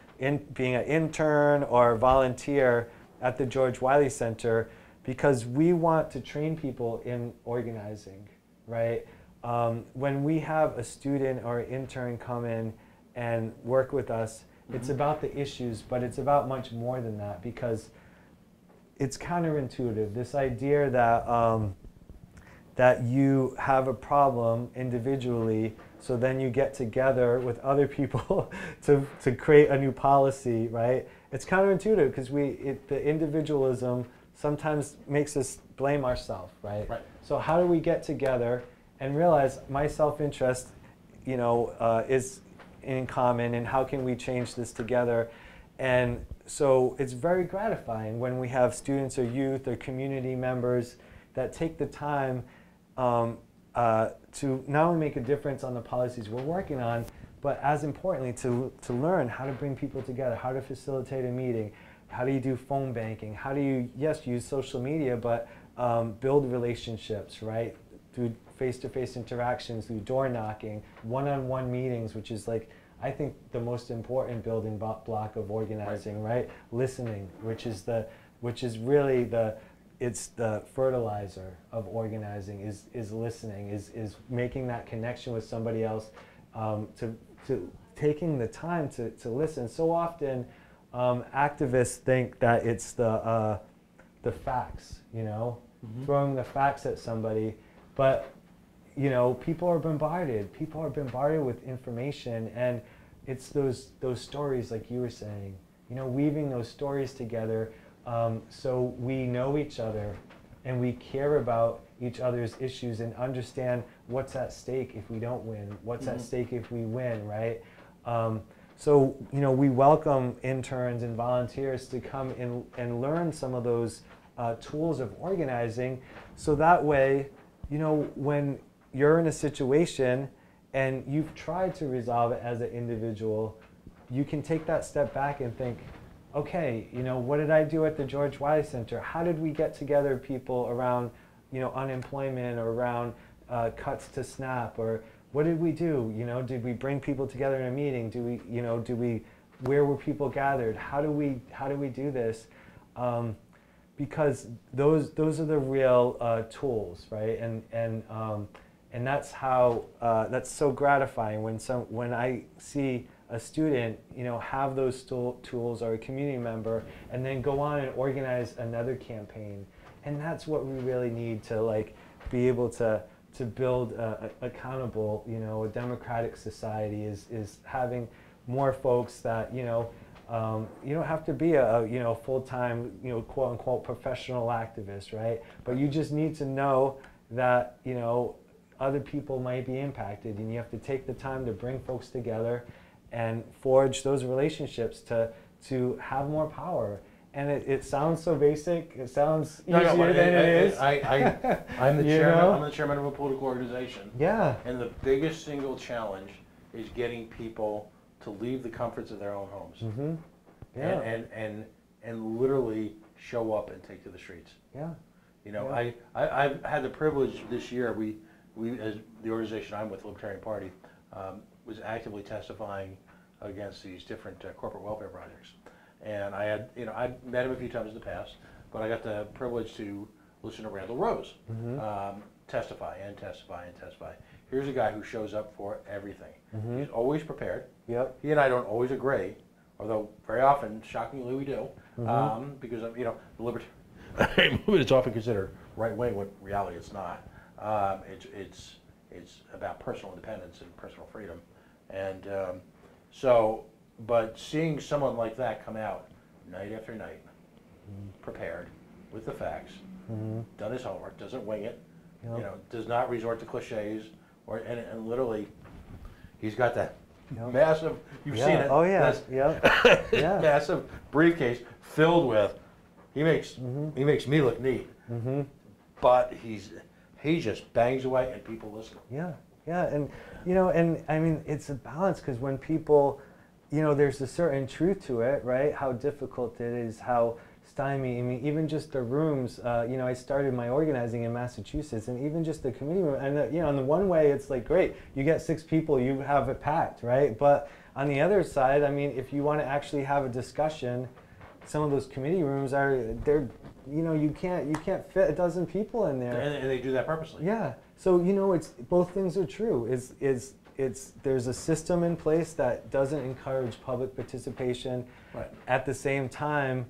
being an intern or volunteer at the George Wiley Center, because we want to train people in organizing, right? When we have a student or an intern come in and work with us, it's about the issues, but it's about much more than that, because it's counterintuitive. This idea that that you have a problem individually, so then you get together with other people to create a new policy, right? It's counterintuitive, because the individualism sometimes makes us blame ourselves, right? So how do we get together and realize my self-interest, you know, is in common, and how can we change this together? And so it's very gratifying when we have students or youth or community members that take the time to not only make a difference on the policies we're working on, but as importantly to learn how to bring people together, how to facilitate a meeting, how do you do phone banking, how do you, yes, use social media, but build relationships, right? Through face-to-face interactions, through door knocking, one-on-one meetings, which is, like, I think the most important building block of organizing, right? Listening, which is really it's the fertilizer of organizing, is listening, is making that connection with somebody else, to taking the time to listen. So often activists think that it's the facts, you know, throwing the facts at somebody, but you know, people are bombarded with information, and it's those stories, like you were saying, you know, weaving those stories together, so we know each other and we care about each other's issues and understand what's at stake if we don't win, what's at stake if we win, right? So, you know, we welcome interns and volunteers to come in and learn some of those tools of organizing, so that way, you know, when you're in a situation and you've tried to resolve it as an individual, you can take that step back and think, okay, you know, what did I do at the George Wiley Center? How did we get together people around, you know, unemployment, or around cuts to SNAP, or what did we do? You know, did we bring people together in a meeting? Where were people gathered? How do we do this? Because those are the real tools, right? And that's how that's so gratifying when I see a student, you know, have those tools, or a community member, and then go on and organize another campaign. And that's what we really need to, like, be able to build a accountable, you know, a democratic society, is having more folks that, you know, you don't have to be a you know, full-time, you know, quote unquote professional activist, right? But you just need to know that, you know, other people might be impacted, and you have to take the time to bring folks together and forge those relationships to have more power. And it sounds so basic. It sounds easier than it is. I'm the chairman. I'm the chairman of a political organization. Yeah. And the biggest single challenge is getting people to leave the comforts of their own homes. Mm-hmm. Yeah. And literally show up and take to the streets. Yeah. You know, yeah. I've had the privilege this year. We as the organization I'm with, the Libertarian Party, was actively testifying against these different corporate welfare projects. And I had, you know, I'd met him a few times in the past, but I got the privilege to listen to Randall Rose testify. Here's a guy who shows up for everything. He's always prepared. Yep. He and I don't always agree, although very often, shockingly, we do, because of, the libertarian movement is often considered right-wing, when in reality it's not. It's about personal independence and personal freedom. And but seeing someone like that come out night after night, prepared, with the facts, done his homework, doesn't wing it, does not resort to cliches, and literally, he's got that massive, you've seen it. Oh yeah, yeah. Massive briefcase filled with, he makes me look neat, but he just bangs away and people listen. Yeah, and and I mean it's a balance, because when people, there's a certain truth to it, right? How difficult it is, how stymied. I mean, even just the rooms. I started my organizing in Massachusetts, and even just the committee room. And in the one way, it's like great. You get 6 people, you have it packed, right? But on the other side, I mean, if you want to actually have a discussion, some of those committee rooms you can't fit a dozen people in there. And they do that purposely. Yeah. So it's both things are true. There's a system in place that doesn't encourage public participation. Right. At the same time,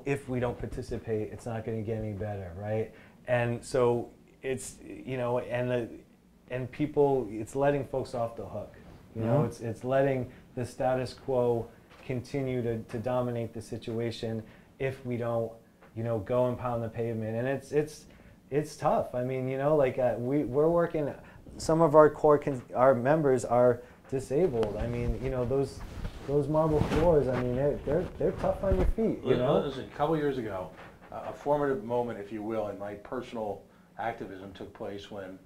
if we don't participate, it's not going to get any better, right? And so it's and people, it's letting folks off the hook. It's letting the status quo continue to dominate the situation if we don't go and pound the pavement. And it's tough. I mean, we're working. Some of our members are disabled. I mean, those marble floors. I mean, they're tough on your feet. Listen, a couple years ago, a formative moment, if you will, in my personal activism took place when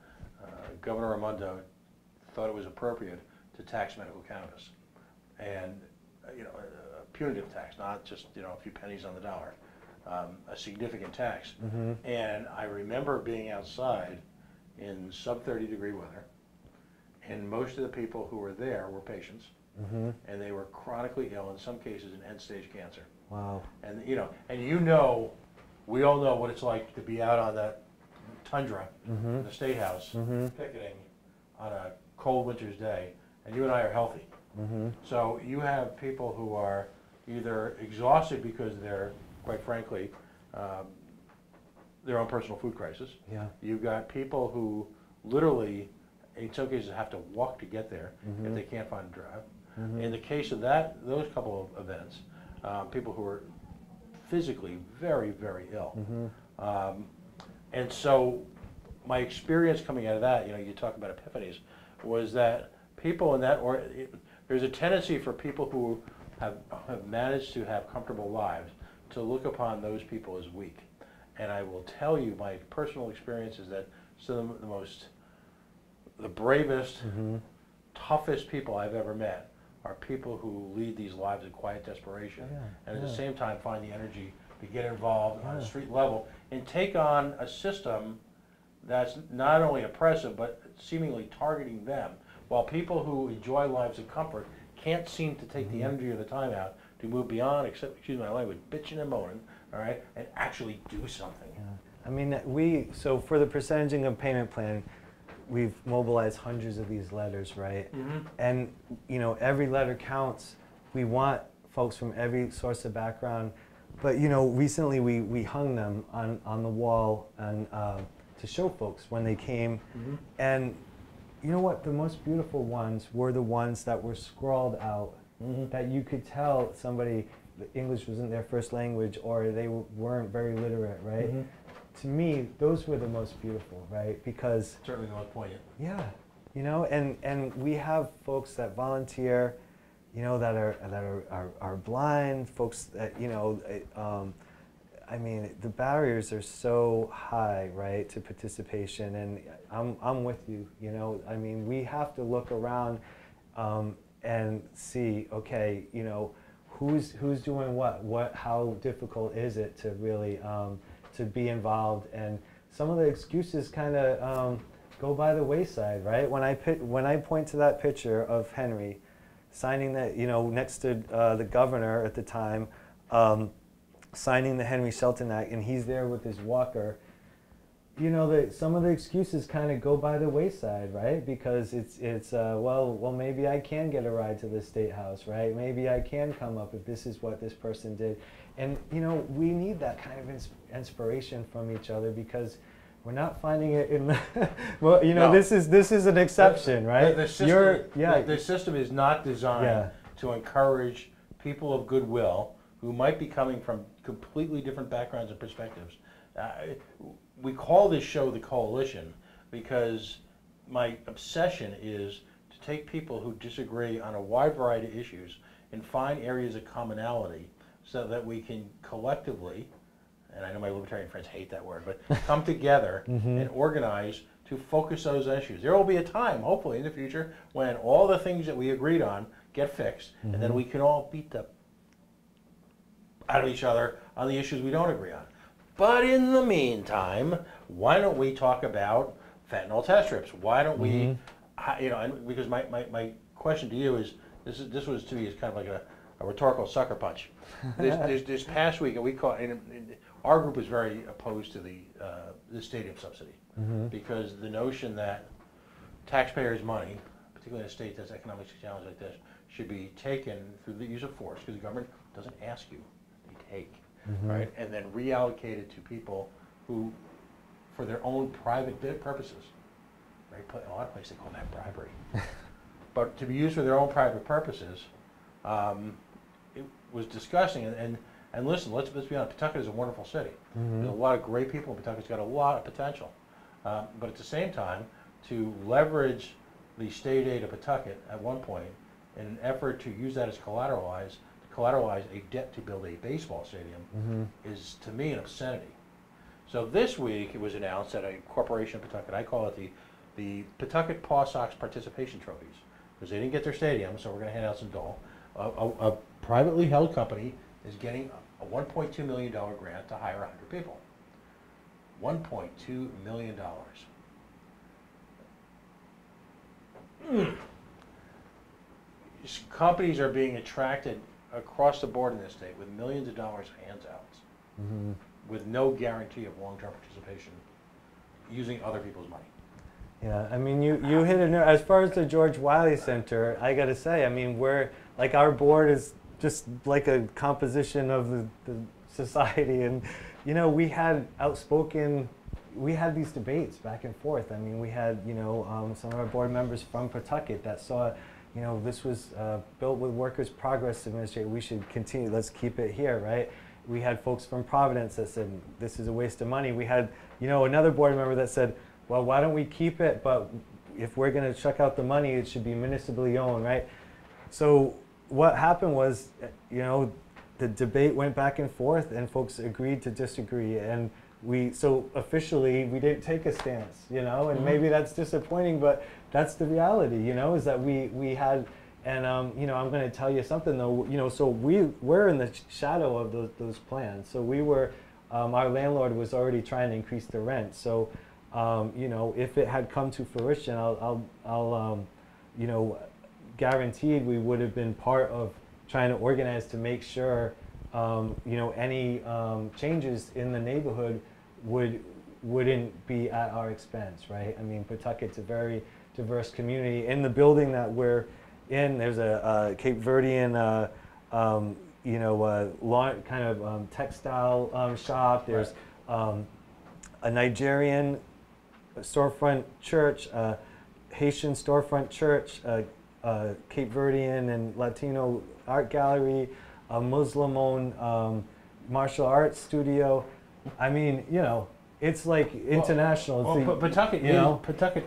Governor Raimondo thought it was appropriate to tax medical cannabis, and a punitive tax, not just a few pennies on the dollar, a significant tax. And I remember being outside in sub-30-degree weather, and most of the people who were there were patients, and they were chronically ill, in some cases in end-stage cancer. Wow. And we all know what it's like to be out on that tundra in the State House picketing on a cold winter's day, and you and I are healthy. So you have people who are either exhausted because they're, quite frankly, their own personal food crisis. Yeah. You've got people who literally, in some cases, have to walk to get there if they can't find a drive. In the case of those couple of events, people who are physically very, very ill. And so my experience coming out of that, you talk about epiphanies, was that people in that, there's a tendency for people who have managed to have comfortable lives to look upon those people as weak. And I will tell you, my personal experience is that some of the bravest, toughest people I've ever met are people who lead these lives of quiet desperation, and at the same time find the energy to get involved on a street level and take on a system that's not only oppressive but seemingly targeting them, while people who enjoy lives of comfort can't seem to take the energy or the time out to move beyond, except, excuse my language, bitching and moaning, all right, and actually do something. I mean, so for the percentaging of payment plan, we've mobilized hundreds of these letters, right? And every letter counts. We want folks from every source of background, but recently we hung them on the wall and to show folks when they came. And you know what? The most beautiful ones were the ones that were scrawled out, that you could tell somebody, English wasn't their first language, or they weren't very literate, right? To me, those were the most beautiful, right? Because certainly the most poignant. Yeah, and we have folks that volunteer, that are blind, folks that I mean, the barriers are so high, right, to participation, and I'm with you. I mean, we have to look around and see, okay, who's doing what, how difficult is it to really to be involved, and some of the excuses kind of go by the wayside, right? When I point to that picture of Henry signing that, next to the governor at the time, signing the Henry Shelton Act, and he's there with his walker, you know, some of the excuses kind of go by the wayside, right? Because it's well, maybe I can get a ride to the State House, right? Maybe I can come up if this is what this person did. And, you know, we need that kind of inspiration from each other, because we're not finding it in the, well, you know, No. this is an exception, right? The system, the system is not designed to encourage people of goodwill who might be coming from completely different backgrounds and perspectives. We call this show The Coalition because my obsession is to take people who disagree on a wide variety of issues and find areas of commonality so that we can collectively, and I know my libertarian friends hate that word, but come together and organize to focus those issues. There will be a time, hopefully in the future, when all the things that we agreed on get fixed, and then we can all beat the out of each other on the issues we don't agree on. But in the meantime, why don't we talk about fentanyl test strips? Why don't we, you know, and because my question to you is, this was to me is kind of like a rhetorical sucker punch. This past week, our group is very opposed to the stadium subsidy, because the notion that taxpayers' money, particularly in a state that's economically challenged like this, should be taken through the use of force, because the government doesn't ask you, they take, right, and then reallocated to people who, for their own private purposes, right? In a lot of places they call that bribery, but to be used for their own private purposes, it was disgusting. And listen, let's be honest, Pawtucket is a wonderful city. There's a lot of great people in Pawtucket. It's got a lot of potential, but at the same time, to leverage the state aid of Pawtucket at one point in an effort to use that as collateralize a debt to build a baseball stadium is, to me, an obscenity. So this week it was announced that a corporation in Pawtucket, I call it the Pawtucket Paw Sox participation trophies, because they didn't get their stadium, so we're going to hand out some dole. A privately held company is getting a $1.2 million grant to hire 100 people. $1.2 million. Companies are being attracted across the board in this state with millions of dollars handouts, with no guarantee of long-term participation, using other people's money. Yeah, I mean, you hit it. As far as the George Wiley Center, I got to say, I mean, we're like, our board is just like a composition of the society, and you know, we had these debates back and forth. I mean, we had, you know, some of our board members from Pawtucket that saw, you know, this was built with Workers' Progress Administration. We should continue. Let's keep it here, right? We had folks from Providence that said this is a waste of money. We had, you know, another board member that said, well, why don't we keep it? But if we're going to check out the money, it should be municipally owned, right? So what happened was, you know, the debate went back and forth, and folks agreed to disagree, and so officially we didn't take a stance, you know, and maybe that's disappointing, but that's the reality, you know, is that we had, and you know, I'm going to tell you something though, you know, so we're in the shadow of those plans. So we were, our landlord was already trying to increase the rent. So you know, if it had come to fruition, I'll you know, guaranteed we would have been part of trying to organize to make sure, you know, any changes in the neighborhood wouldn't be at our expense, right? I mean, Pawtucket's a very diverse community. In the building that we're in, there's a Cape Verdean, you know, kind of textile shop. There's a Nigerian storefront church, Haitian storefront church, Cape Verdean and Latino art gallery, a Muslim-owned martial arts studio. I mean, you know, it's like international. Well, Pawtucket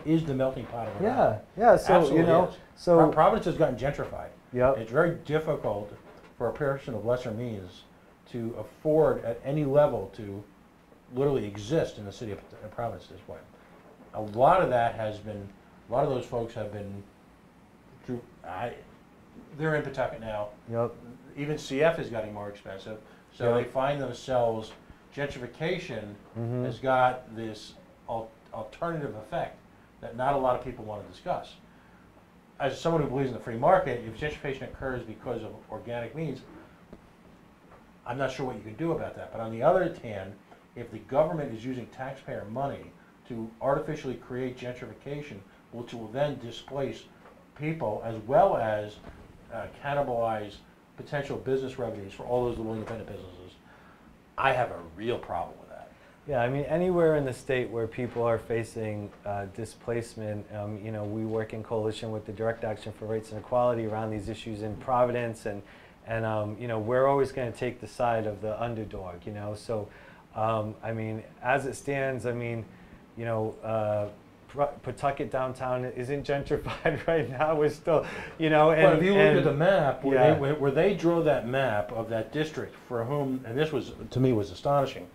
is the melting pot of Rhode yeah. So absolutely, you know, is. so Providence has gotten gentrified. Yep. It's very difficult for a person of lesser means to afford at any level to literally exist in the city of Providence at this point. A lot of that has been, a lot of those folks have been through, they're in Pawtucket now. Yep. Even CF is getting more expensive, so they find themselves, gentrification has got this alternative effect that not a lot of people want to discuss. As someone who believes in the free market, if gentrification occurs because of organic means, I'm not sure what you can do about that. But on the other hand, if the government is using taxpayer money to artificially create gentrification, which will then displace people as well as cannibalize potential business revenues for all those little independent businesses, I have a real problem with that. Yeah, I mean, anywhere in the state where people are facing displacement, we work in coalition with the Direct Action for Rights and Equality around these issues in Providence, and we're always going to take the side of the underdog, So, I mean, as it stands, I mean, Pawtucket downtown isn't gentrified right now. We're still, But if you look at the map, yeah. where they drew that map of that district for whom, and this was, to me, was astonishing,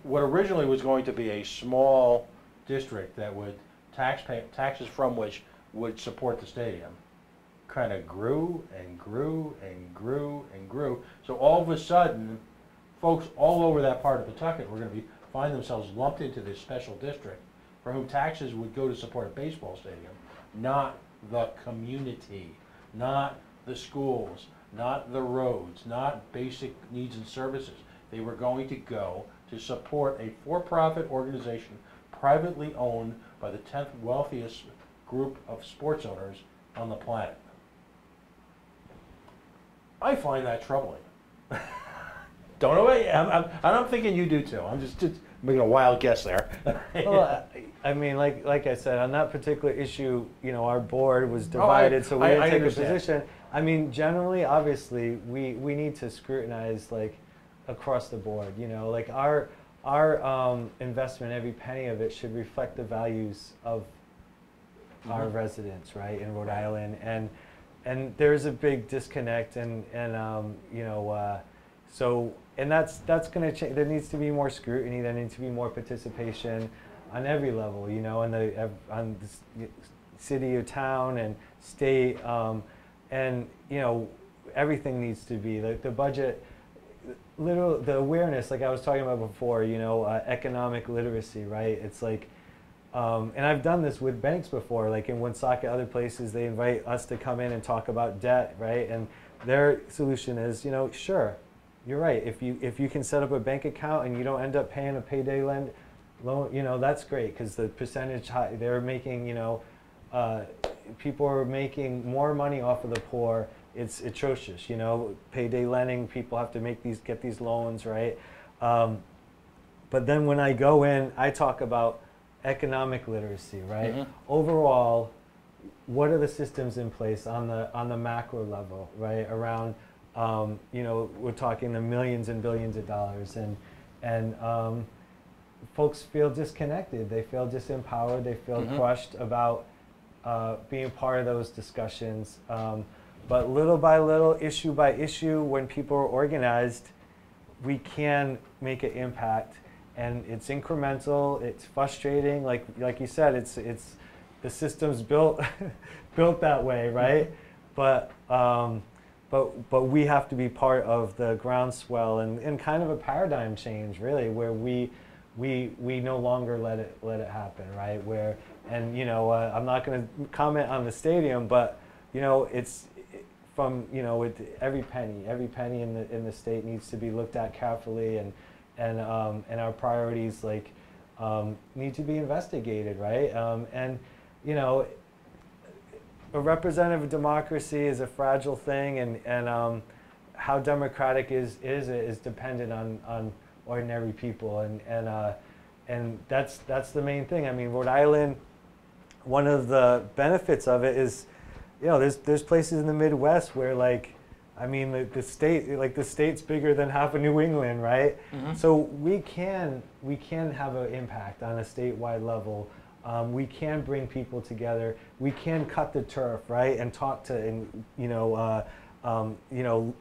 what originally was going to be a small district that would taxes from which would support the stadium kind of grew and grew and grew and grew. So all of a sudden, folks all over that part of Pawtucket were going to find themselves lumped into this special district for whom taxes would go to support a baseball stadium, not the community, not the schools, not the roads, not basic needs and services. They were going to go to support a for-profit organization privately owned by the 10th wealthiest group of sports owners on the planet. I find that troubling. Don't know. I'm thinking you do too. I'm just making a wild guess there. Well, I mean, like I said, on that particular issue, our board was divided, so we didn't take a position. I mean, generally, obviously, we need to scrutinize across the board. Like our investment, every penny of it should reflect the values of our residents, right, in Rhode Island, and there's a big disconnect, and that's going to change. There needs to be more scrutiny. There needs to be more participation on every level, on the city or town and state, and everything needs to be the budget. The awareness, like I was talking about before, economic literacy, right? It's like, and I've done this with banks before, like in Woonsocket, other places, they invite us to come in and talk about debt, right? And their solution is, sure, you're right. If you can set up a bank account and you don't end up paying a payday loan, that's great, because the percentage they're making, people are making more money off of the poor. It's atrocious, payday lending, people have to get these loans, right? But then when I go in, I talk about economic literacy, right? Mm-hmm. Overall, what are the systems in place on the macro level, right? Around, we're talking the millions and billions of dollars, and folks feel disconnected. They feel disempowered. They feel crushed about being part of those discussions. But little by little, issue by issue, when people are organized, we can make an impact, and it's incremental. It's frustrating, like you said. It's the system's built built that way, right? But we have to be part of the groundswell and kind of a paradigm change, really, where we no longer let it happen, right? I'm not going to comment on the stadium, but it's from every penny in the state needs to be looked at carefully, and our priorities need to be investigated, right? A representative democracy is a fragile thing, and how democratic is dependent on ordinary people, and that's the main thing. I mean, Rhode Island, one of the benefits of it is, there's places in the Midwest where the state's bigger than half of New England, right? Mm-hmm. So we can have an impact on a statewide level. We can bring people together. We can cut the turf, right, and talk to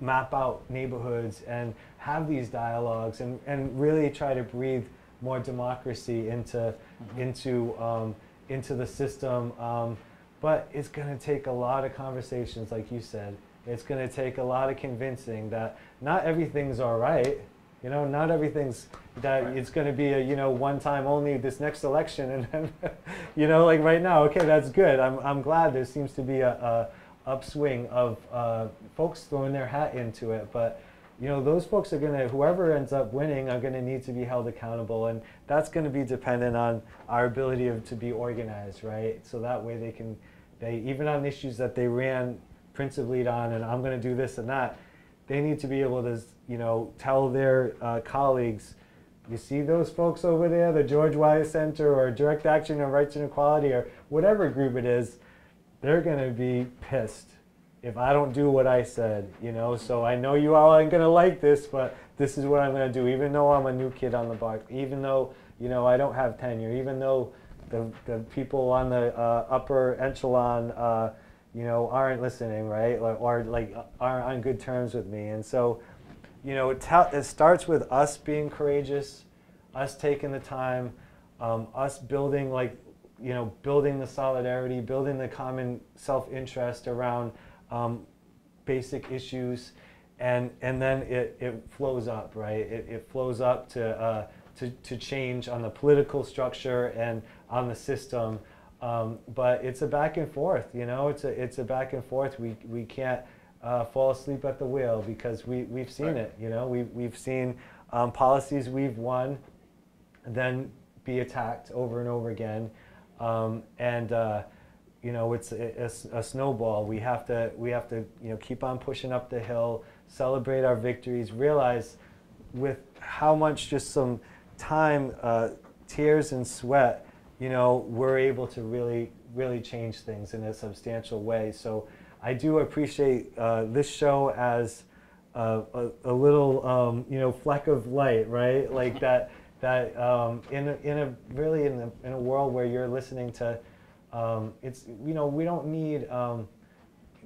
map out neighborhoods and have these dialogues and really try to breathe more democracy into the system. But it's going to take a lot of conversations, like you said. It's going to take a lot of convincing that not everything's all right. Not everything's that it's going to be a one time only this next election, and then like right now, okay, that's good. I'm glad there seems to be a upswing of folks throwing their hat into it, but you know, those folks are gonna, whoever ends up winning are gonna need to be held accountable, and that's gonna be dependent on our ability to be organized, right? So that way they even on issues that they ran principally on, and I'm gonna do this and that, they need to be able to, you know, tell their colleagues, you see those folks over there, the George Wyeth Center or Direct Action on Rights and Equality or whatever group it is, they're gonna be pissed if I don't do what I said, you know. So I know you all aren't gonna like this, but this is what I'm gonna do, even though I'm a new kid on the block, even though, you know, I don't have tenure, even though the people on the upper echelon, you know, aren't listening, right? Or like aren't on good terms with me. And so, you know, it starts with us being courageous, us taking the time, us building, like, you know, building the solidarity, building the common self-interest around basic issues, and then it flows up, right? It flows up to change on the political structure and on the system. But it's a back and forth, you know. It's a back and forth. We can't fall asleep at the wheel, because we've seen Right. it, you know. We've seen policies we've won then be attacked over and over again, you know, it's a snowball. We have to you know, keep on pushing up the hill, celebrate our victories, realize with how much just some time, tears and sweat, you know, we're able to really change things in a substantial way. So I do appreciate this show as a little you know, fleck of light, right? Like that in a world where you're listening to it's, you know, we don't need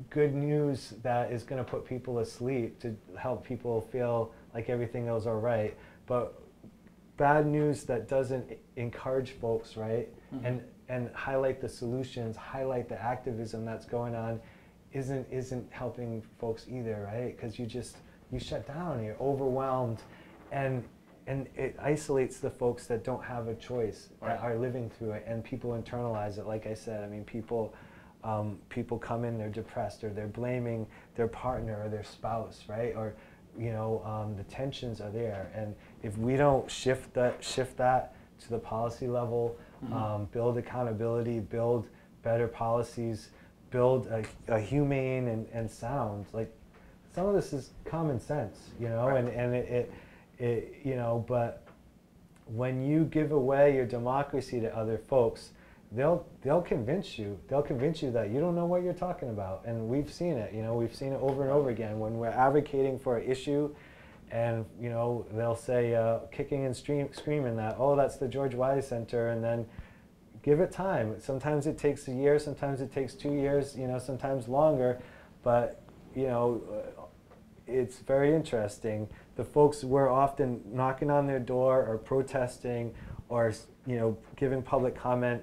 good news that is going to put people asleep to help people feel like everything is all right, but bad news that doesn't encourage folks, right? Mm-hmm. And highlight the solutions, highlight the activism that's going on, isn't helping folks either, right? Because you shut down, you're overwhelmed, and it isolates the folks that don't have a choice, right, that are living through it, and people internalize it. Like I said, I mean, people come in, they're depressed, or they're blaming their partner or their spouse, right? Or, you know, the tensions are there, and if we don't shift that to the policy level, mm-hmm. Build accountability, build better policies, build a humane and sound, like, some of this is common sense, you know, right. and it you know, but when you give away your democracy to other folks, they'll convince you that you don't know what you're talking about. And we've seen it, you know, we've seen it over and over again when we're advocating for an issue, and, you know, they'll say, kicking and screaming that, oh, that's the George Wyeth Center, and then give it time. Sometimes it takes a year, sometimes it takes 2 years, you know, sometimes longer, but, you know, it's very interesting. The folks were often knocking on their door or protesting or, you know, giving public comment.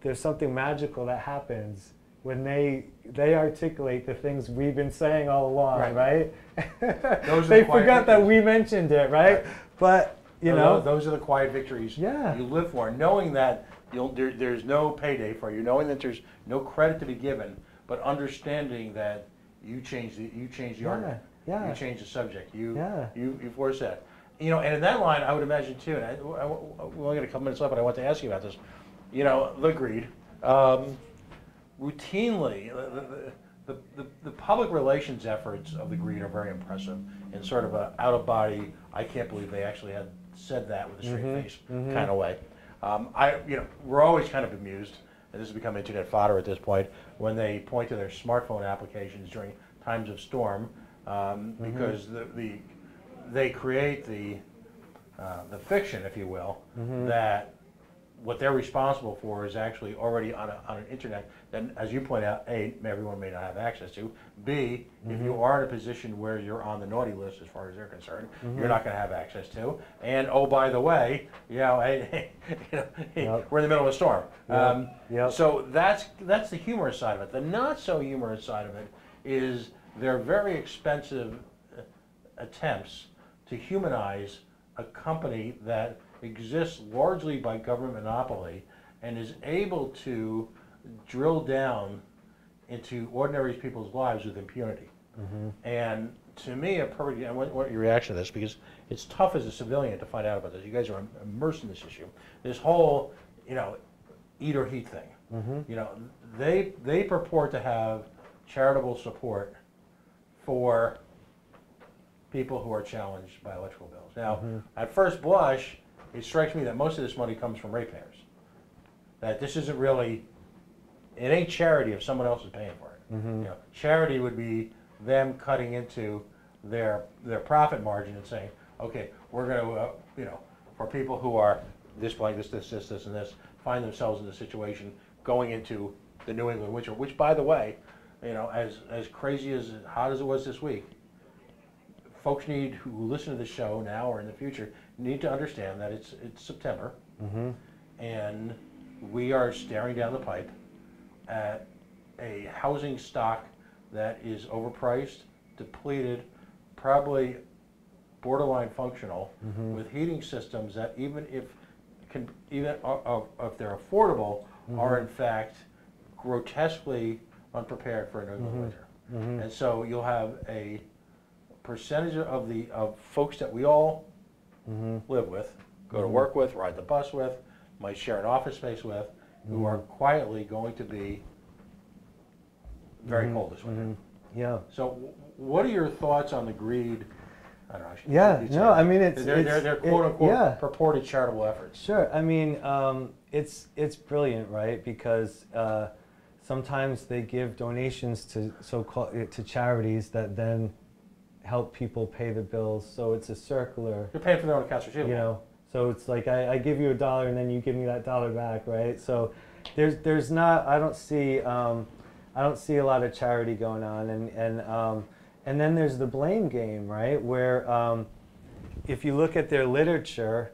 There's something magical that happens when they articulate the things we've been saying all along, right? They forgot that we mentioned it, right? But, you know. Those are the quiet victories you live for, knowing that there's no payday for you, knowing that there's no credit to be given, but understanding that you change the argument. Yeah. You change the subject. You force that. You know, and in that line, I would imagine too. And we only got a couple minutes left, but I want to ask you about this. You know, the greed. Routinely, the public relations efforts of the greed are very impressive in sort of a out of body. I can't believe they actually had said that with a straight mm-hmm. face mm-hmm. kind of way. We're always kind of amused, and this has become internet fodder at this point, when they point to their smartphone applications during times of storm. Because mm-hmm. they create the fiction, if you will, mm-hmm. that what they're responsible for is actually already on an internet that, as you point out, A, everyone may not have access to. B, mm-hmm. if you are in a position where you're on the naughty list as far as they're concerned, mm-hmm. you're not going to have access to. And oh, by the way, you know, hey, yep. we're in the middle of a storm. Yep. So that's the humorous side of it. The not so humorous side of it is their very expensive attempts to humanize a company that exists largely by government monopoly and is able to drill down into ordinary people's lives with impunity. And to me, a perfect, I want your reaction to this, because it's tough as a civilian to find out about this. You guys are immersed in this issue. This whole, eat or heat thing. They purport to have charitable support for people who are challenged by electrical bills. Now, at first blush, it strikes me that most of this money comes from ratepayers. That this isn't really, it ain't charity if someone else is paying for it. Charity would be them cutting into their profit margin and saying, okay, we're going to, for people who are this blank, this, and this, find themselves in the situation going into the New England winter, which, by the way, as crazy as hot as it was this week, folks who listen to the show now or in the future need to understand that it's September, and we are staring down the pipe at a housing stock that is overpriced, depleted, probably borderline functional, with heating systems that even if they're affordable, are in fact grotesquely unprepared for a New England winter. And so you'll have a percentage of folks that we all live with, go to work with, ride the bus with, might share an office space with, who are quietly going to be very cold this winter. Yeah. So what are your thoughts on the greed? I don't know. I mean, they're quote unquote purported charitable efforts. Sure. I mean, it's brilliant, right? Because sometimes they give donations to to charities that then help people pay the bills. So it's a circular. You're paying for their own accounts receivable. So it's like I give you $1 and then you give me that $1 back, right? So there's not, I don't see a lot of charity going on, and then there's the blame game, right? Where if you look at their literature,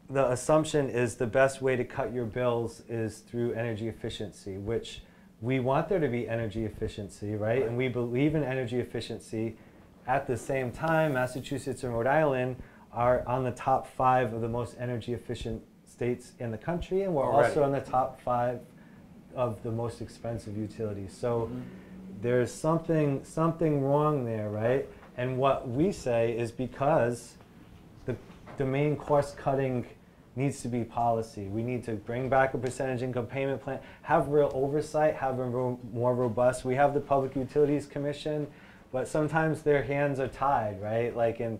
the assumption is the best way to cut your bills is through energy efficiency, which we want there to be energy efficiency, right? And we believe in energy efficiency. At the same time, Massachusetts and Rhode Island are on the top 5 of the most energy efficient states in the country, and we're also on the top 5 of the most expensive utilities. So there's something wrong there, right? And what we say is because the main cost cutting needs to be policy. We need to bring back a percentage income payment plan, have real oversight, have a more robust. We have the Public Utilities Commission, but sometimes their hands are tied, right? Like, and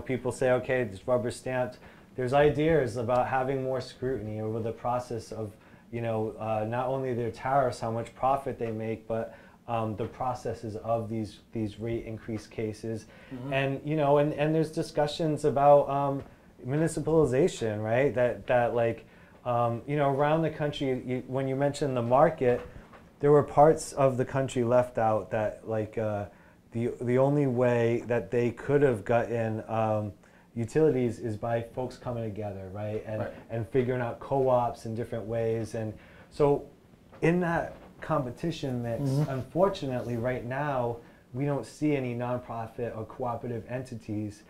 people say, okay, it's rubber stamped. There's ideas about having more scrutiny over the process of, not only their tariffs, how much profit they make, but the processes of these rate increase cases. And, and there's discussions about municipalization, right? That like, around the country, when you mentioned the market, there were parts of the country left out that like, the only way that they could have gotten utilities is by folks coming together, right? And figuring out co-ops in different ways. And so in that competition mix, unfortunately right now, we don't see any nonprofit or cooperative entities.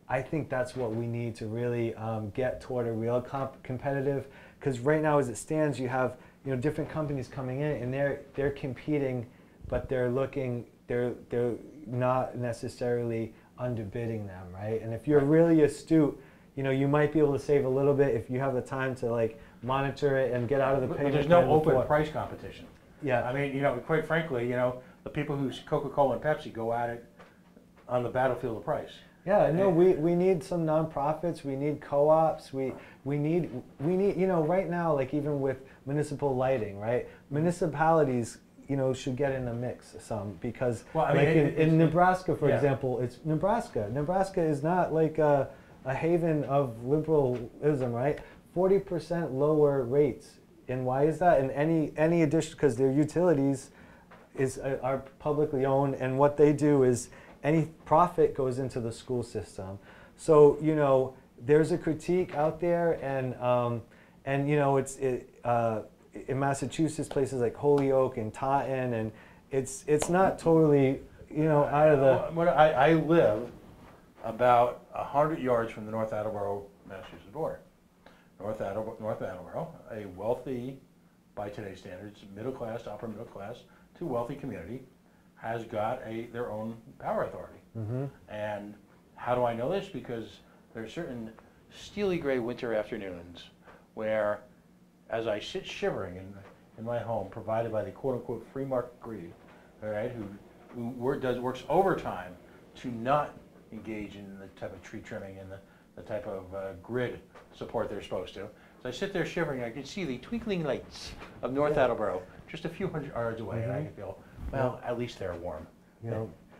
I think that's what we need to really get toward a real competitive, because right now as it stands, you have different companies coming in and they're competing, but they're not necessarily underbidding them, right? And if you're really astute, you might be able to save a little bit if you have the time to like monitor it and get out of the payment. But there's no open price competition. Yeah. I mean, quite frankly, the people who Coca-Cola and Pepsi go at it on the battlefield of price. Yeah, no, we need some nonprofits, we need co-ops, we need, right now, like even with municipal lighting, right? Municipalities, should get in the mix some, because in Nebraska, for example, it's Nebraska. Nebraska is not like a haven of liberalism, right? 40% lower rates. And why is that? And any addition, because their utilities are publicly owned, and what they do is any profit goes into the school system. So, there's a critique out there, and in Massachusetts, places like Holyoke and Taunton, and it's not totally, out of the... I live about 100 yards from the North Attleboro, Massachusetts border. North Attleboro, a wealthy, by today's standards, middle class, upper middle class, to wealthy community, has got their own power authority. And how do I know this? Because there are certain steely gray winter afternoons where, as I sit shivering in my home, provided by the quote-unquote free market greed, all right, who works overtime to not engage in the type of tree trimming and the type of grid support they're supposed to. So I sit there shivering, I can see the twinkling lights of North Attleboro just a few hundred yards away, and I can feel, well, at least they're warm.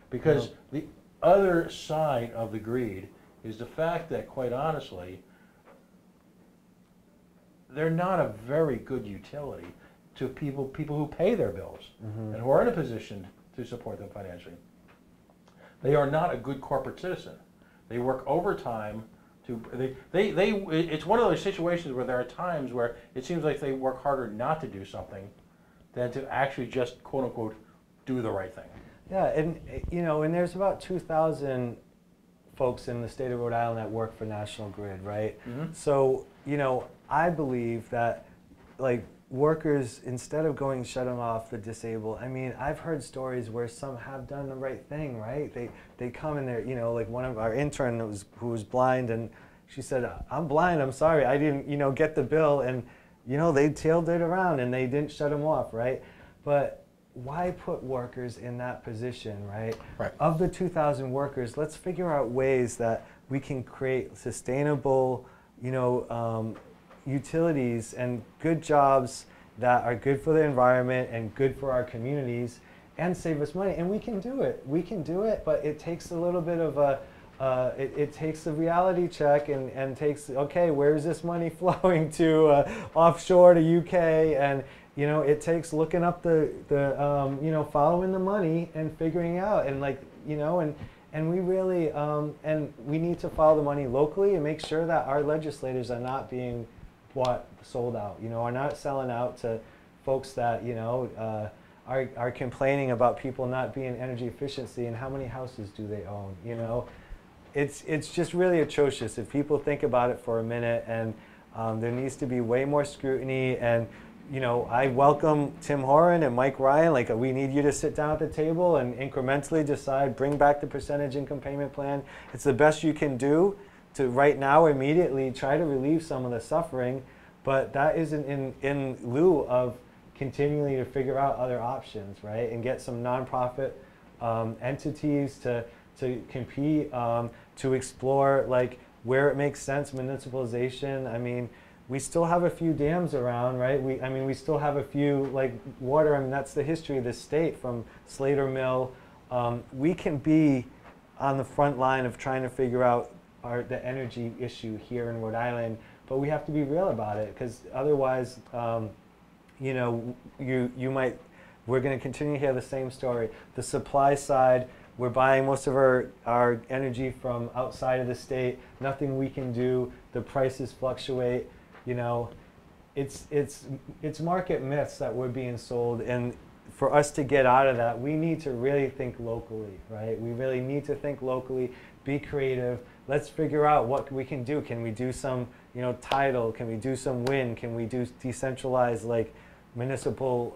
Because the other side of the greed is the fact that, quite honestly, they're not a very good utility to people who pay their bills and who are in a position to support them financially. They are not a good corporate citizen. They work overtime it's one of those situations where there are times where it seems like they work harder not to do something than to actually just, quote unquote, do the right thing. Yeah, and and there's about 2,000 folks in the state of Rhode Island that work for National Grid, right? So, I believe that, like, workers, instead of shutting off the disabled, I mean, I've heard stories where some have done the right thing, right? They come in there, like one of our intern who was blind, and she said, I'm blind, I'm sorry, I didn't, get the bill, and, they tailed it around and they didn't shut them off, right? But why put workers in that position, right? Of the 2,000 workers, let's figure out ways that we can create sustainable, utilities and good jobs that are good for the environment and good for our communities and save us money. And we can do it. We can do it, but it takes a little bit of it takes a reality check and takes, okay, where's this money flowing to offshore to UK? And, it takes looking up following the money and figuring out and and we really, and we need to follow the money locally and make sure that our legislators are not being sold out, are not selling out to folks that, are complaining about people not being energy efficiency and how many houses do they own, It's just really atrocious if people think about it for a minute, and there needs to be way more scrutiny. And, I welcome Tim Horan and Mike Ryan, like, we need you to sit down at the table and incrementally decide, bring back the percentage income payment plan. It's the best you can do to right now immediately try to relieve some of the suffering, but that isn't in lieu of continually to figure out other options, right? And get some nonprofit entities to compete, to explore, like, where it makes sense, municipalization. I mean, we still have a few dams around, right? We still have a few, like, water. I mean, that's the history of this state from Slater Mill. We can be on the front line of trying to figure out the energy issue here in Rhode Island, but we have to be real about it, because otherwise, we're going to continue to hear the same story. The supply side, we're buying most of our energy from outside of the state. Nothing we can do. The prices fluctuate. It's market myths that we're being sold, and for us to get out of that, we need to really think locally, right? We really need to think locally, be creative. Let's figure out what we can do. Can we do some, tidal? Can we do some wind? Can we do decentralized, like, municipal?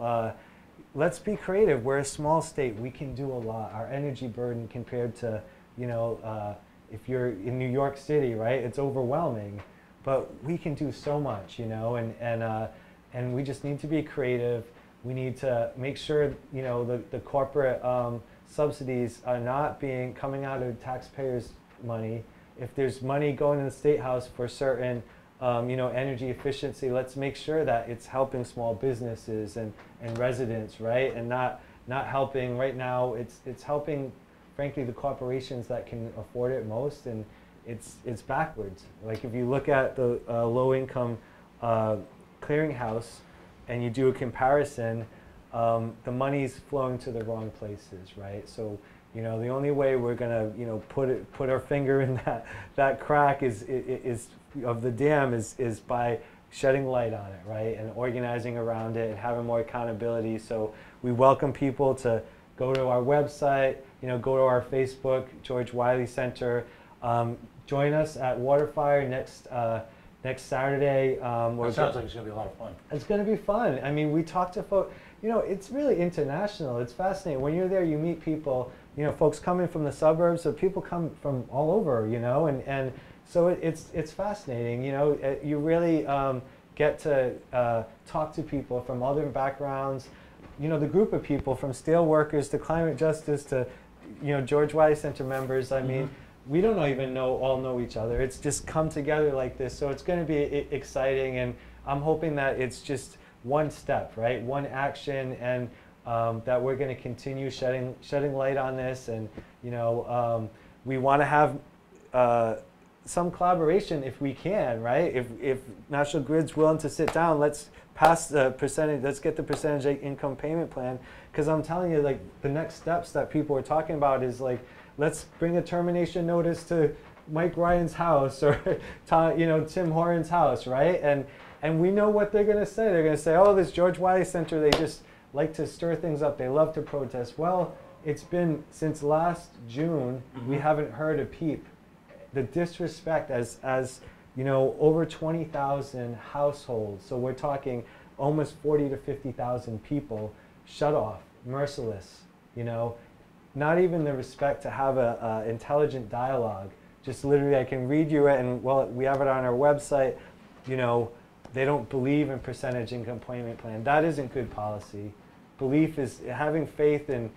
Let's be creative. We're a small state. We can do a lot. Our energy burden compared to, if you're in New York City, right? It's overwhelming, but we can do so much, and we just need to be creative. We need to make sure, the corporate subsidies are not coming out of taxpayers' money. If there's money going in the State House for certain, energy efficiency, let's make sure that it's helping small businesses and residents, right? And not helping, right now, it's helping, frankly, the corporations that can afford it most, and it's backwards. Like, if you look at the low-income clearinghouse and you do a comparison, the money's flowing to the wrong places, right? So, the only way we're gonna, put our finger in that crack is of the dam is by shedding light on it, right? And organizing around it and having more accountability. So we welcome people to go to our website, go to our Facebook, George Wiley Center. Join us at Waterfire next Saturday. It sounds like it's going to be a lot of fun. It's going to be fun. I mean, we talk to folks, you know, it's really international. It's fascinating. When you're there, you meet people, you know, folks coming from the suburbs, so people come from all over, you know, and so it's fascinating. You know, you really get to talk to people from all different backgrounds. You know, the group of people from steel workers to climate justice to, you know, George Wiley Center members. I mean, we don't even all know each other. It's just come together like this. So it's going to be exciting, and I'm hoping that it's just one step, right? One action, and that we're going to continue shedding light on this. And, you know, we want to have some collaboration if we can, right? If National Grid's willing to sit down, let's pass the percentage, let's get the percentage income payment plan. Because I'm telling you, like, the next steps that people are talking about is like, let's bring a termination notice to Mike Ryan's house or you know, Tim Horan's house, right? And we know what they're going to say. They're going to say, oh, this George Wiley Center, they just like to stir things up. They love to protest. Well, it's been since last June, we haven't heard a peep. The disrespect as you know, over 20,000 households, so we're talking almost 40 to 50,000 people shut off, merciless, you know, not even the respect to have a intelligent dialogue. Just literally, I can read you it, and well, we have it on our website. You know, they don't believe in percentage income payment plan. That isn't good policy. Belief is having faith in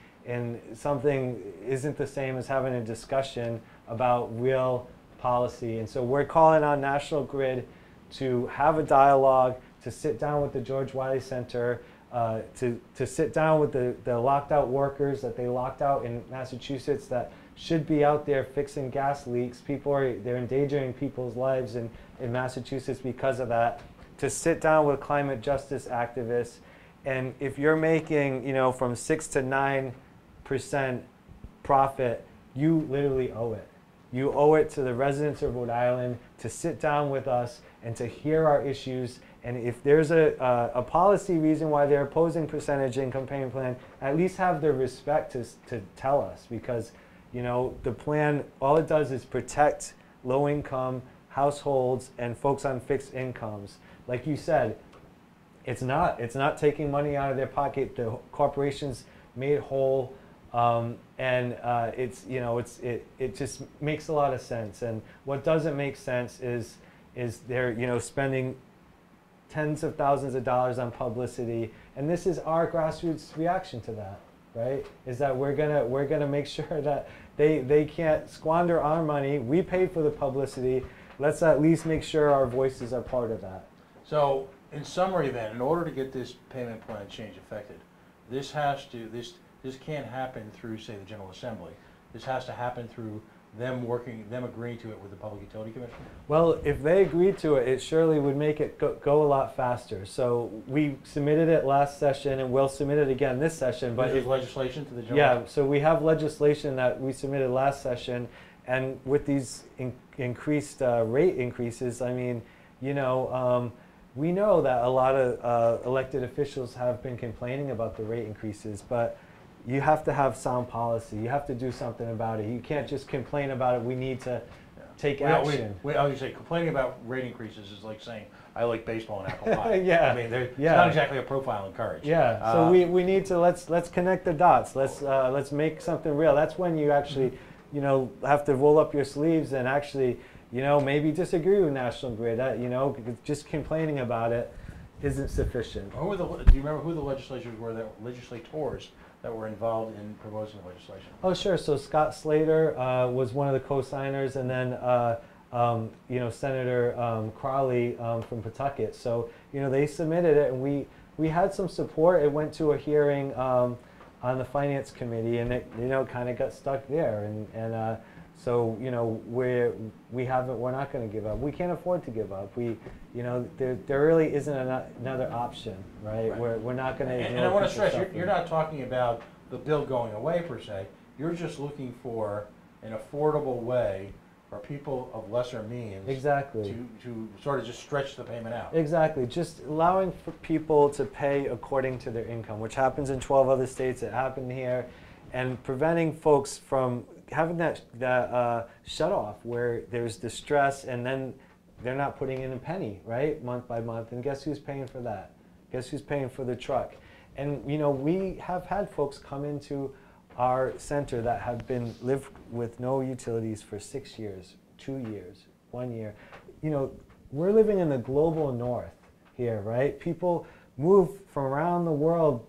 something isn't the same as having a discussion about real policy. And so we're calling on National Grid to have a dialogue, to sit down with the George Wiley Center, to sit down with the locked out workers that they locked out in Massachusetts that should be out there fixing gas leaks. They're endangering people's lives in Massachusetts because of that. To sit down with climate justice activists. And if you're making, you know, from 6 to 9% profit, you literally owe it. You owe it to the residents of Rhode Island to sit down with us and to hear our issues. And if there's a policy reason why they're opposing percentage income payment plan, at least have the respect to tell us, because, you know, the plan, all it does is protect low-income households and folks on fixed incomes. Like you said, it's not taking money out of their pocket. The corporation's made whole. It's, you know, it just makes a lot of sense. And what doesn't make sense is they're, you know, spending tens of thousands of dollars on publicity, and this is our grassroots reaction to that, right? Is that we're gonna make sure that they can't squander our money. We paid for the publicity. Let's at least make sure our voices are part of that. So, in summary, then, in order to get this payment plan change effected, this can't happen through, say, the General Assembly. This has to happen through them agreeing to it with the Public Utility Commission? Well, if they agreed to it, it surely would make it go a lot faster. So we submitted it last session, and we'll submit it again this session. But there's legislation to the General? Yeah, so we have legislation that we submitted last session, and with these increased rate increases, I mean, you know, we know that a lot of elected officials have been complaining about the rate increases, but you have to have sound policy. You have to do something about it. You can't just complain about it. We need to take action. I was say complaining about rate increases is like saying I like baseball and apple pie. Yeah, I mean, it's not exactly a profile in courage. Yeah, so we need to let's connect the dots. Let's make something real. That's when you actually, you know, have to roll up your sleeves and actually, you know, maybe disagree with National Grid. You know, just complaining about it isn't sufficient. Do you remember who the legislators were that were involved in proposing the legislation? Oh, sure. So Scott Slater was one of the co-signers, and then you know, Senator Crowley from Pawtucket. So, you know, they submitted it, and we had some support. It went to a hearing on the Finance Committee, and it, you know, kind of got stuck there. And so, you know, we're not going to give up. We can't afford to give up. You know, there really isn't another option, right? We're not going to. And I want to stress, you're not talking about the bill going away per se. You're just looking for an affordable way for people of lesser means. Exactly. To sort of just stretch the payment out. Exactly. Just allowing for people to pay according to their income, which happens in 12 other states. It happened here, and preventing folks from having that shut off where there's distress and then they're not putting in a penny, right, month by month. And guess who's paying for that? Guess who's paying for the truck? And you know, we have had folks come into our center that have been lived with no utilities for 6 years, 2 years, 1 year. You know, we're living in the global north here, right? People move from around the world,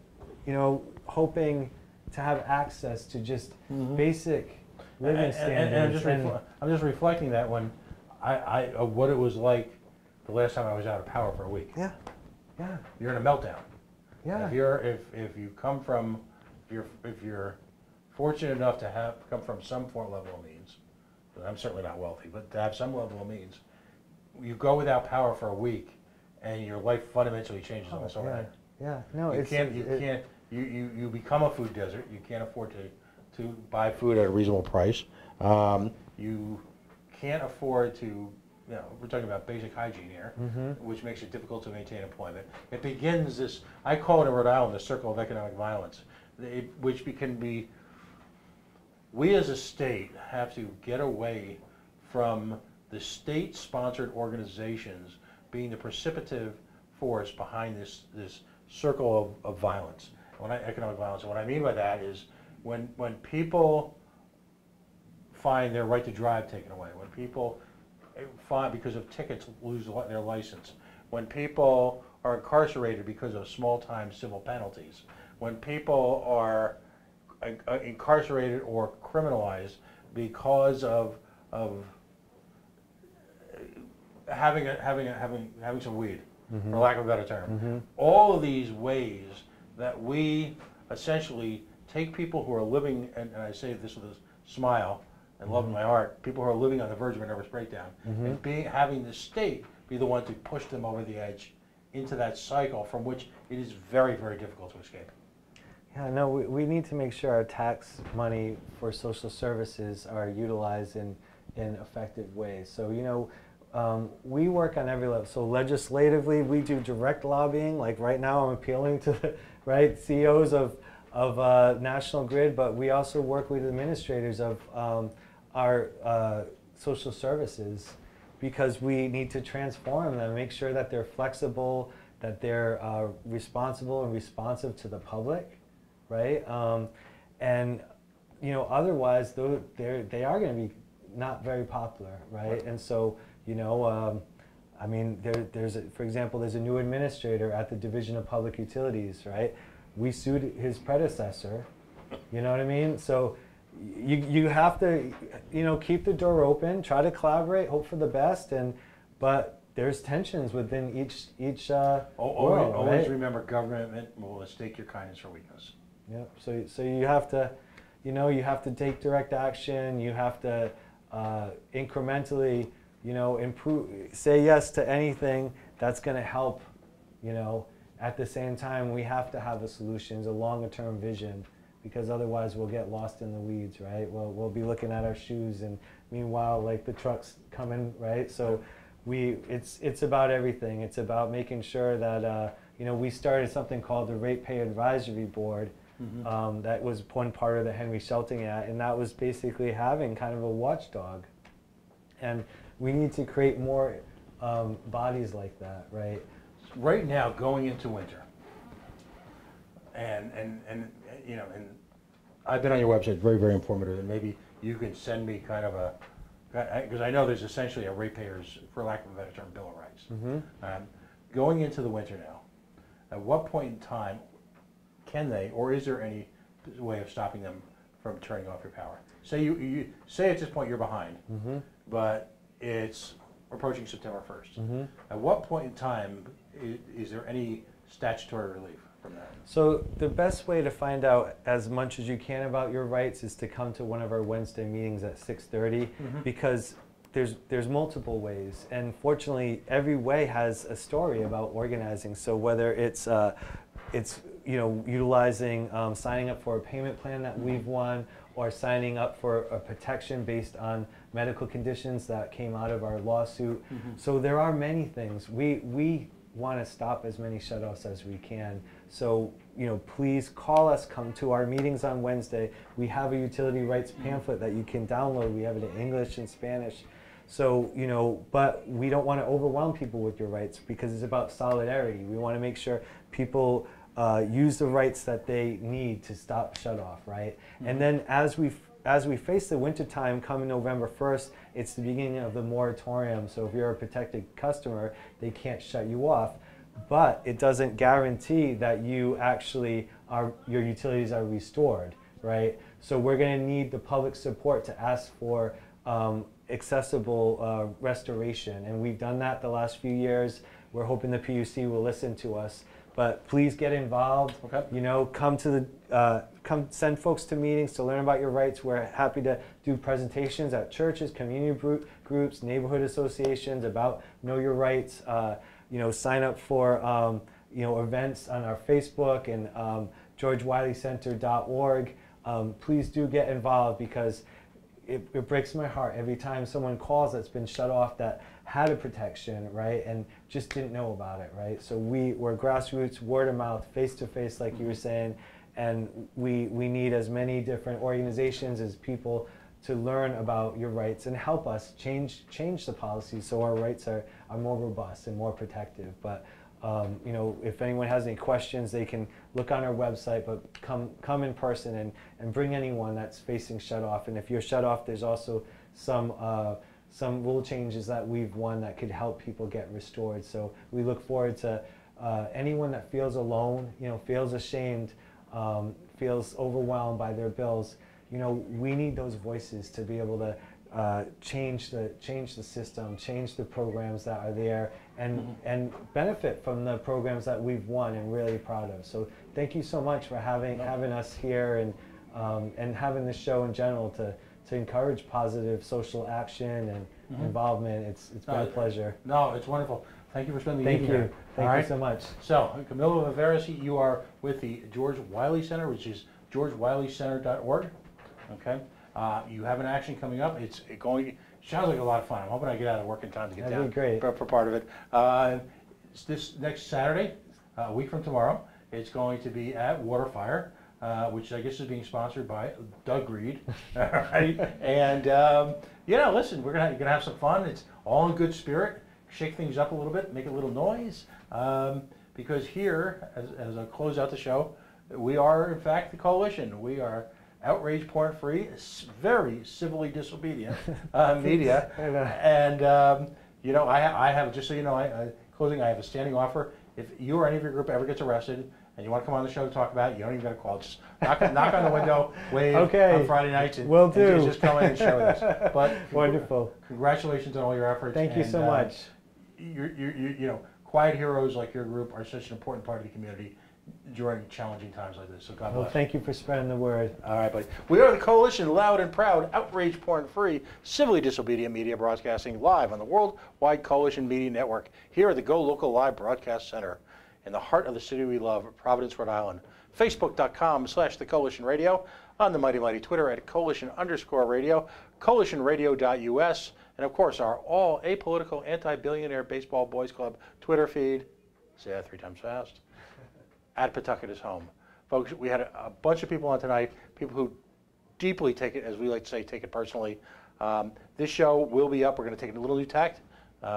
you know, hoping to have access to just basic living standards. I'm just reflecting that when of what it was like the last time I was out of power for a week. Yeah, yeah, You're in a meltdown. yeah. If you come from, if you're fortunate enough to have come from some level of means, but I'm certainly not wealthy, but to have some level of means, you go without power for a week, and your life fundamentally changes almost overnight. Yeah, no, You become a food desert. You can't afford to buy food at a reasonable price. You can't afford to, you know, we're talking about basic hygiene here, which makes it difficult to maintain employment. It begins this, I call it in Rhode Island, the circle of economic violence, which can be, we as a state have to get away from the state-sponsored organizations being the precipitative force behind this circle of violence, economic violence. And what I mean by that is when people find their right to drive taken away, when people find because of tickets lose their license, when people are incarcerated because of small-time civil penalties, when people are incarcerated or criminalized because of having some weed, for lack of a better term. All of these ways that we essentially take people who are living, and I say this with a smile and love in my heart, people who are living on the verge of a nervous breakdown, and having the state be the one to push them over the edge into that cycle from which it is very, very difficult to escape. Yeah, no, we need to make sure our tax money for social services are utilized in effective ways. So, you know, we work on every level. So legislatively, we do direct lobbying. Like right now, I'm appealing to the CEOs of National Grid, but we also work with administrators of our social services because we need to transform them, make sure that they're flexible, that they're responsible and responsive to the public, right? And you know, otherwise, they are going to be not very popular, right? And so, you know, I mean, for example, there's a new administrator at the Division of Public Utilities, right? We sued his predecessor, you know what I mean? So you have to, you know, keep the door open, try to collaborate, hope for the best, but there's tensions within each world, always right? remember, government will mistake your kindness for weakness. Yep. So you have to, you know, you have to take direct action. You have to incrementally, you know, improve. Say yes to anything that's going to help. You know, at the same time, we have to have a solution, a longer-term vision, because otherwise we'll get lost in the weeds, right? We'll be looking at our shoes, and meanwhile, like the trucks coming, right? So it's about everything. It's about making sure that you know, we started something called the Ratepayer Advisory Board. That was one part of the Henry Shelton Act, and that was basically having kind of a watchdog. And we need to create more bodies like that, right? Right now, going into winter, and you know, and I've been on your website, very, very informative, and maybe you can send me kind of a, because I know there's essentially a ratepayers, for lack of a better term, Bill of Rights. Going into the winter now, at what point in time can they, or is there any way of stopping them from turning off your power? Say you say at this point you're behind, but it's approaching September 1st. At what point in time is there any statutory relief from that? So the best way to find out as much as you can about your rights is to come to one of our Wednesday meetings at 6:30, because there's multiple ways, and fortunately every way has a story about organizing. So whether it's you know, utilizing signing up for a payment plan that we've won, or signing up for a protection based on medical conditions that came out of our lawsuit. So there are many things. We want to stop as many shutoffs as we can. So, you know, please call us, come to our meetings on Wednesday. We have a utility rights pamphlet that you can download. We have it in English and Spanish. So, you know, but we don't want to overwhelm people with your rights, because it's about solidarity. We want to make sure people use the rights that they need to stop shut off, right? And then as we face the winter time coming November 1st, it's the beginning of the moratorium. So if you're a protected customer, they can't shut you off. But it doesn't guarantee that you actually your utilities are restored, right? So we're going to need the public support to ask for accessible restoration, and we've done that the last few years. We're hoping the PUC will listen to us. But please get involved. Okay. You know, come send folks to meetings to learn about your rights. We're happy to do presentations at churches, community groups, neighborhood associations about know your rights. You know, sign up for you know, events on our Facebook and GeorgeWileyCenter.org. Please do get involved, because it breaks my heart every time someone calls that's been shut off that had a protection, right, and just didn't know about it, right? So we're grassroots, word of mouth, face to face, like you were saying, and we need as many different organizations as people to learn about your rights and help us change the policy so our rights are more robust and more protective. But you know, if anyone has any questions, they can look on our website, but come in person and bring anyone that's facing shut off. And if you're shut off, there's also some rule changes that we've won that could help people get restored. So we look forward to anyone that feels alone, you know, feels ashamed, feels overwhelmed by their bills. You know, we need those voices to be able to change the system, change the programs that are there, and benefit from the programs that we've won and really proud of. So thank you so much for having us here and having this show in general to encourage positive social action and involvement. It's been a pleasure. No, it's wonderful. Thank you for spending the evening here. Thank you so much. So, Camilo Viveras, you are with the George Wiley Center, which is GeorgeWileyCenter.org. Okay. You have an action coming up. Sounds like a lot of fun. I'm hoping I get out of work in time to get That'd down be great. for part of it. It's this next Saturday, a week from tomorrow. It's going to be at Waterfire, which I guess is being sponsored by Doug Reed. Right? And you know, listen, you're gonna have some fun. It's all in good spirit. Shake things up a little bit, make a little noise, because here, as I close out the show, we are in fact the coalition. We are outrage, porn free, very civilly disobedient media. And you know, I have, just so you know, closing, I have a standing offer. If you or any of your group ever gets arrested and you want to come on the show to talk about it, you don't even got to call. Just knock on the window, wave on Friday nights, and, will do. And just come in and share with us. But wonderful. Congratulations on all your efforts. Thank you so much. You know, quiet heroes like your group are such an important part of the community during challenging times like this. So God bless. Well, thank you for spreading the word. All right, buddy. We are the coalition, loud and proud, outrage porn-free, civilly disobedient media broadcasting live on the Worldwide Coalition Media Network here at the GoLocal Live Broadcast Center in the heart of the city we love, Providence, Rhode Island. Facebook.com/The Coalition Radio, on the mighty Twitter at Coalition_radio, coalitionradio.us, and of course our all apolitical anti-billionaire baseball boys club Twitter feed. Say that 3 times fast. At Pawtucket is home. Folks, we had a bunch of people on tonight, people who deeply take it, as we like to say, take it personally. This show will be up. We're going to take a little new tact.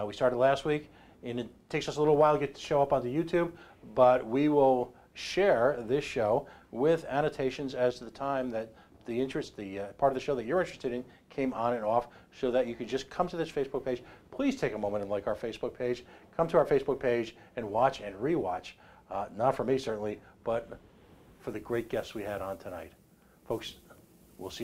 We started last week, and it takes us a little while to get the show up onto YouTube, but we will share this show with annotations as to the time that the part of the show that you're interested in came on and off, so that you could just come to this Facebook page. Please take a moment and like our Facebook page. Come to our Facebook page and watch and rewatch. Not for me, certainly, but for the great guests we had on tonight. Folks, we'll see you.